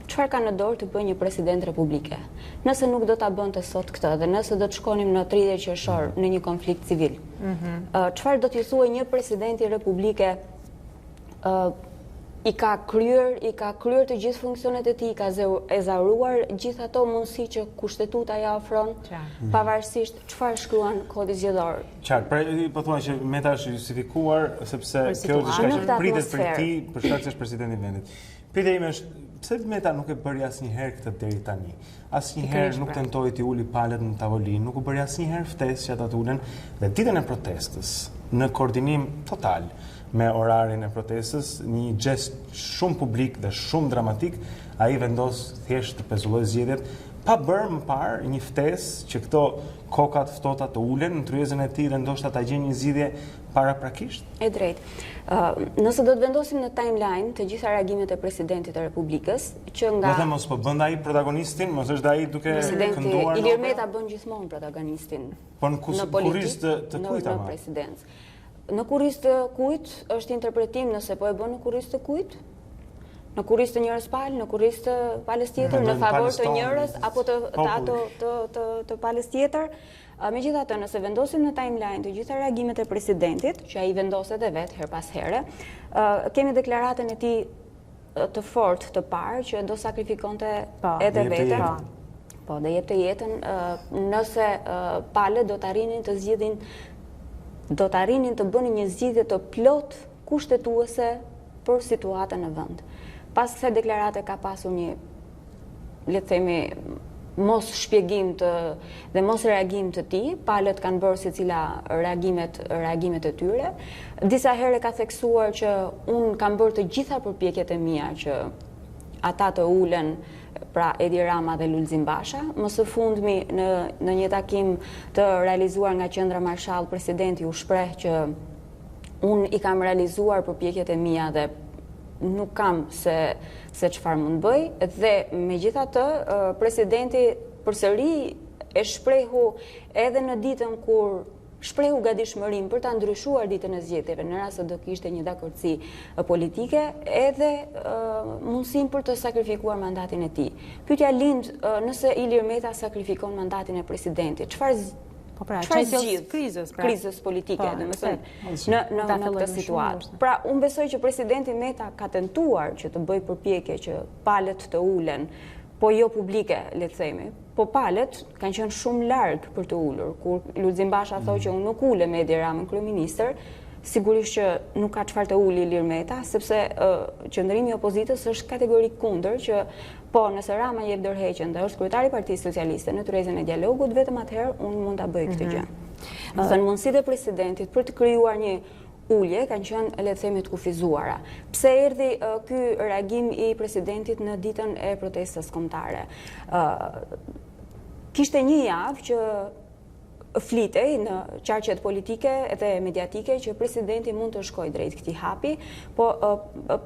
çfarë ka në dorë të bëjë një president republike? Nëse nuk do ta bënte sot këtë dhe nëse do të shkonim në 30 qershor në një konflikt civil, çfarë do t'i thuaj një presidenti republike i ka kryer të gjithë funksionet e tij, ka ezauruar gjithë ato mundësi që kushtetuta ja ofron, pavarësisht çfarë shkruan kodi zgjedhor. Qartë, pra po thua që Meta është justifikuar sepse kjo është diçka që pritet për ti për shkak se është presidenti i vendit. Pyetja ime është pse Meta nuk e bëri asnjëherë këtë deri tani? Asnjëherë nuk tentoi t'i uli palët në tavolinë, nuk u bëri asnjëherë ftesë që ata të ulen dhe ditën e protestës në koordinim total me orarin e protestës, një gest shumë publik dhe shumë dramatik, ai vendos thjesht të pezulloj zgjedhjet, pa bërë më parë një ftesë që këto kokat ftohta të ulen në tryezën e tij dhe ndoshta ta gjejnë një zgjidhje paraprakisht? E drejtë. Nëse do të vendosim në timeline të gjitha reagimet e presidentit të Republikës, që nga do të mos po bën ai protagonistin, mos është ai duke kënduar. Presidenti Ilir Meta bën gjithmonë protagonistin. Po në kurriz të kujt ama? Në presidencë. Në kurriz të kujt është interpretim nëse po e bën në kurriz të kujt? Në kurriz të njërës palë, në kurriz të palës tjetër, në favor të njërës, apo të palës tjetër. Megjithatë, nëse vendosim në timeline të gjitha reagimet e presidentit, që ai vendoset edhe vetë her pas here, kemi deklaratën e tij të fortë të parë që do sakrifikonte edhe veten. Po, do jepte jetën nëse palët do të arrinin të zgjidhin, do të arrinin të bënin një zgjidhje të plot kushtetuese për situatën në vend. Pas kësaj deklarate ka pasur një, le të themi, mos shpjegim dhe mos reagim të tij, palët kanë bërë secila reagimet e tyre. Disa herë ka theksuar që unë kam bërë të gjitha përpjekjet e mia që ata të ulen, pra Edi Rama dhe Lulzim Basha. Më së fundmi në një takim të realizuar nga Qendra Marshall, presidenti u shpreh që unë i kam realizuar përpjekjet e mia dhe nuk kam se çfarë mund bëj, dhe megjithatë presidenti përsëri e shprehu edhe në ditën kur shprehu gatishmërinë për ta ndryshuar ditën e zgjedhjeve në rast se do kishte një dakordsi politike, edhe mundësinë për të sakrifikuar mandatin e tij. Pyetja lind, nëse Ilir Meta sakrifikon mandatin e presidentit, çfarë krizës politike, në këtë situatë. Pra, unë besoj që presidenti Meta ka tentuar që të bëj përpjekje që palët të ulen, po jo publike, le të themi, po palët kanë qenë shumë larg për të ulur. Kur Lulzim Basha thoi që unë nuk ulem me Edi Ramën kryeministër, sigurisht që nuk ka çfarë të uli Ilir Meta, sepse qëndrimi i opozitës është kategorik kundër që po nëse Rama jep dorëheqjen dhe është kryetari i Partisë Socialiste në tyrezën e dialogut, vetëm atëherë unë mund ta bëj këtë gjë. Do thënë mundësitë e presidentit për të krijuar një ulje kanë qenë, le të themi, të kufizuara. Pse erdhi ky reagim i presidentit në ditën e protestës kombëtare? Kishte një javë që flitej në qarqet politike dhe mediatike që presidenti mund të shkojë drejt këtij hapi, po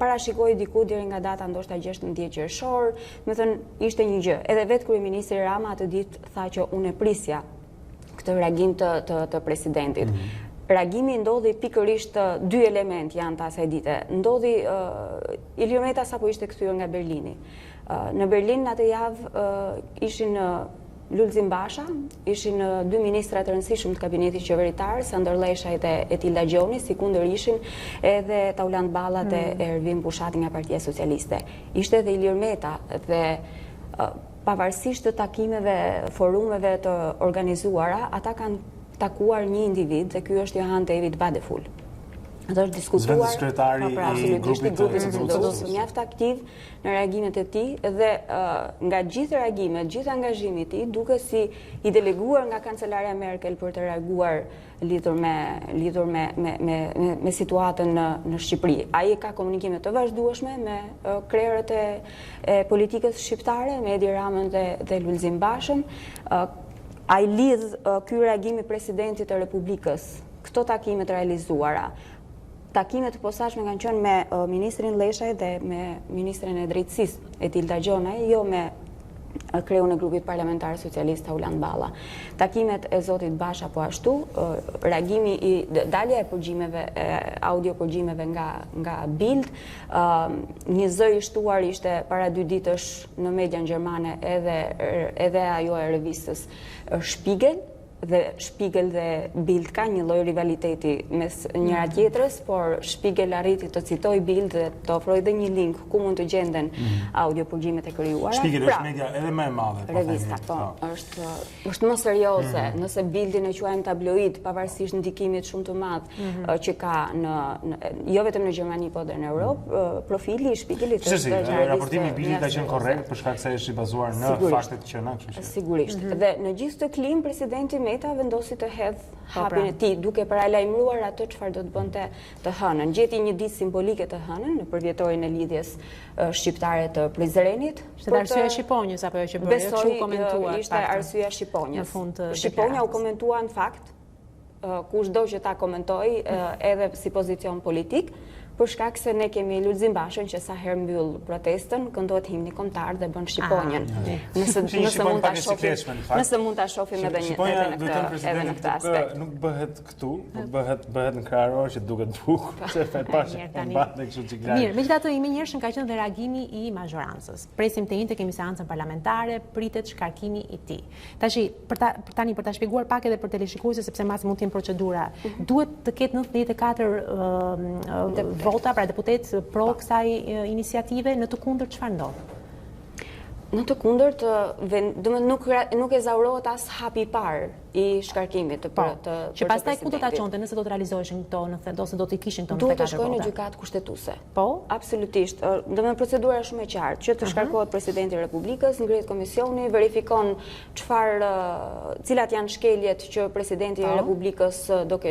parashikoi diku deri nga data ndoshta 16 qershor, do të thënë ishte një gjë. Edhe vetë kryeministri Rama atë ditë tha që unë e prisja këtë reagim të presidentit. Reagimi ndodhi pikërisht dy element janë të asaj dite. Ndodhi Ilir Meta sapo ishte kthyer nga Berlini. Në Berlin në atë javë ishin Lulzim Basha, ishin dy ministra të rëndësishëm të kabinetit qeveritar, Sandor Leshaj dhe Dita Jonë, si kundër ishin edhe Tauland Ballat e Ervin Bushati nga Partia Socialiste. Ishte edhe Ilir Meta dhe pavarësisht të takimeve, forumeve të organizuara, ata kanë takuar një individ dhe ky është Johan David Vadeful. Atë është diskutuar sekretari i grupit të Zëndosë, mjaft aktiv në reagimet e tij dhe nga gjithë reagimet, gjithë angazhimi i tij duket si i deleguar nga kancelaria Merkel për të reaguar lidhur me situatën në Shqipëri. Ai ka komunikime të vazhdueshme me krerët e politikës shqiptare, me Edi Ramën dhe Lulzim Bashën. Ai lidh ky reagim i presidentit të Republikës, këto takime të realizuara. Takimet të posaçme kanë qenë me ministrin Leshaj dhe me ministrin e drejtësisë Dita Jonë, jo me kreun e grupit parlamentar socialist Tauland Balla. Takimet e zotit Basha po ashtu, reagimi i dalja e përgjimeve, audio përgjimeve nga Bild, një zë i shtuar ishte para 2 ditësh në median gjermane edhe ajo e revistës Spiegel, dhe Spiegel dhe Bild ka një lloj rivaliteti mes njëra tjetrës, por Spiegel arriti të citoj Bild dhe të ofroj dhe një link ku mund të gjenden audio përgjimet e krijuara. Spiegel është media edhe më e madhe, revista, është më serioze, nëse Bildin e quajmë tabloid, pavarësisht ndikimit shumë të madh që ka jo vetëm në Gjermani, po edhe në Europë, profili i Spiegelit është raportimi i Bildit ka qenë korrekt për shkak se është i bazuar në faktet që na, kështu që. Sigurisht. Dhe në gjithë këtë klim presidenti Meta vendosi të hedh hapin e tij, duke paralajmëruar atë çfarë do të bënte të hënën. Gjeti një ditë simbolike të hënën në përvjetorin e lidhjes shqiptare të Prizrenit. Ishte arsyeja e Shqiponjës apo jo që bëri, kështu komentuar. Ishte arsyeja e Shqiponjës. Shqiponia u komentua në fakt, kushdo që ta komentoi edhe si pozicion politik, për shkak se ne kemi Lulzim Bashën që sa herë mbyll protestën, këndohet himni kombëtar dhe bën Shqiponjën. Nëse mund ta shohim edhe në këtë aspekt. Nuk bëhet këtu, bëhet në krahëror që duket bukur, se pashë kombate kështu çik lart. Mirë, megjithatë i menjëhershëm ka qenë dhe reagimi i mazhorancës. Presim të njëjtë kemi seancën parlamentare, pritet shkarkimi i tij. Tashi për ta shpjeguar pak edhe për teleshikuesit sepse mbas mund të jenë procedura. Duhet të ketë 94 vota pra deputet pro kësaj iniciative, në të kundërt çfarë ndodh? Në të kundërt, nuk e zaurohet as hapi i parë i shkarkimit të presidentit. Që pastaj ku do ta çonte nëse do të realizoheshin këto, ose do të kishin këto 94 vota? Duhet të shkojnë në gjykatë kushtetuese. Po? Absolutisht. Domethënë procedura është shumë e qartë, që të shkarkohet presidenti i Republikës, ngrihet komisioni, verifikon cilat janë shkeljet që presidenti i Republikës do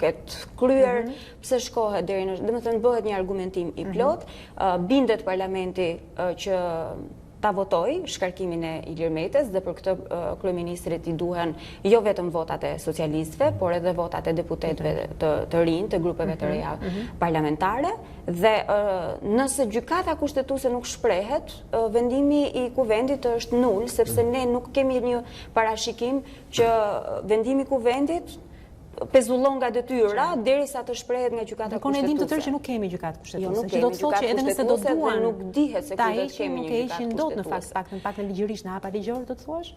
ketë kryer, pse shkohet deri në, domethënë bëhet një argumentim i plot, bindet parlamenti që ta votoj shkarkimin e Ilir Metës dhe për këtë kryeministrit i duhen jo vetëm votat e socialistëve, por edhe votat e deputetëve të rinj, të grupeve të reja parlamentare, dhe nëse gjykata kushtetuese nuk shprehet, vendimi i kuvendit është nul, sepse ne nuk kemi një parashikim që vendimi i kuvendit pezullon nga detyra derisa të shprehet nga gjykata kushtetuese. Ne dimë të tërë që nuk kemi gjykatë kushtetuese. Që do të thotë që edhe nëse do duan, nuk dihet se ku do të kemi një gjykatë kushtetuese. Dot në fakt në ligjërisht në hapa ligjor do të thuash?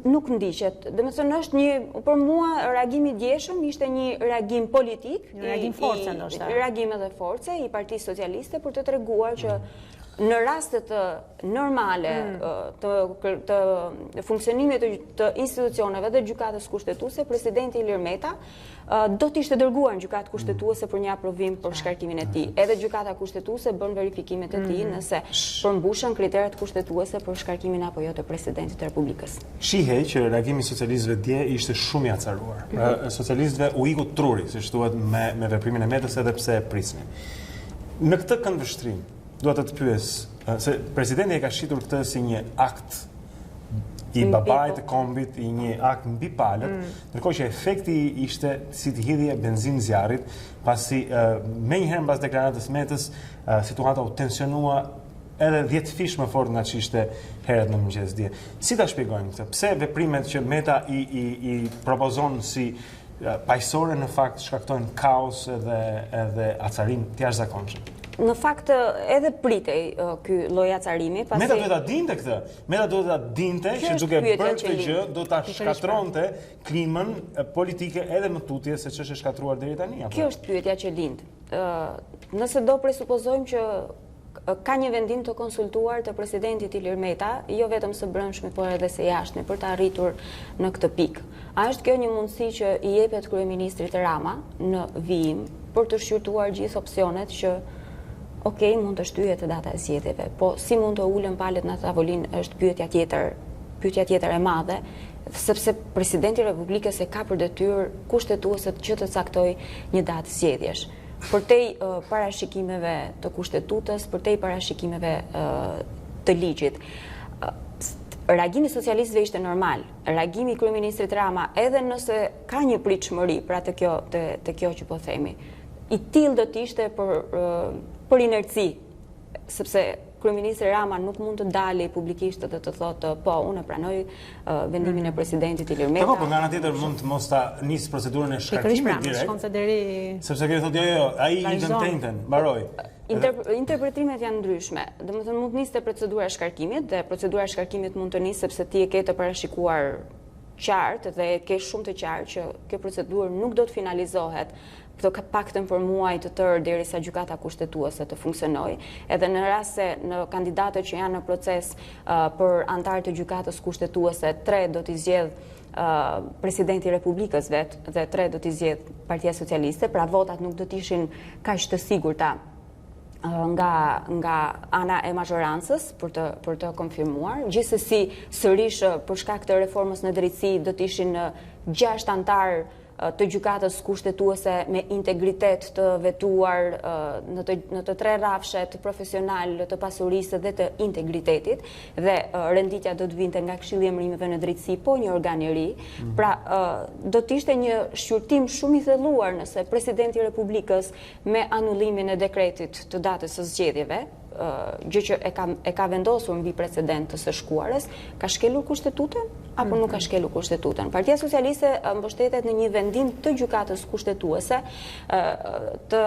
Nuk ndiqet. Domethënë është një, për mua reagimi i djeshëm ishte një reagim politik, një reagim force ndoshta. Reagim edhe force i Partisë Socialiste për të treguar që në rastet normale të funksionimit të institucioneve dhe gjykatës kushtetuese, presidenti Ilir Meta do të ishte dërguar në gjykatë kushtetuese për një aprovim për shkarkimin e tij. Edhe gjykata kushtetuese bën verifikimet e tij nëse përmbushën kriteret kushtetuese për shkarkimin apo jo të presidentit të Republikës. Shihej që reagimi i socialistëve dje ishte shumë i acaruar. Socialistëve u iku truri, siç thuhet, me veprimin e Metës edhe pse e prisnin. Në këtë këndvështrim dua të pyes, se presidenti e ka shitur këtë si një akt i babait të kombit, i një akt mbi palët, ndërkohë që efekti ishte si të hidhje benzinë zjarrit, pasi me njëherë mbas deklaratës Metës, situata u tensionua edhe 10 fish më fort nga ç'ishte herët në mëngjes dje. Si ta shpjegojmë këtë? Pse veprimet që Meta i propozon si paqësore në fakt shkaktojnë kaos edhe acarim të jashtëzakonshëm? Në fakt edhe pritej ky lloj acarimi, pasi Meta duhet ta dinte këtë. Meta duhet ta dinte që duke bërë këtë gjë do ta shkatronte klimën politike edhe më tutje se ç'është shkatruar deri tani. Kjo është pyetja që lind. Nëse do presupozojmë që ka një vendim të konsultuar të presidentit Ilir Meta, jo vetëm së brendshmi, por edhe së jashtme, për të arritur në këtë pikë. A është kjo një mundësi që i jepet kryeministrit Rama në vijim për të shqyrtuar gjithë opsionet që okej, mund të shtyhet të data e zgjedhjeve, po si mund të ulen palët në tavolinë është pyetja tjetër e madhe, sepse presidenti i Republikës e ka për detyrë kushtetuese që të caktoj një datë zgjedhjesh. Përtej parashikimeve të kushtetutës, përtej parashikimeve të ligjit. Reagimi socialistëve ishte normal. Reagimi i kryeministrit Rama, edhe nëse ka një pritshmëri pra të kjo që po themi, i tillë do të ishte për inerci, sepse kryeministri Rama nuk mund të dalë publikisht dhe të thotë po, unë e pranoj vendimin e presidentit Ilir Meta. Po, nga ana tjetër mund të mos ta nisë procedurën e shkarkimit direkt. Sepse kjo thotë jo, ai i dëmtenten, mbaroi. Interpretimet janë ndryshme. Domethënë mund të nisë procedura e shkarkimit dhe procedura e shkarkimit mund të nisë sepse ti e ke të parashikuar qartë dhe e ke shumë të qartë që kjo procedurë nuk do të finalizohet të paktën për muaj të tërë derisa gjykata kushtetuese të funksionojë, edhe në rast se në kandidatët që janë në proces për antarë të gjykatës kushtetuese, 3 do t'i zgjedh presidenti i Republikës vet dhe 3 do t'i zgjedh Partia Socialiste, pra votat nuk do t'ishin kaq të sigurta nga ana e mazhorancës për të konfirmuar. Gjithsesi, sërish për shkak të reformës në drejtësi do të ishin 6 antarë të gjykatës kushtetuese me integritet të vetuar në të 3 rrafshet profesional të pasurisë dhe të integritetit, dhe renditja do të vinte nga Këshilli i Emërimeve në drejtësi, po një organ i ri. Pra, do të ishte një shqyrtim shumë i thelluar nëse presidenti i Republikës me anullimin e dekretit të datës së zgjedhjeve, gjë që e ka vendosur mbi precedent të së shkuarës, ka shkelur kushtetutin apo nuk ka shkelur kushtetutin. Partia Socialiste mbështetet në një vendim të gjykatës kushtetuese të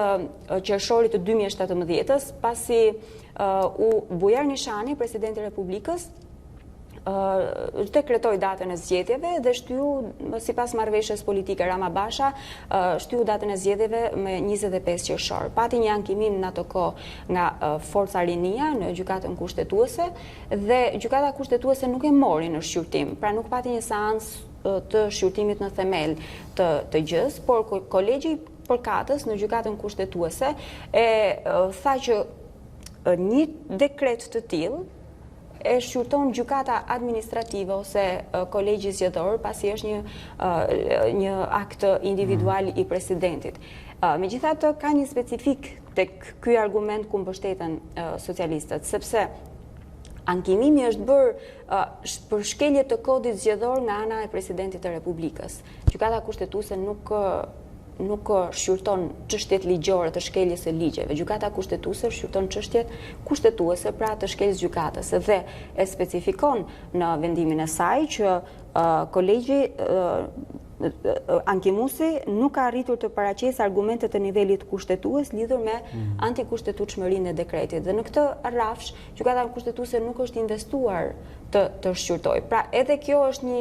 qershorit të 2017-s, pasi u bujar nishani presidenti i Republikës dekretoi datën e zgjedhjeve dhe shtyu, sipas marrëveshjes politike Rama Basha, shtyu datën e zgjedhjeve me 25 qershor. Pati një ankimim në ato kohë nga Forca Rinia në gjykatën kushtetuese dhe gjykata kushtetuese nuk e mori në shqyrtim, pra nuk pati një seancë të shqyrtimit në themel të gjës, por kolegji përkatës në gjykatën kushtetuese e tha që një dekret të tillë e shqyrton gjykata administrative ose kolegji zgjedhor, pasi është një akt individual i presidentit. Megjithatë, ka një specifik tek ky argument ku mbështeten socialistët, sepse ankimimi është bërë për shkelje të kodit zgjedhor nga ana e presidentit të Republikës. Gjykata kushtetuese nuk shqyrton çështjet ligjore të shkeljes së ligjeve. Gjykata kushtetuese shqyrton çështjet kushtetuese, pra të shkeljes gjykatës, dhe e specifikon në vendimin e saj që kolegji ankimuesi nuk ka arritur të paraqesë argumentet të nivelit kushtetues lidhur me antikushtetueshmërinë e dekretit. Dhe në këtë rrafsh, gjykata kushtetuese nuk është investuar të shqyrtojë. Pra, edhe kjo është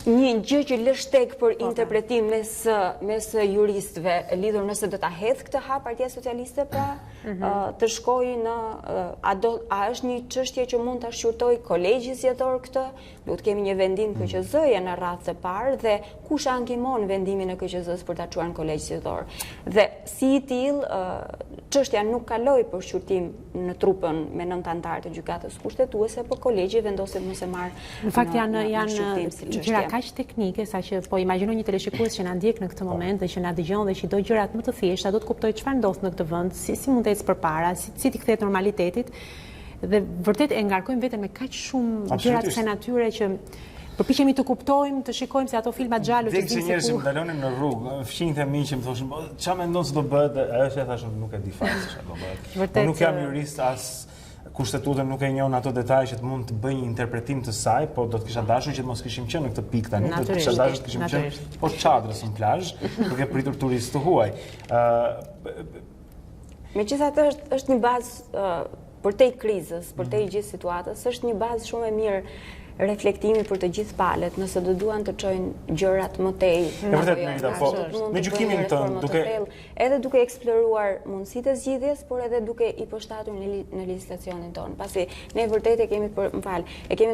një gjë që lë shteg për interpretim mes juristëve lidhur nëse do ta hedh këtë hap Partia Socialiste, pra të shkojë në a është një çështje që mund ta shqyrtoj kolegji zgjedhor këtë? Duhet kemi një vendim KQZ-je në radhë të parë dhe kush ankimon vendimin e KQZ-s për ta çuar në kolegj zgjedhor. Dhe si i tillë çështja nuk kaloi për shqyrtim në trupën me 9 anëtar të gjykatës kushtetuese, por kolegji vendosi mos e marr. Në fakt janë gjëra kaq teknike saqë po imagjinoj një televizionist që na ndjek në këtë moment dhe që na dëgjon dhe që do gjërat më të thjeshta, do të kuptoj çfarë ndodh në këtë vend, si mund të ecë përpara, si t'i kthehet normalitetit. Dhe vërtet e ngarkojmë veten me kaq shumë gjëra të kësaj natyre që përpiqemi të kuptojmë, të shikojmë se ato filma xhalo që dinë se njerëzit më dalonin në rrugë, fqinte miq që më thoshin, "Ç'a mendon se do bëhet?" Ajo që thashë nuk e di fare se ç'a do bëhet. Unë nuk jam jurist, as kushtetutën nuk e njoh ato detaje që të mund të bëj një interpretim të saj, po do të kisha dashur që të mos kishim qenë në këtë pikë tani, do të kisha dashur të kishim qenë poshtë çadrës në plazh, duke pritur turistë të huaj. Megjithatë është një bazë përtej krizës, përtej gjithë situatës, është një bazë shumë e mirë reflektimi për të gjithë palët, nëse do duan të çojnë gjërat më tej. Me gjykimin tënd, edhe duke eksploruar mundësitë e zgjidhjes, por edhe duke i përshtatur në legjislacionin tonë. Pasi ne vërtet e kemi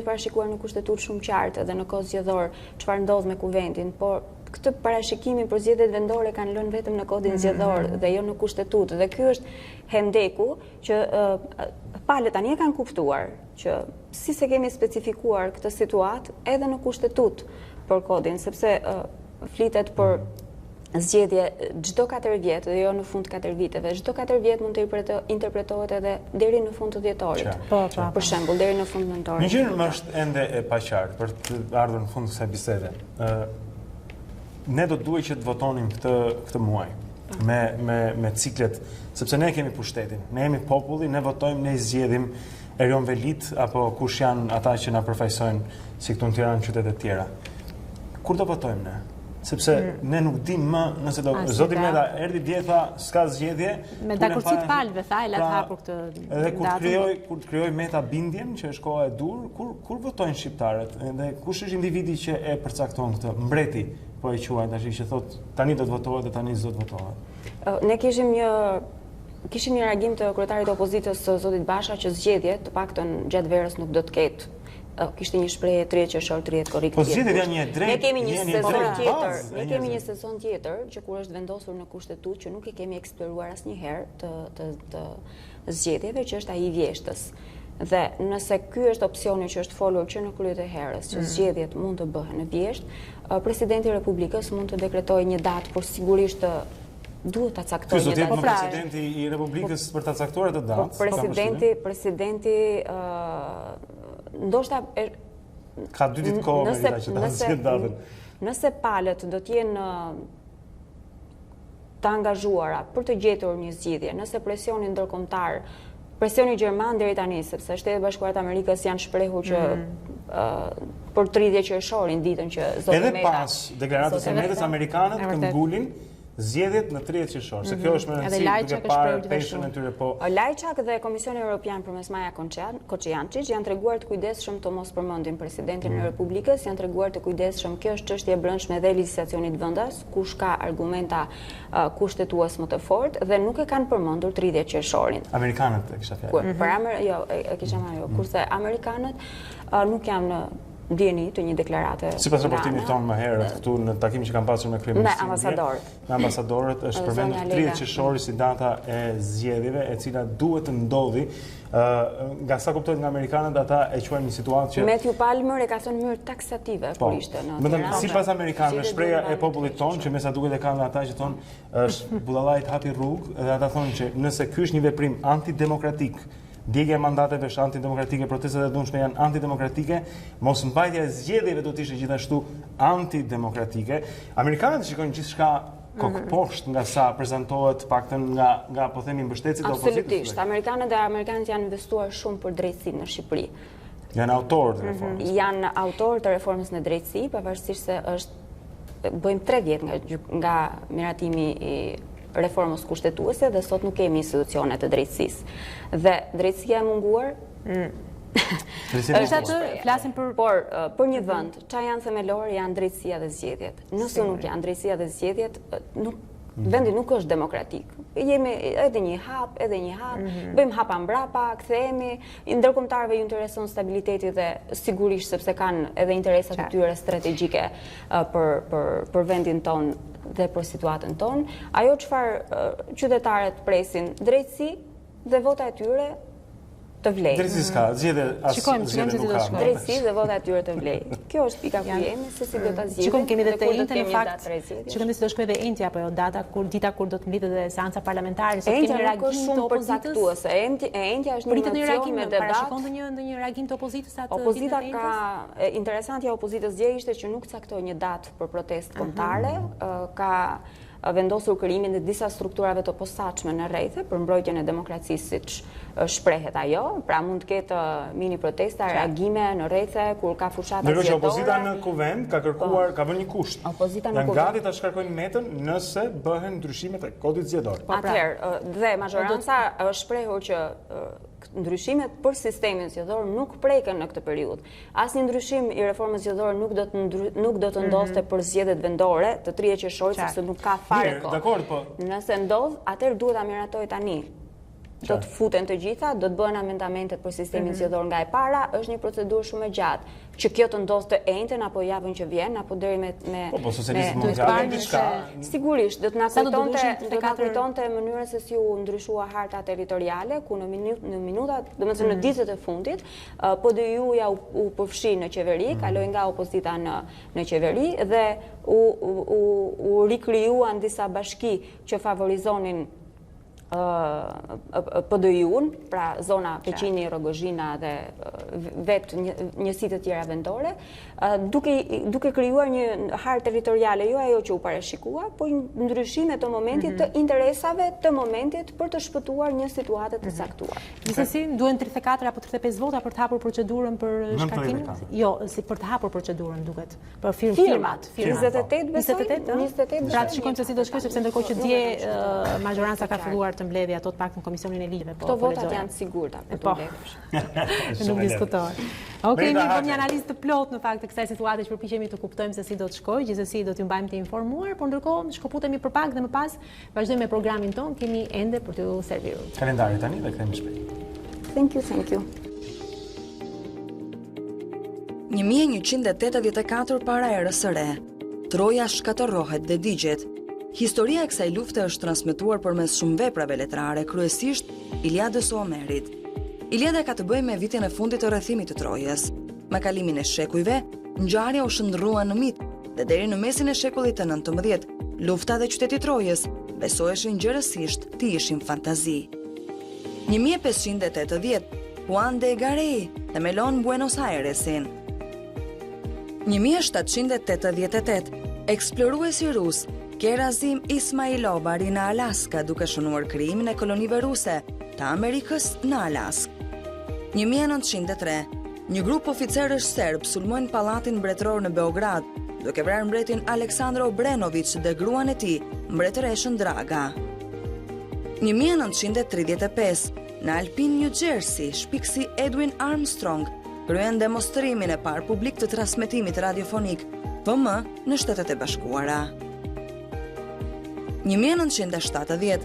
parashikuar në kushtetutë shumë qartë edhe në kohë zgjedhor çfarë ndodh me kuvendin, por këtë parashikimin për zgjedhjet vendore kanë lënë vetëm në kodin zgjedhor dhe jo në kushtetutë. Dhe ky është hendeku që palët tani e kanë kuptuar që si se kemi specifikuar këtë situatë edhe në kushtetutë për kodin, sepse flitet për zgjedhje çdo 4 vjet dhe jo në fund 4 viteve. Çdo 4 vjet mund të interpretohet edhe deri në fund të dhjetorit. Për shembull, deri në fund nëntorit. Një gjë më është ende e paqartë për të ardhur në fund të kësaj bisede. Ne do duhet që të votonim këtë muaj me ciklet, sepse ne kemi pushtetin, ne jemi populli, ne votojmë, ne zgjedhim Erion Velit apo kush janë ata që na përfaqësojnë si këtu në Tiranë, qytete të tjera. Kur do votojmë ne? Sepse ne nuk dim më nëse do Zoti Meta erdhi dje tha s'ka zgjedhje. Me dakursit palëve tha e la të hapur këtë datë. Edhe kur krijoi Meta bindjen që është koha e dur, kur votojnë shqiptarët? Dhe kush është individi që e përcakton këtë? Mbreti po e quajnë tash që thotë tani do të votohet dhe tani s'do të votohet. Ne kishim një reagim të kryetarit të opozitës zotit Basha që zgjedhjet të paktën gjatë verës nuk do të ketë. Kishte një shprehje 30 qershor 30 korrik. Po zgjedhjet janë një drejtë. Ne kemi një sezon tjetër që kur është vendosur në kushtetutë që nuk i kemi eksploruar asnjëherë të zgjedhjeve, që është ai i vjeshtës. Dhe nëse ky është opsioni që është folur që në kryet e herës, që zgjedhjet mund të bëhen në vjesht, presidenti i Republikës mund të dekretojë një datë, por sigurisht duhet ta caktojë një datë. Presidenti i Republikës për ta caktuar atë datë. Presidenti ndoshta ka 2 ditë kohë që ta zgjidhë datën. Nëse palët do të jenë të angazhuara për të gjetur një zgjidhje, nëse presioni ndërkombëtar, presioni gjerman deri tani, sepse Shtetet Bashkuara të Amerikës janë shprehur që për 30 qershorin ditën që zoti Meta. Edhe pas deklaratës së Metës amerikanët këmbgulin zgjedhjet në 30 qershor, se kjo është më rëndësishme duke parë peshën e tyre po. Lajçak dhe Komisioni Evropian përmes Maja Koçiançiç janë treguar të kujdesshëm të mos përmendin presidentin e Republikës, janë treguar të kujdesshëm, kjo është çështje e brendshme dhe legjislacionit vendas, kush ka argumenta kushtetues më të fortë dhe nuk e kanë përmendur 30 qershorin. Amerikanët e kisha fjalë. Jo, e kisha marrë, kurse amerikanët nuk janë ndjeni të një deklarate. Sipas raportimit tonë më herët këtu në takimin që kam pasur me kryeministrin. Me ambasadorët është përmendur 30 qershori si data e zgjedhjeve e cila duhet të ndodhi. Nga sa kuptohet nga amerikanët, ata e quajnë një situatë që Matthew Palmer e ka thënë mënyrë taksative kur ishte në Tiranë. Sipas amerikanëve, shpreha e popullit tonë që mesa duket e kanë ata që thonë është budallajt hapi rrugë dhe ata thonë që nëse ky është një veprim antidemokratik, djegja e mandateve është antidemokratike, protestat e dhunshme janë antidemokratike, mos mbajtja e zgjedhjeve do të ishte gjithashtu antidemokratike. Amerikanët shikojnë gjithçka kokë poshtë nga sa prezantohet paktën nga po themi mbështetësit e opozitës. Absolutisht. Amerikanët janë investuar shumë për drejtësinë në Shqipëri. Janë autorë të reformës. Janë autorë të reformës në drejtësi, pavarësisht se bëjmë 3 vjet nga miratimi i reformës kushtetuese dhe sot nuk kemi institucione të drejtësisë. Dhe drejtësia e munguar është atë flasim për një vend, çfarë janë themelor janë drejtësia dhe zgjedhjet. Nëse nuk janë drejtësia dhe zgjedhjet, vendi nuk është demokratik. jemi edhe një hap, bëjmë hapa mbrapa, kthehemi, ndërkombëtarëve ju intereson stabiliteti dhe sigurisht sepse kanë edhe interesat e tyre strategjike për vendin ton dhe për situatën ton. Ajo çfarë qytetarët presin, drejtësi dhe vota e tyre të vlej. Drejtësi s'ka, zgjedhje nuk ka. Drejtësi dhe vota e tyre të vlej. Kjo është pika ku jemi, se si do ta zgjidhim. Shikojmë, kemi edhe të njëjtën në fakt. Shikojmë se do shkojë edhe Entja apo jo dita kur do të mlitet edhe seanca parlamentare, se kemi reagim të opozitës. Entja është një reagim me debat. Parashikon ndonjë reagim të opozitës atë? Opozita ka interesantja e opozitës dje ishte që nuk caktoi një datë për protestë kombëtare, ka vendosur krijimin e disa strukturave të posaçme në rrethe për mbrojtjen e demokracisë siç shprehet ajo, pra mund të ketë mini protesta, reagime në rrethe kur ka fushata zgjedhore. Ndërkohë që opozita në kuvend ka kërkuar, ka vënë një kusht. Janë gati ta shkarkojnë metën nëse bëhen ndryshimet e kodit zgjedhor. Atëherë, dhe majoranca është shprehur që ndryshimet për sistemin zgjedhor nuk preken në këtë periudhë. Asnjë ndryshim i reformës zgjedhore nuk do të ndodhte për zgjedhjet vendore të 3 qershorit, sepse nuk ka fare kohë. Nëse ndodh, atëherë duhet ta miratoj tani. Do të futen të gjitha, do të bëhen amendamentet për sistemin zgjedhor nga e para, është një procedurë shumë e gjatë. Që kjo të ndodhë të ejnëten, apo javën që vjen, apo deri me... Po, socialistë mondiale, diçka... Sigurisht, do të na kujtonte mënyrën se si u ndryshua harta territoriale, ku në minutat, do të thënë në ditët e fundit, PDI-ja u përfshi në qeveri, kaloi nga opozita në qeveri, dhe u rikrijuan disa bashki që favorizonin PDI-un, pra zona Peqini, Rogozhina dhe vetë njësitë të tjera vendore, duke krijuar një hartë territoriale, jo ajo që u parashikua, po ndryshime të momentit të interesave të momentit për të shpëtuar një situatë të caktuar. Gjithsesi, duhen 34 apo 35 vota për të hapur procedurën për shkarkimin? Jo, si për të hapur procedurën duket. Për firmat. 28 besoj. 28. Pra të shikojmë se si do shkojë, sepse ndërkohë që dje majoranca ka filluar të mbledhë ato të paktën komisionin e ligjeve. Këto votat janë të sigurta për të mbledhur. Nuk diskutohet. Okej, mirë, bëm një analizë të plotë në fakt të kësaj situate që përpiqemi të kuptojmë se si do të shkojë, gjithsesi do t'ju mbajmë të informuar, por ndërkohë shkëputemi për pak dhe më pas vazhdojmë me programin ton, kemi ende për t'ju serviruar. Kalendari tani dhe kthehemi shpejt. Thank you. 1184 para erës së re, Troja shkatërrohet dhe digjet. Historia e kësaj lufte është transmetuar përmes shumë veprave letrare, kryesisht Iliadës së Homerit. Iliada ka të bëjë me vitin e fundit të rrethimit të Trojës. Me kalimin e shekujve, ngjarja u shndrrua në mit dhe deri në mesin e shekullit të 19, lufta dhe qyteti Trojës besoheshin gjërësisht të ishin fantazi. 1580, Juan de Garay themelon Buenos Airesin. 1788, eksploruesi rus Kerazim Ismailov arri në Alaska duke shënuar krijimin e kolonive ruse të Amerikës në Alaskë. 1903, një grup oficerësh serb sulmojnë pallatin mbretëror në Beograd, duke vrarë mbretin Aleksandar Obrenović dhe gruan e tij, mbretëreshën Draga. 1935, në Alpine, New Jersey, shpikësi Edwin Armstrong kryen demonstrimin e parë publik të transmetimit radiofonik FM në Shtetet e Bashkuara. 1970,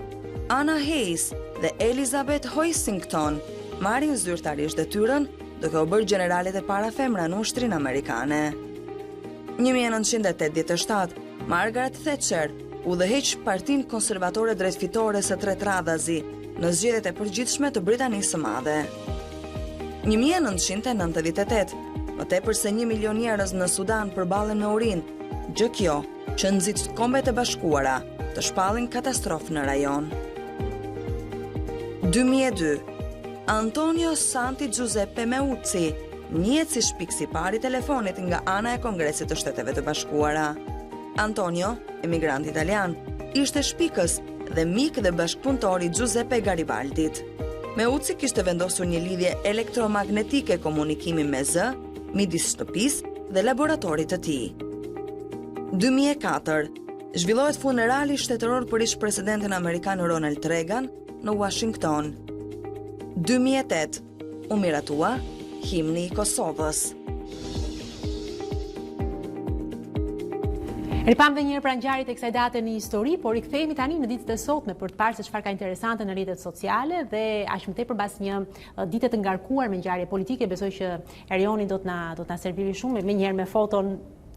Anna Hayes dhe Elizabeth Hoisington marrin zyrtarisht detyrën duke u bërë generalet e para femra në Ushtrinë Amerikane. 1987, Margaret Thatcher udhëheq Partinë Konservatore drejtfitore së tretë radhazi në zgjedhjet e përgjithshme të Britanisë së Madhe. 1998, më tepër se 1 milion njerëz në Sudan përballen me urinë, gjë kjo që nxit Kombet e Bashkuara të shpallin katastrofë në rajon. 2002, Antonio Santi Giuseppe Meuzzi njihet si shpikësi i parë i telefonit nga ana e Kongresit të Shteteve të Bashkuara. Antonio, emigrant italian, ishte shpikës dhe mik dhe bashkëpunëtor i Giuseppe Garibaldit. Meuzzi kishte vendosur një lidhje elektromagnetike komunikimi me zë midis shtëpisë dhe laboratorit të tij. 2004, zhvillohet funerali shtetëror për ish-presidentin amerikan Ronald Reagan në Washington. 2008, u miratua himni i Kosovës. Ripam dhe njërë pra ngjarjet e kësaj date në histori, por i kthehemi tani në ditët e sotme për të parë se çfarë ka interesante në rrjetet sociale dhe aq më tepër pas një dite të ngarkuar me ngjarje politike, besoj që Erioni do të na serviri shumë me njëherë me foton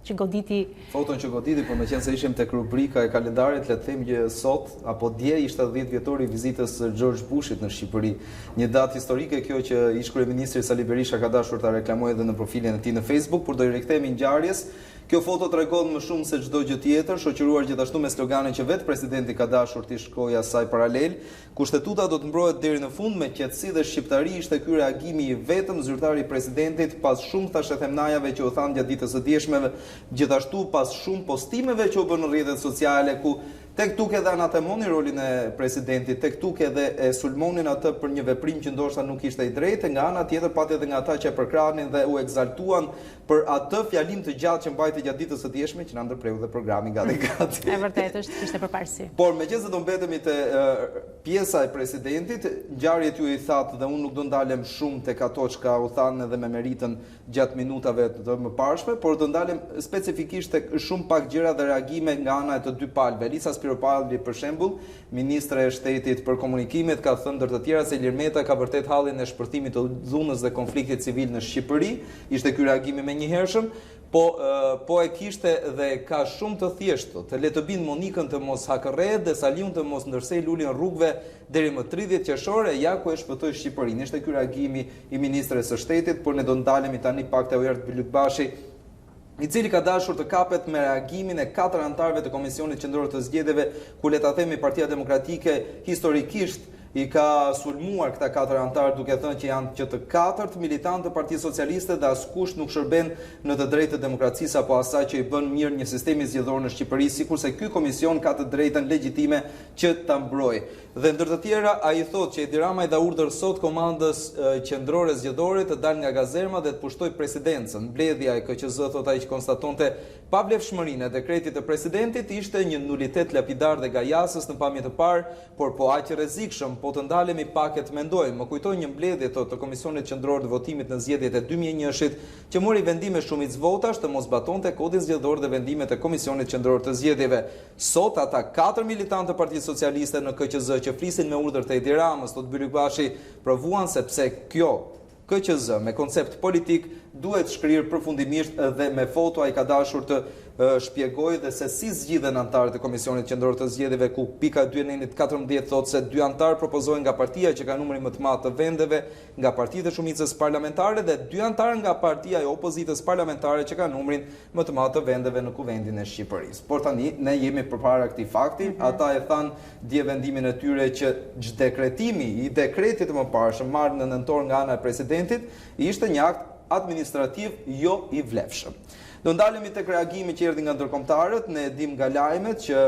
që goditi. Foton që goditi, por meqense ishim tek rubrika e kalendarit, le të them që sot apo dje ishte 10 vjetori i vizitës së George Bushit në Shqipëri. Një datë historike kjo që ish kryeministri Sali Berisha ka dashur ta reklamojë edhe në profilin e tij në Facebook, por do i rikthehemi ngjarjes. Kjo foto tregon më shumë se çdo gjë tjetër, shoqëruar gjithashtu me sloganin që vetë presidenti ka dashur t'i shkojë asaj paralel. Kushtetuta do të mbrohet deri në fund me qetësi dhe shqiptari, ishte ky reagimi i vetëm zyrtari i presidentit pas shumë themnajave që u thanë gjatë ditës së dieshme, gjithashtu pas shumë postimeve që u bën në rrjetet sociale ku tek tuk edhe anatemoni rolin e presidentit, tek tuk edhe e sulmonin atë për një veprim që ndoshta nuk ishte i drejtë, nga ana tjetër pati edhe nga ata që e përkranin dhe u egzaltuan për atë fjalim të gjatë që mbajti gjatë ditës së dieshme që na ndërpreu dhe programi gati. E vërtetë ishte përparësi. Por meqense do mbetemi te pjesa e presidentit, ngjarjet ju i thatë dhe unë nuk do ndalem shumë tek ato çka u thanë edhe me meritën gjatë minutave të mëparshme, por do ndalem specifikisht tek shumë pak gjëra dhe reagime nga ana e të dy palëve. Elisa Spiropalli, për shembull, ministre e shtetit për komunikimet, ka thënë ndër të tjera se Ilir Meta ka vërtet hallin e shpërthimit të dhunës dhe konfliktit civil në Shqipëri. Ishte ky reagimi menjëhershëm, po e kishte dhe ka shumë të thjeshtë, të le të bind Monikën të mos hakërrehet dhe Saliun të mos ndërsej lulin rrugëve deri më 30 qershore, ja ku e shpëtoi Shqipërinë. Ishte ky reagimi i ministres së shtetit, por ne do ndalemi tani pak te Ojert Bylykbashi, i cili ka dashur të kapet me reagimin e 4 anëtarëve të Komisionit Qendror të Zgjedhjeve, ku le ta themi Partia Demokratike historikisht i ka sulmuar këta 4 anëtarë duke thënë që janë që të 4 militantë të Partisë Socialiste dhe askush nuk shërben në të drejtë të demokracisë apo asaj që i bën mirë një sistemi zgjedhor në Shqipëri, sikurse ky komision ka të drejtën legjitime që ta mbrojë. Dhe ndër të tjera, ai thotë që Edi Rama i dha urdhër sot komandës qendrore zgjedhore të dalë nga gazerma dhe të pushtojë presidencën. Mbledhja e KQZ, thotë ai, që konstatonte pavlefshmërinë e dekretit të presidentit ishte një nulitet lapidar dhe gajasës në pamje të parë, por po aq rrezikshëm, po të ndalemi pak e të mendojmë. Më kujtoi një mbledhje të Komisionit Qendror të Votimit në zgjedhjet e 2001-shit, që mori vendime shumicë votash të mos batonte kodin zgjedhor dhe vendimet e Komisionit Qendror të Zgjedhjeve. Sot ata 4 militantë të Partisë Socialiste në KQZ që flisin me urdhër të Edi Ramës, thotë Bylykbashi, provuan sepse kjo KQZ me koncept politik duhet shkrirë përfundimisht dhe me foto ai ka dashur të shpjegoj dhe se si zgjidhen anëtarët e Komisionit Qendror të Zgjedhjeve, ku pika 2-14 thotë se 2 anëtarë propozohen nga partia që ka numrin më të madh të vendeve, nga partitë e shumicës parlamentare dhe 2 anëtarë nga partia e opozitës parlamentare që ka numrin më të madh të vendeve në kuvendin e Shqipërisë. Por tani ne jemi përpara këtij fakti, ata e thanë dje vendimin e tyre që dekretimi i dekretit të mëparshëm marrë në nëntor nga ana e presidentit ishte një akt administrativ jo i vlefshëm. Do ndalemi tek reagimi që erdhi nga ndërkombëtarët, ne dim nga lajmet që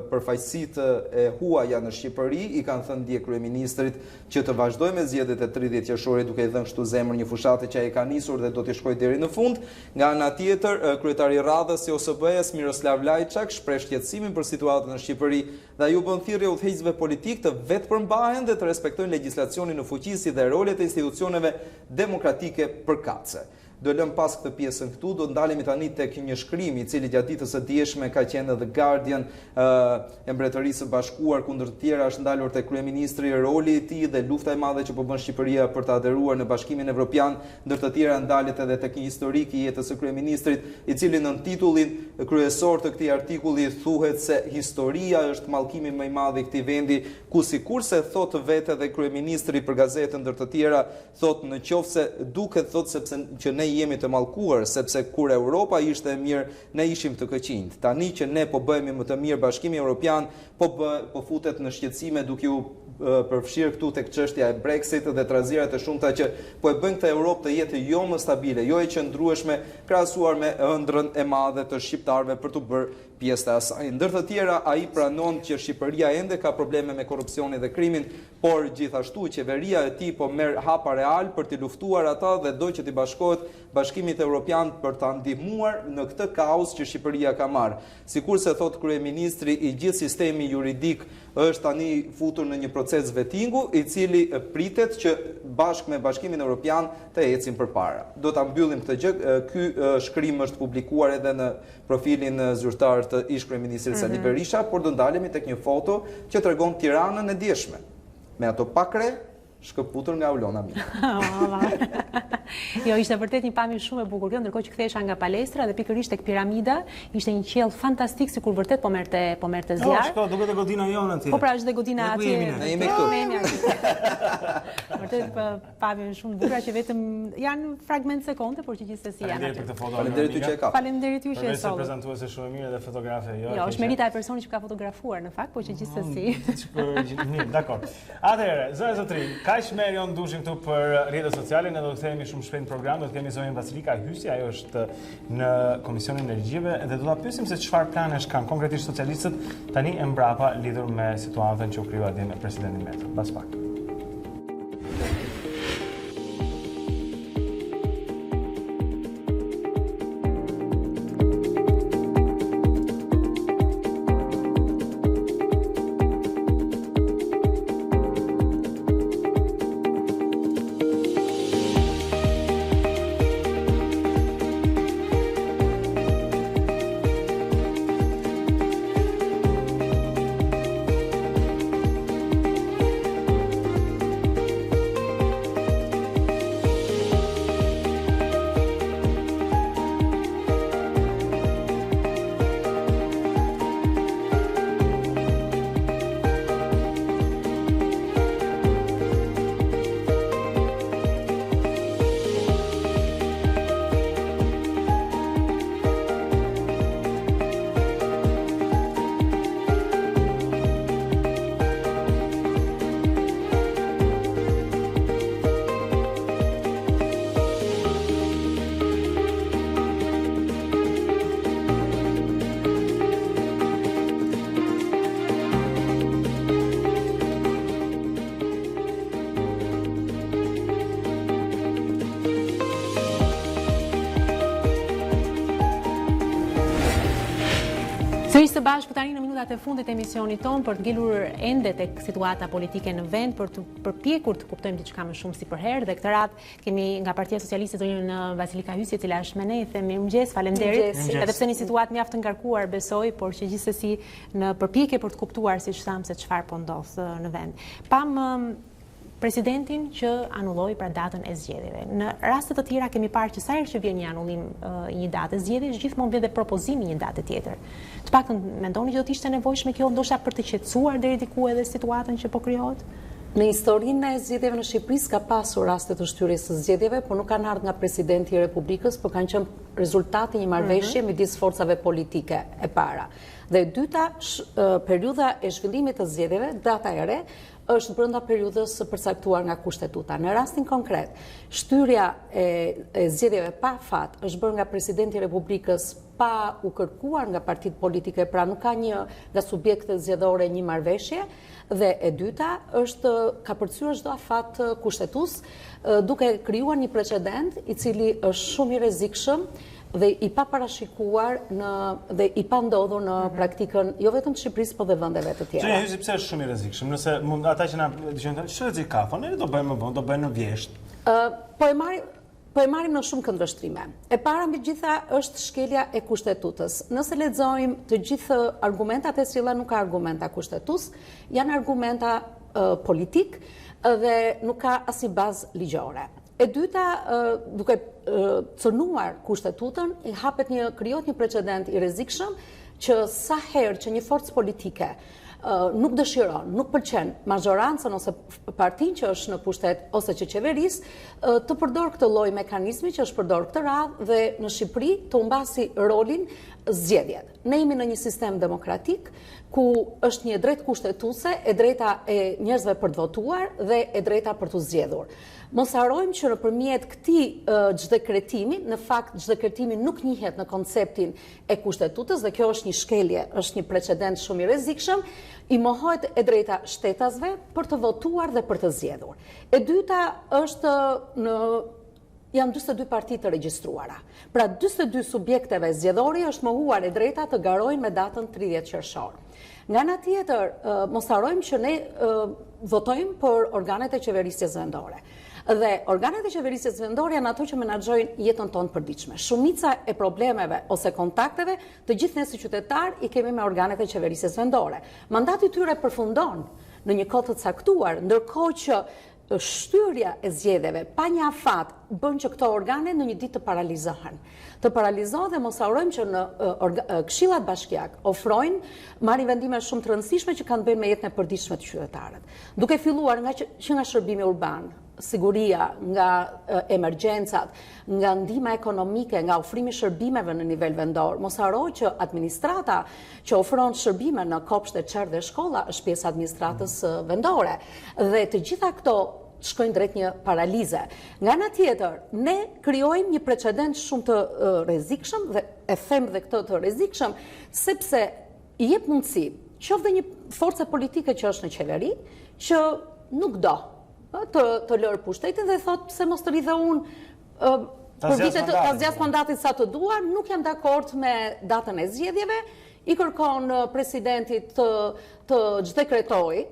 përfaqësitë e huaja në Shqipëri i kanë thënë dje kryeministrit që të vazhdojë me zgjedhjet e 30 qershorit duke i dhënë kështu zemër një fushate që ai ka nisur dhe do të shkojë deri në fund. Nga ana tjetër, kryetari i radhës së OSB-s Miroslav Lajçak shpreh shqetësimin për situatën në Shqipëri dhe ai u bën thirrje udhëheqësve politik të vetë përmbahen dhe të respektojnë legjislacionin në fuqi si dhe rolet e institucioneve demokratike përkatëse. Do lëm pas këtë pjesën këtu, do ndalemi tani tek një shkrim i cili gjatë ditës së dieshme ka qenë The Guardian e Mbretërisë së Bashkuar, kundër të tjera është ndalur tek kryeministri roli i tij dhe lufta e madhe që po bën Shqipëria për të aderuar në Bashkimin Evropian, ndër të tjera ndalet edhe tek një historik i jetës së kryeministrit, i cili në titullin kryesor të këtij artikulli thuhet se historia është mallkimi më i madh i këtij vendi, ku sikurse thotë vetë edhe kryeministri për gazetën ndër të tjera, thotë në qoftë se duket thotë sepse që ne jemi të mallkuar, sepse kur Europa ishte e mirë, ne ishim të këqinjt. Tani që ne po bëhemi më të mirë, Bashkimi Evropian po futet në shqetësime duke u përfshirë këtu tek çështja e Brexit dhe trazirat e shumta që po e bëjnë këtë Europë të jetë jo më stabile, jo e qëndrueshme krahasuar me ëndrrën e madhe të shqiptarëve për të bërë pjesë të asaj. Ndër të tjera, ai pranon që Shqipëria ende ka probleme me korrupsionin dhe krimin, por gjithashtu qeveria e tij po merr hapa real për të luftuar ata dhe do që të bashkohet Bashkimit Evropian për ta ndihmuar në këtë kaos që Shqipëria ka marrë. Sikurse thot kryeministri, i gjithë sistemi juridik është tani futur në një proces vettingu, i cili pritet që bashkë me Bashkimin Evropian të ecin përpara. Do ta mbyllim këtë gjë. Ky shkrim është publikuar edhe në profilin zyrtar të ish kryeministrit Sali Berisha, por do ndalemi tek një foto që tregon Tiranën e dieshme, me ato pakre shkëputur nga ulona mi. Jo, ishte vërtet një pamje shumë e bukur, ndërkohë që kthehesha nga palestra dhe pikërisht tek piramida, ishte një qiell fantastik, sikur vërtet po merrte zjarr. Shko, duket e godina jonë atje. Po pra, është dhe godina atje. Ne jemi këtu. Vërtet pamje shumë bukur që vetëm janë fragment sekonde, por që gjithsesi janë aty. Faleminderit ju që e ka. Faleminderit ju që e solli. Prezantuese shumë e mirë dhe fotografe. Jo, është merita e personit që ka fotografuar në fakt, por që gjithsesi. Dakor. Atëherë, zotëri e zotërinj, kaq më rion dushim këtu për rrjetet sociale, ne do të kthehemi shumë shpejt në program, do të kemi zonën Basilika Hysi, ajo është në Komisionin e Energjive dhe do ta pyesim se çfarë planesh kanë konkretisht socialistët tani e mbrapa lidhur me situatën që u krijua dje me presidentin Metro. Pas pak. Sërish së bashku tani në minutat e fundit e emisionit ton për të ngelur ende tek situata politike në vend, për të përpjekur të kuptojmë diçka më shumë si përherë, dhe këtë radhë kemi nga Partia Socialiste zonjën Basilika Hysi, e cila është me ne, themi mirëmëngjes, faleminderit. Edhe pse një situatë mjaft të ngarkuar besoj, por që gjithsesi në përpjekje për të kuptuar, siç tham, se çfarë po ndodh në vend. Pam presidentin që anulloi pra datën e zgjedhjeve. Në raste të tjera kemi parë që sa herë që vjen një anullim një date zgjedhjesh, gjithmonë vjen dhe propozimi një date tjetër. Të paktën mendoni që do të ishte nevojshme kjo ndoshta për të qetësuar deri diku edhe situatën që po krijohet? Në historinë e zgjedhjeve në Shqipëri ka pasur raste të shtyrjes së zgjedhjeve, por nuk kanë ardhur nga presidenti i Republikës, por kanë qenë rezultati një marrëveshje midis forcave politike e para. Dhe e dyta, periudha e zhvillimit të zgjedhjeve, data e re, është brenda periudhës së përcaktuar nga kushtetuta. Në rastin konkret, shtyrja e zgjedhjeve pa fat është bërë nga presidenti i Republikës pa u kërkuar nga partitë politike, pra nuk ka një nga subjektet zgjedhore një marrëveshje, dhe e dyta ka përcyer çdo afat kushtetues, duke krijuar një precedent i cili është shumë i rrezikshëm dhe i pa parashikuar dhe i pa ndodhur në praktikën jo vetëm të Shqipërisë, por dhe vendeve të tjera. Hysi, pse është shumë i rrezikshëm? Nëse ata që na dëgjojnë, ç'është rrezik ka? Ne do bëjmë më vonë, do bëjmë në vjesht. Po e marrim në shumë këndvështrime. E para mbi gjitha është shkelja e kushtetutës. Nëse lexojmë të gjithë argumentat e cila nuk ka argumenta kushtetues, janë argumenta politik dhe nuk ka asnjë bazë ligjore. E dyta, duke cënuar kushtetutën, krijohet një precedent i rrezikshëm që sa herë që një forcë politike nuk dëshiron, nuk pëlqen mazhorancën ose partinë që është në pushtet ose që qeveris, të përdor këtë lloj mekanizmi që është përdor këtë radhë dhe në Shqipëri të humbasi rolin zgjedhjet. Ne jemi në një sistem demokratik ku është një drejtë kushtetuese, e drejta e njerëzve për të votuar dhe e drejta për të zgjedhur. Mos harrojmë që nëpërmjet këtij çdekretimi, në fakt çdekretimi nuk njihet në konceptin e kushtetutës dhe kjo është një shkelje, është një precedent shumë i rrezikshëm, i mohohet e drejta shtetasve për të votuar dhe për të zgjedhur. E dyta është janë 42 parti të regjistruara. Pra 42 subjekteve zgjedhori është mohuar e drejta të garojnë me datën 30 qershor. Nga ana tjetër, mos harrojmë që ne votojmë për organet e qeverisjes vendore. Dhe organet e qeverisjes vendore janë ato që menaxhojnë jetën tonë përditshme. Shumica e problemeve ose kontakteve të gjithë ne si qytetar i kemi me organet e qeverisjes vendore. Mandati i tyre përfundon në një kohë të caktuar, ndërkohë që shtyrja e zgjedhjeve pa një afat bën që këto organe në një ditë të paralizohen. Të paralizohen dhe mos harrojmë që në këshillat bashkiak ofrojnë marrin vendime shumë të rëndësishme që kanë bënë me jetën e përditshme të qytetarët. Duke filluar nga shërbimi urban, siguria, nga emergjencat, nga ndihma ekonomike, nga ofrimi shërbimeve në nivel vendor. Mos harro që administrata që ofron shërbime në kopshte, çerdhe dhe shkolla është pjesë e administratës vendore. Dhe të gjitha këto shkojnë drejt një paralize. Nga ana tjetër, ne krijojmë një precedent shumë të rrezikshëm dhe e them dhe këtë të rrezikshëm sepse i jep mundësi qoftë dhe një forcë politike që është në qeveri që nuk do të lërë pushtetin dhe thotë se mos të ri dhe unë për vitet të zgjas mandatin sa të duar, nuk jam dakord me datën e zgjedhjeve, i kërkon presidentit të dekretoj,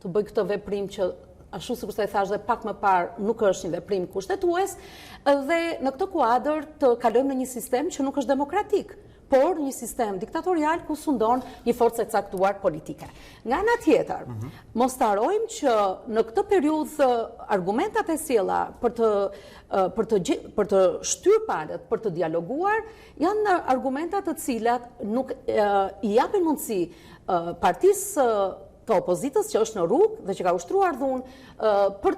të bëj këtë veprim që ashtu sikur se e thash dhe pak më parë nuk është një veprim kushtetues, dhe në këtë kuadër të kalojmë në një sistem që nuk është demokratik, por një sistem diktatorial ku sundon një forcë e caktuar politike. Nga ana tjetër, mos të harrojmë që në këtë periudhë argumentat e sjella për të shtyr palët, për të dialoguar, janë argumentat të cilat nuk i japin mundësi partisë të opozitës që është në rrugë dhe që ka ushtruar dhunë për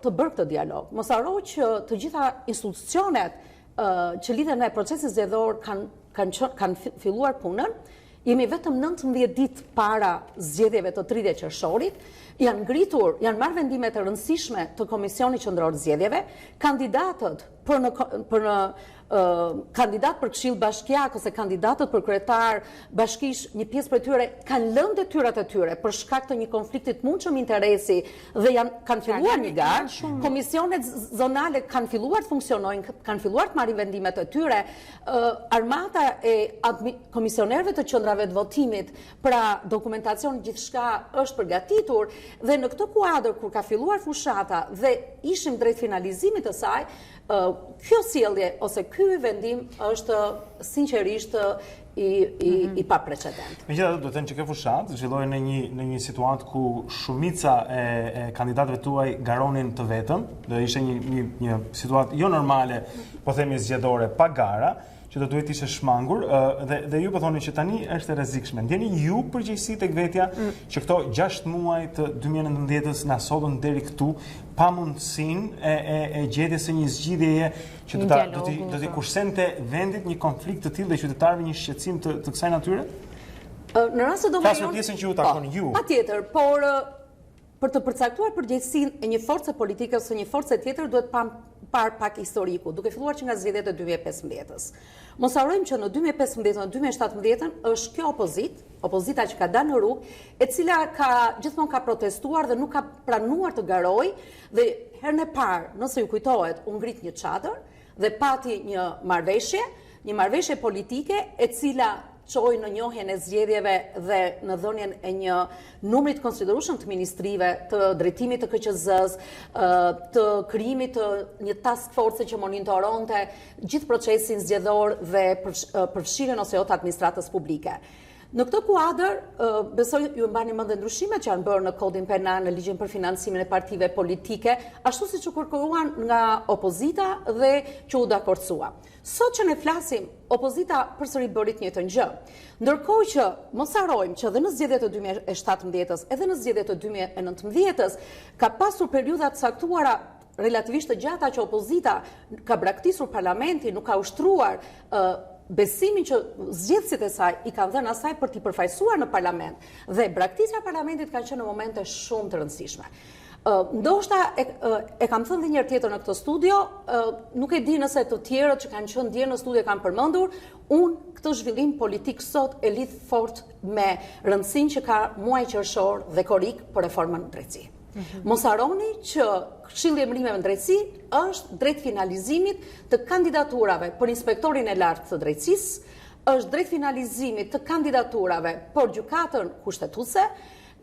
të bërë këtë dialog. Mos harro që të gjitha institucionet që lidhen me procesin zgjedhor kanë filluar punën, jemi vetëm 19 ditë para zgjedhjeve të 30 qershorit, janë marrë vendime të rëndësishme të Komisionit Qendror të Zgjedhjeve, kandidatët kandidat për këshill bashkiak ose kandidatët për kryetar bashkish, një pjesë për tyre kanë lënë detyrat e tyre për shkak të një konflikti të mundshëm interesi dhe kanë filluar një garë, komisionet zonale kanë filluar të funksionojnë, kanë filluar të marrin vendimet e tyre, armata e komisionerëve të qendrave të votimit, pra dokumentacion gjithçka është përgatitur dhe në këtë kuadër kur ka filluar fushata dhe ishim drejt finalizimit të saj, kjo sjellje ose ky vendim është sinqerisht i pa precedent. Megjithatë, do të thënë që kjo fushat zhvilloi në një situatë ku shumica e kandidatëve tuaj garonin të vetëm, dhe ishte një situatë jo normale, po themi zgjedhore pa gara, që do duhet ishte shmangur, dhe ju po thoni që tani është e rrezikshme. Ndjeni ju përgjegjësi tek vetja që këto 6 muaj të 2019-s na sodën deri këtu pa mundësinë e gjetjes së një zgjidhjeje që do t'i kursente vendit një konflikt të tillë dhe qytetarëve një shqetësim të kësaj natyre? Në rast se do vazhdon pjesën që ju takon ju. Patjetër, por për të përcaktuar përgjegjësinë e një force politike ose një force tjetër duhet parë pak historiku, duke filluar që nga zgjedhjet e 2015-s. Mos harrojmë që në 2015 në 2017 është kjo opozita që ka dalë në rrugë, e cila gjithmonë ka protestuar dhe nuk ka pranuar të garojë, dhe herën e parë, nëse ju kujtohet, u ngrit një çadër dhe pati një marrëveshje politike e cila çoi në njohjen e zgjedhjeve dhe në dhënien e një numri të konsiderueshëm të ministrive, të drejtimit të KQZ-s, të krijimit të një task force që monitoronte gjithë procesin zgjedhor dhe përfshirjen ose jo të administratës publike. Në këtë kuadër, besoj ju mbani mend ndryshimet që janë bërë në kodin penal, në ligjin për financimin e partive politike, ashtu siç u kërkuan nga opozita dhe që u dakordësua. Sot që ne flasim, opozita përsëri bëri të njëjtën gjë. Ndërkohë që mos harrojmë që edhe në zgjedhjet e 2017-s, edhe në zgjedhjet e 2019-s ka pasur periudha të caktuara relativisht të gjata që opozita ka braktisur parlamentin, nuk ka ushtruar besimin që zgjedhësit e saj i kanë dhënë asaj për t'i përfaqësuar në parlament, dhe braktisja e parlamentit kanë qenë në momente shumë të rëndësishme. Ndoshta e kam thënë dhe një herë tjetër në këtë studio, nuk e di nëse të tjerët që kanë qenë dje në studio kanë përmendur, unë këtë zhvillim politik sot e lidh fort me rëndësinë që ka muaji qershor dhe korrik për reformën drejtësi. Mos harroni që Këshilli i Emërimeve në Drejtësi është drejt finalizimit të kandidaturave për inspektorin e lartë të drejtësisë, është drejt finalizimit të kandidaturave për gjykatën kushtetuese,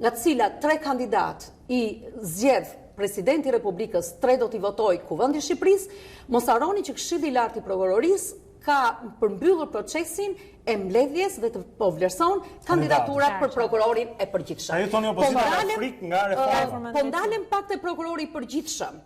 nga cilat 3 kandidat i zgjedh Presidenti i Republikës, 3 do t'i votoj Kuvendi i Shqipërisë. Mos harroni që Këshilli i Lartë i Prokurorisë ka përmbyllur procesin e mbledhjes dhe të vlerëson kandidaturat për prokurorin e përgjithshëm. Ajo thoni opozita ka frikë nga reforma. Po ndalem pak te prokurori i përgjithshëm.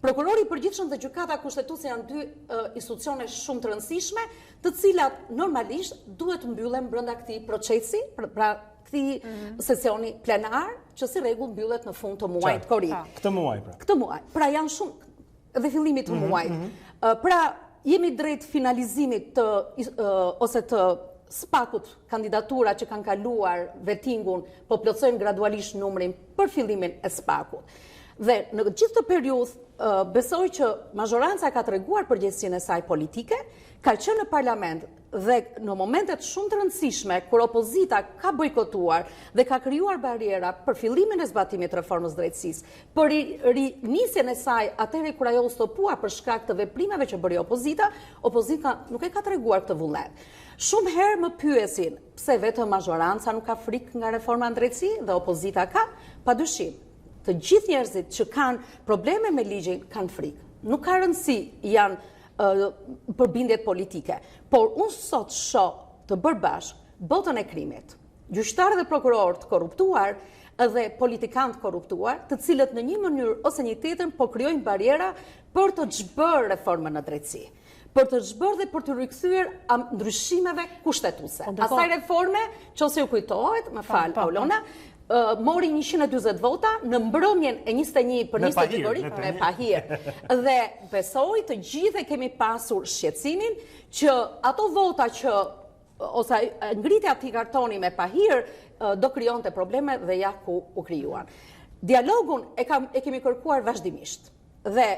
Prokurori i përgjithshëm dhe gjykata kushtetuese janë 2 institucione shumë të rëndësishme, të cilat normalisht duhet mbyllen brenda këtij procesi, pra këtij sesioni plenar, që si rregull mbyllet në fund të muajit korrik. Këtë muaj pra. Këtë muaj. Pra janë shumë dhe fillimit të muajit. Pra jemi drejt finalizimit ose të spakut kandidatura që kanë kaluar vetingun, po plotësojnë gradualisht numrin për fillimin e spakut. Dhe në gjithë të periudhë, besoj që mazhoranca ka treguar përgjegjësinë e saj politike, ka qenë në parlament dhe në momentet shumë të rëndësishme, kur opozita ka bojkotuar dhe ka krijuar bariera për fillimin e zbatimit të reformës drejtësisë, për rinisjen e saj atëherë kur ajo u stopua për shkak të veprimeve që bëri opozita nuk e ka treguar këtë vullnet. Shumë herë më pyesin pse vetëm mazhoranca nuk ka frikë nga reforma në drejtësi dhe opozita ka, padyshim. Të gjithë njerëzit që kanë probleme me ligjin kanë frikë. Nuk ka rëndësi janë përbindjet politike. Por unë sot shoh të bërë bashkë botën e krimit, gjyqtarë dhe prokurorë të korruptuar dhe politikanë të korruptuar, të cilët në një mënyrë ose një tjetër po krijojnë bariera për të zhbërë reformën në drejtësi, për të zhbërë dhe për të rikthyer ndryshimeve kushtetuese. Asaj reforme, nëse ju kujtohet, më fal, Paulona, mori 140 vota në mbrëmjen e 21 për 22 korrik me pahir. Dhe besoj të gjithë kemi pasur shqetësimin që ato vota që ose ngritja e atij kartoni me pahir do krijonte probleme dhe ja ku u krijuan. Dialogun e kemi kërkuar vazhdimisht. Dhe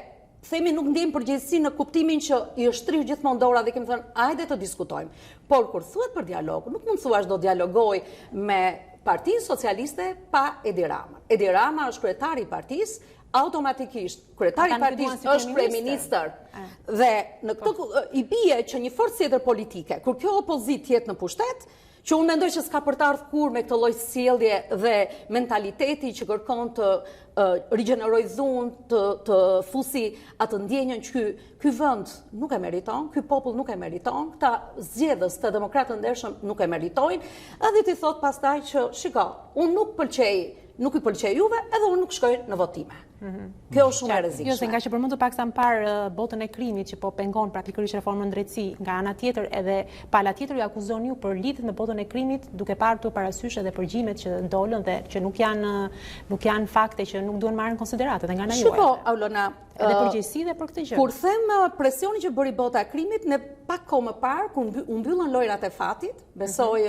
themi nuk ndjejmë përgjegjësi në kuptimin që i shtrirë gjithmonë dora dhe kemi thënë hajde të diskutojmë. Por kur thuhet për dialog, nuk mund thuash do dialogoj me Partinë Socialiste pa Edi Rama. Edi Rama është kryetari i partisë, automatikisht kryetari i partisë është kryeministër. Dhe në këtë i bie që një forcë tjetër politike, kur kjo opozitë jetë në pushtet, që unë mendoj që s'ka për të ardhur kur me këtë lloj sjellje dhe mentaliteti që kërkon të rigjeneroj dhunë, të fusi atë ndjenjën që ky vend nuk e meriton, ky popull nuk e meriton, këta zgjedhës të demokratë ndershëm nuk e meritojnë, edhe ti thot pastaj që shiko, unë nuk i pëlqej juve, edhe unë nuk shkoj në votime. Kjo është shumë e rrezikshme. Jo, se nga që përmend të paksa më parë botën e krimit që po pengon pra pikërisht reformën në drejtësi, nga ana tjetër edhe pala tjetër ju akuzon ju për lidhjet me botën e krimit, duke parë të parasysh edhe përgjimet që dolën dhe që nuk janë fakte që nuk duhen marrë në konsiderat edhe nga ana juaj. Shiko, Aulona, edhe përgjegjësi dhe për këtë gjë. Kur them presioni që bëri bota e krimit, ne pak kohë më parë kur u mbyllën lojrat e fatit, besoj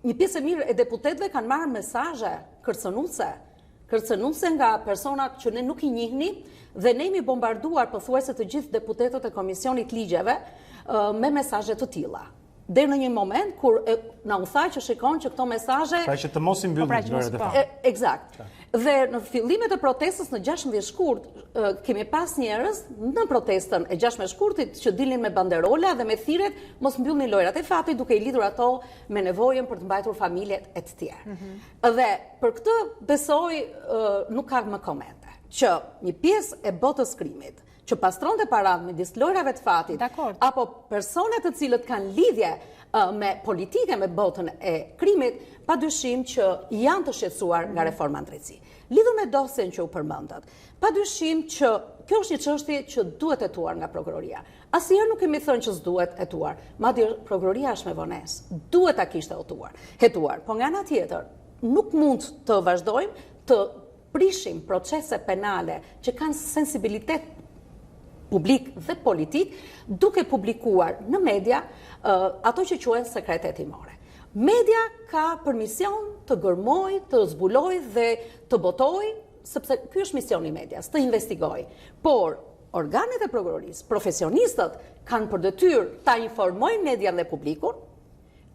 një pjesë e mirë e deputetëve kanë marrë mesazhe kërcënuese nga personat që ne nuk i njihni dhe ne jemi bombarduar pothuajse të gjithë deputetët e Komisionit Ligjeve me mesazhe të tilla. Deri në një moment kur na u tha që shikon që këto mesazhe pra që të mos i mbyllin lojrat e fatit. Eksakt. Dhe në fillimet e protestës në 16 shkurt kemi pas njerëz në protestën e 16 shkurtit që dilnin me banderola dhe me thirrjet mos mbyllni lojrat e fatit duke i lidhur ato me nevojën për të mbajtur familjet e të tjerë. Dhe për këtë besoj nuk ka më komente që një pjesë e botës krimit që pastronte paratë midis lojrave të fatit apo personat të cilët kanë lidhje me politike me botën e krimit, padyshim që janë të shqetësuar nga reforma në drejtësi. Lidhur me dosjen që u përmendat, padyshim që kjo është një çështje që duhet hetuar nga prokuroria. Asnjëherë nuk kemi thënë që s'duhet hetuar, madje prokuroria është me vonesë, duhet ta kishte hetuar. Po nga ana tjetër, nuk mund të vazhdojmë të prishim procese penale që kanë sensibilitet publik dhe politik, duke publikuar në media ato që quhen sekrete hetimore. Media ka për mision të gërmoj, të zbuloj dhe të botoj, sepse ky është misioni i medias, të investigoj. Por organet e prokurorisë, profesionistët kanë për detyrë ta informojnë median dhe publikun,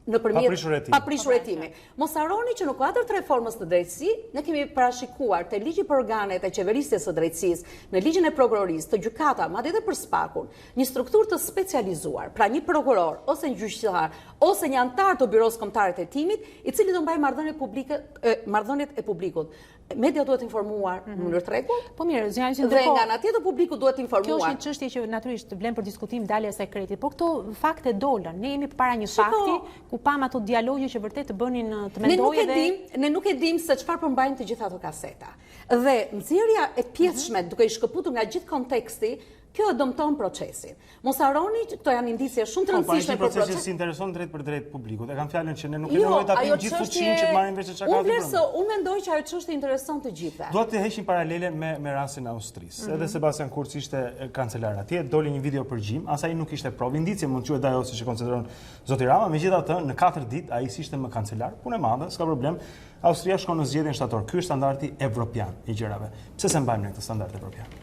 paprishurëtimi. Mos harroni që në kuadër të reformës të drejtësi, ne kemi parashikuar te ligji për organet e qeverisjes së drejtësisë, në ligjin e prokurorisë, të gjykata, madje edhe për spakun, një strukturë të specializuar, pra një prokuror ose një gjyqtar ose një antar të byros kombëtare të hetimit, i cili do mbajë marrëdhëniet e publikut. Media duhet informuar në mënyrë të rregull. Po mirë, dhe nga ana tjetër publiku duhet informuar. Kjo është një çështje që natyrisht vlen për diskutim dalja e sekretit, por këto fakte dolën. Ne jemi para një fakti ku pam ato dialogje që vërtet të bënin të mendojë dhe ne nuk e dim se çfarë përmbajnë të gjitha ato kaseta. Dhe nxjerrja e pjesshme duke i shkëputur nga gjithë konteksti, kjo e dëmton procesin. Mos harroni që këto janë indicie shumë të rëndësishme për procesin. Procesi intereson drejt për drejt publikut. E kanë fjalën që ne nuk e nevojë ta apim gjithë fuqinë që marrin vesh çka ka. Unë mendoj që ajo çështje intereson të gjithëve. Duhet të heqim paralele me rastin e Austrisë. Edhe Sebastian Kurz ishte kancelar atje, doli një video përgjim, asaj nuk ishte provë. Indicie mund quhet ajo siç e konsideron zoti Rama, megjithatë në 4 ditë ai ishte më kancelar, punë e madhe, s'ka problem. Austria shkon në zgjedhjen shtator. Ky është standardi evropian i gjërave. Pse se mbajmë ne këtë standard evropian?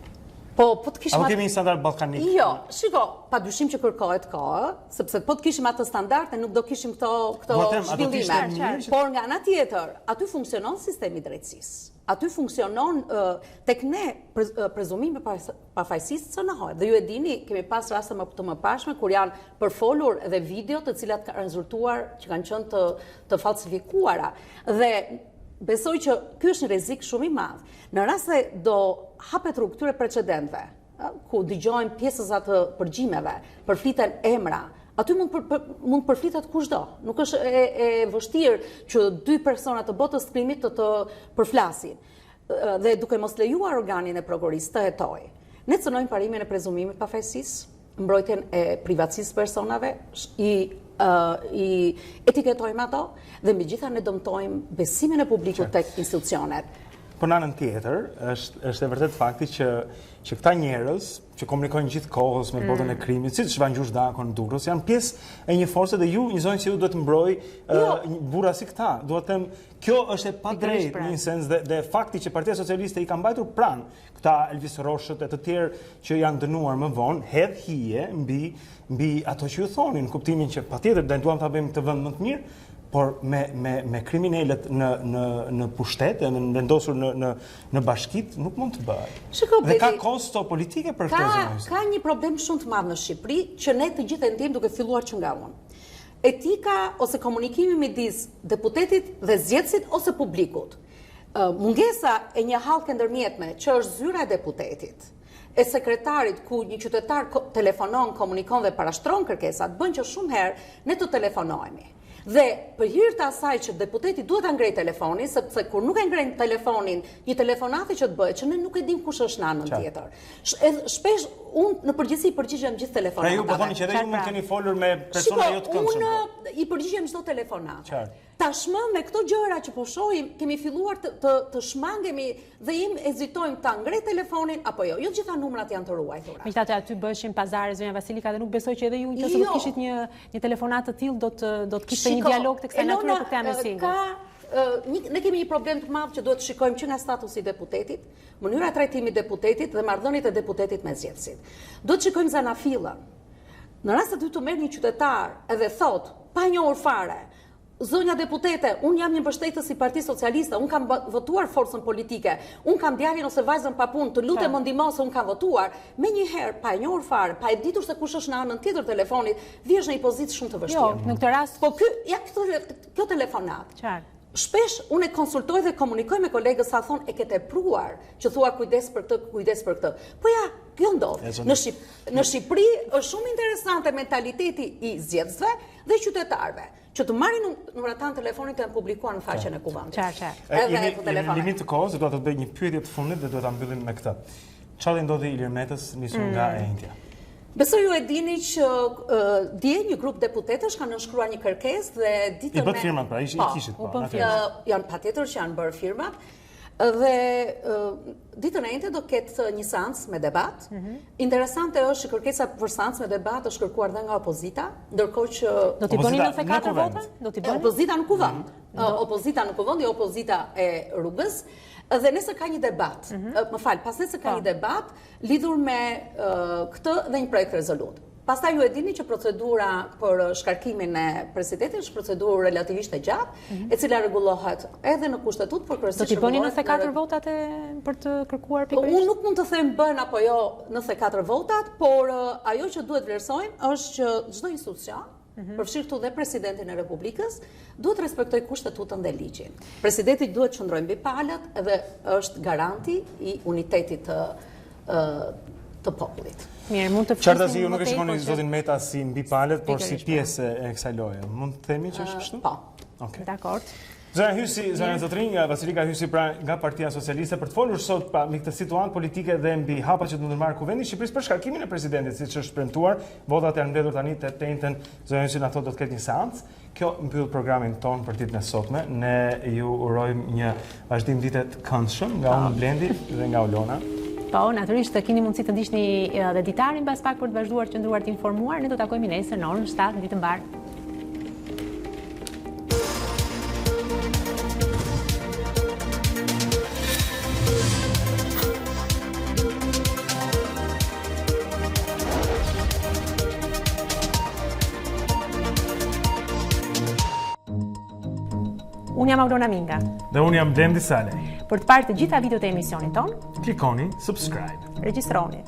Po të kishim apo kemi një standard ballkanik? Jo, shiko, padyshim që kërkohet kohë, sepse po të kishim atë standard, nuk do kishim këto zhvillime. Por nga ana tjetër, aty funksionon sistemi i drejtësisë. Aty funksionon tek ne prezumimi pafajësisë cënohet. Dhe ju e dini, kemi pas raste më të mëparshme kur janë përfolur edhe video të cilat kanë rezultuar që kanë qenë të falsifikuara. Dhe besoj që ky është një rrezik shumë i madh. Në rast se do hapet rrugë këtyre precedentëve, ku dëgjojmë pjesëza të përgjimeve, përfliten emra, aty mund përflitet kushdo. Nuk është e vështirë që 2 persona të botës të krimit të përflasin. Dhe duke mos lejuar organin e prokurorisë të hetojë. Ne cënojmë parimin e prezumimit pafajësisë, mbrojtjen e privatësisë personave, i etiketojmë ato dhe megjithatë ne dëmtojmë besimin e publikut tek institucionet. Po në anën tjetër, është e vërtet fakti që këta njerëz që komunikojnë gjithë kohës me botën e krimit, siç Vangjush Dakon në Durrës, janë pjesë e një force dhe ju njëzojnë që ju duhet të mbroj burra si këta. Duhet të them, kjo është e padrejtë në një sens dhe fakti që Partia Socialiste i ka mbajtur pranë këta Elvis Roshët e të tjerë që janë dënuar më vonë, hedh hije mbi ato që ju thonin, në kuptimin që patjetër do duam ta bëjmë këtë vend më të mirë, por me kriminalet në pushtet e në vendosur në bashkit, nuk mund të bëhet. Dhe ka kosto politike për këtë zënojës. Ka një problem shumë të madh në Shqipëri, që ne të gjithë e ndjejmë duke filluar që nga unë. Etika ose komunikimi midis deputetit dhe zgjedhësit ose publikut. Mungesa e një hallke ndërmjetme, që është zyra e deputetit, e sekretarit ku një qytetar telefonon, komunikon dhe parashtron kërkesat, bën që shumë herë ne të telefonojmë. Dhe për hir të asaj që deputeti duhet ta ngrejë telefonin, sepse kur nuk e ngren telefonin, një telefonate që të bëhet, që ne nuk e dim kush është në anën tjetër. Shpesh unë në përgjithësi përgjigjem gjithë telefonatave. Pra ju po thoni që edhe ju mund keni folur me persona jo të këndshëm. Unë i përgjigjem çdo telefonat. Tashmë me këto gjëra që po shohim, kemi filluar të shmangemi dhe ezitojmë ta ngrej telefonin apo jo. Jo të gjitha numrat janë të ruajtura. Megjithatë aty bëshin pazare zonja Vasilika dhe nuk besoj që edhe ju nëse do të kishit një telefonat të tillë do të kishte një dialog të kësaj natyre për këtë amësinë. Ne kemi një problem të madh që duhet të shikojmë që nga statusi i deputetit, mënyra e trajtimit deputetit dhe marrëdhëniet e deputetit me zgjedhësit. Duhet të shikojmë zanafillën. Në rast se ty të merr një qytetar edhe thot, pa njohur fare, zonja deputete, unë jam një mbështetës i Partisë Socialiste, unë kam votuar forcën politike, unë kam djalin ose vajzën pa punë, të lutem më ndihmo se unë kam votuar, me njëherë pa e njohur fare, pa e ditur se kush është në anën tjetër telefonit, vihesh në një pozitë shumë të vështirë. Jo, në këtë rast, po kjo telefonat. Qartë. Shpesh unë e konsultoj dhe komunikoj me kolegës sa thonë e ke tepruar që thua kujdes për këtë, kujdes për këtë. Po ja, kjo ndodh. Në Shqipëri është shumë interesante mentaliteti i zgjedhësve dhe qytetarëve që të marrin numratan telefonit të publikuar në faqen e kuvendit. Në limit të kohës, do të bëj një pyetje të fundit dhe do ta mbyllim me këtë. Çfarë ndodhi Ilir Metës nisur nga e-India? Besoj ju e dini që dje një grup deputetësh kanë nënshkruar një kërkesë dhe ditën i bët firmat pra, i kishit po. Janë patjetër që janë bërë firmat. Dhe ditën e njëjtë do ketë një seancë me debat. Interesante është që kërkesa për seancë me debat është kërkuar dhe nga opozita, ndërkohë që do t'i bëni 94 vota? Do t'i bëni opozita në kuvend. Opozita në kuvend, jo opozita e rrugës. Dhe nëse ka një debat, pas nëse ka një debat lidhur me këtë dhe një projekt rezolut. Pastaj ju e dini që procedura për shkarkimin e presidentit është procedurë relativisht e gjatë, e cila rregullohet edhe në kushtetut, por kryesisht do t'i bëni 94 votat për të kërkuar pikërisht? Unë nuk mund të them bën apo jo 94 votat, por ajo që duhet vlerësojmë është që çdo institucion, përfshirë këtu dhe presidentin e Republikës, duhet respektoj kushtetutën dhe ligjin. Presidenti duhet qëndrojë mbi palët dhe është garanti i unitetit të popullit. Mirë, mund të Qartasi ju nuk e shikoni zotin Meta si mbi palët, por si pjesë e kësaj loje. Mund të themi që është kështu? Po. Okej. Dakord. Zona Zotrin, Vasilika hysi pra nga Partia Socialiste për të folur sot mbi këtë situatë politike dhe mbi hapat që do të ndërmarrë Kuvendi i Shqipërisë për shkarkimin e presidentit, siç është premtuar. Votat janë mbledhur tani të 8-ën. Zona Hysi na thotë do të ketë një seancë. Kjo mbyll programin ton për ditën e sotme. Ne ju urojmë një vazhdim dite të këndshëm nga unë Blendi dhe nga Olona. Po, natyrisht keni mundësi të ndiqni edhe ditarin mbas pak për të vazhduar të qëndruar të informuar. Ne do të takojmë nesër në orën 7 në ditën e mbarë. Unë jam Aurona Minga. Dhe unë jam Blendi Sale. Për të parë të gjitha videot e emisionit ton, klikoni subscribe. Regjistroni.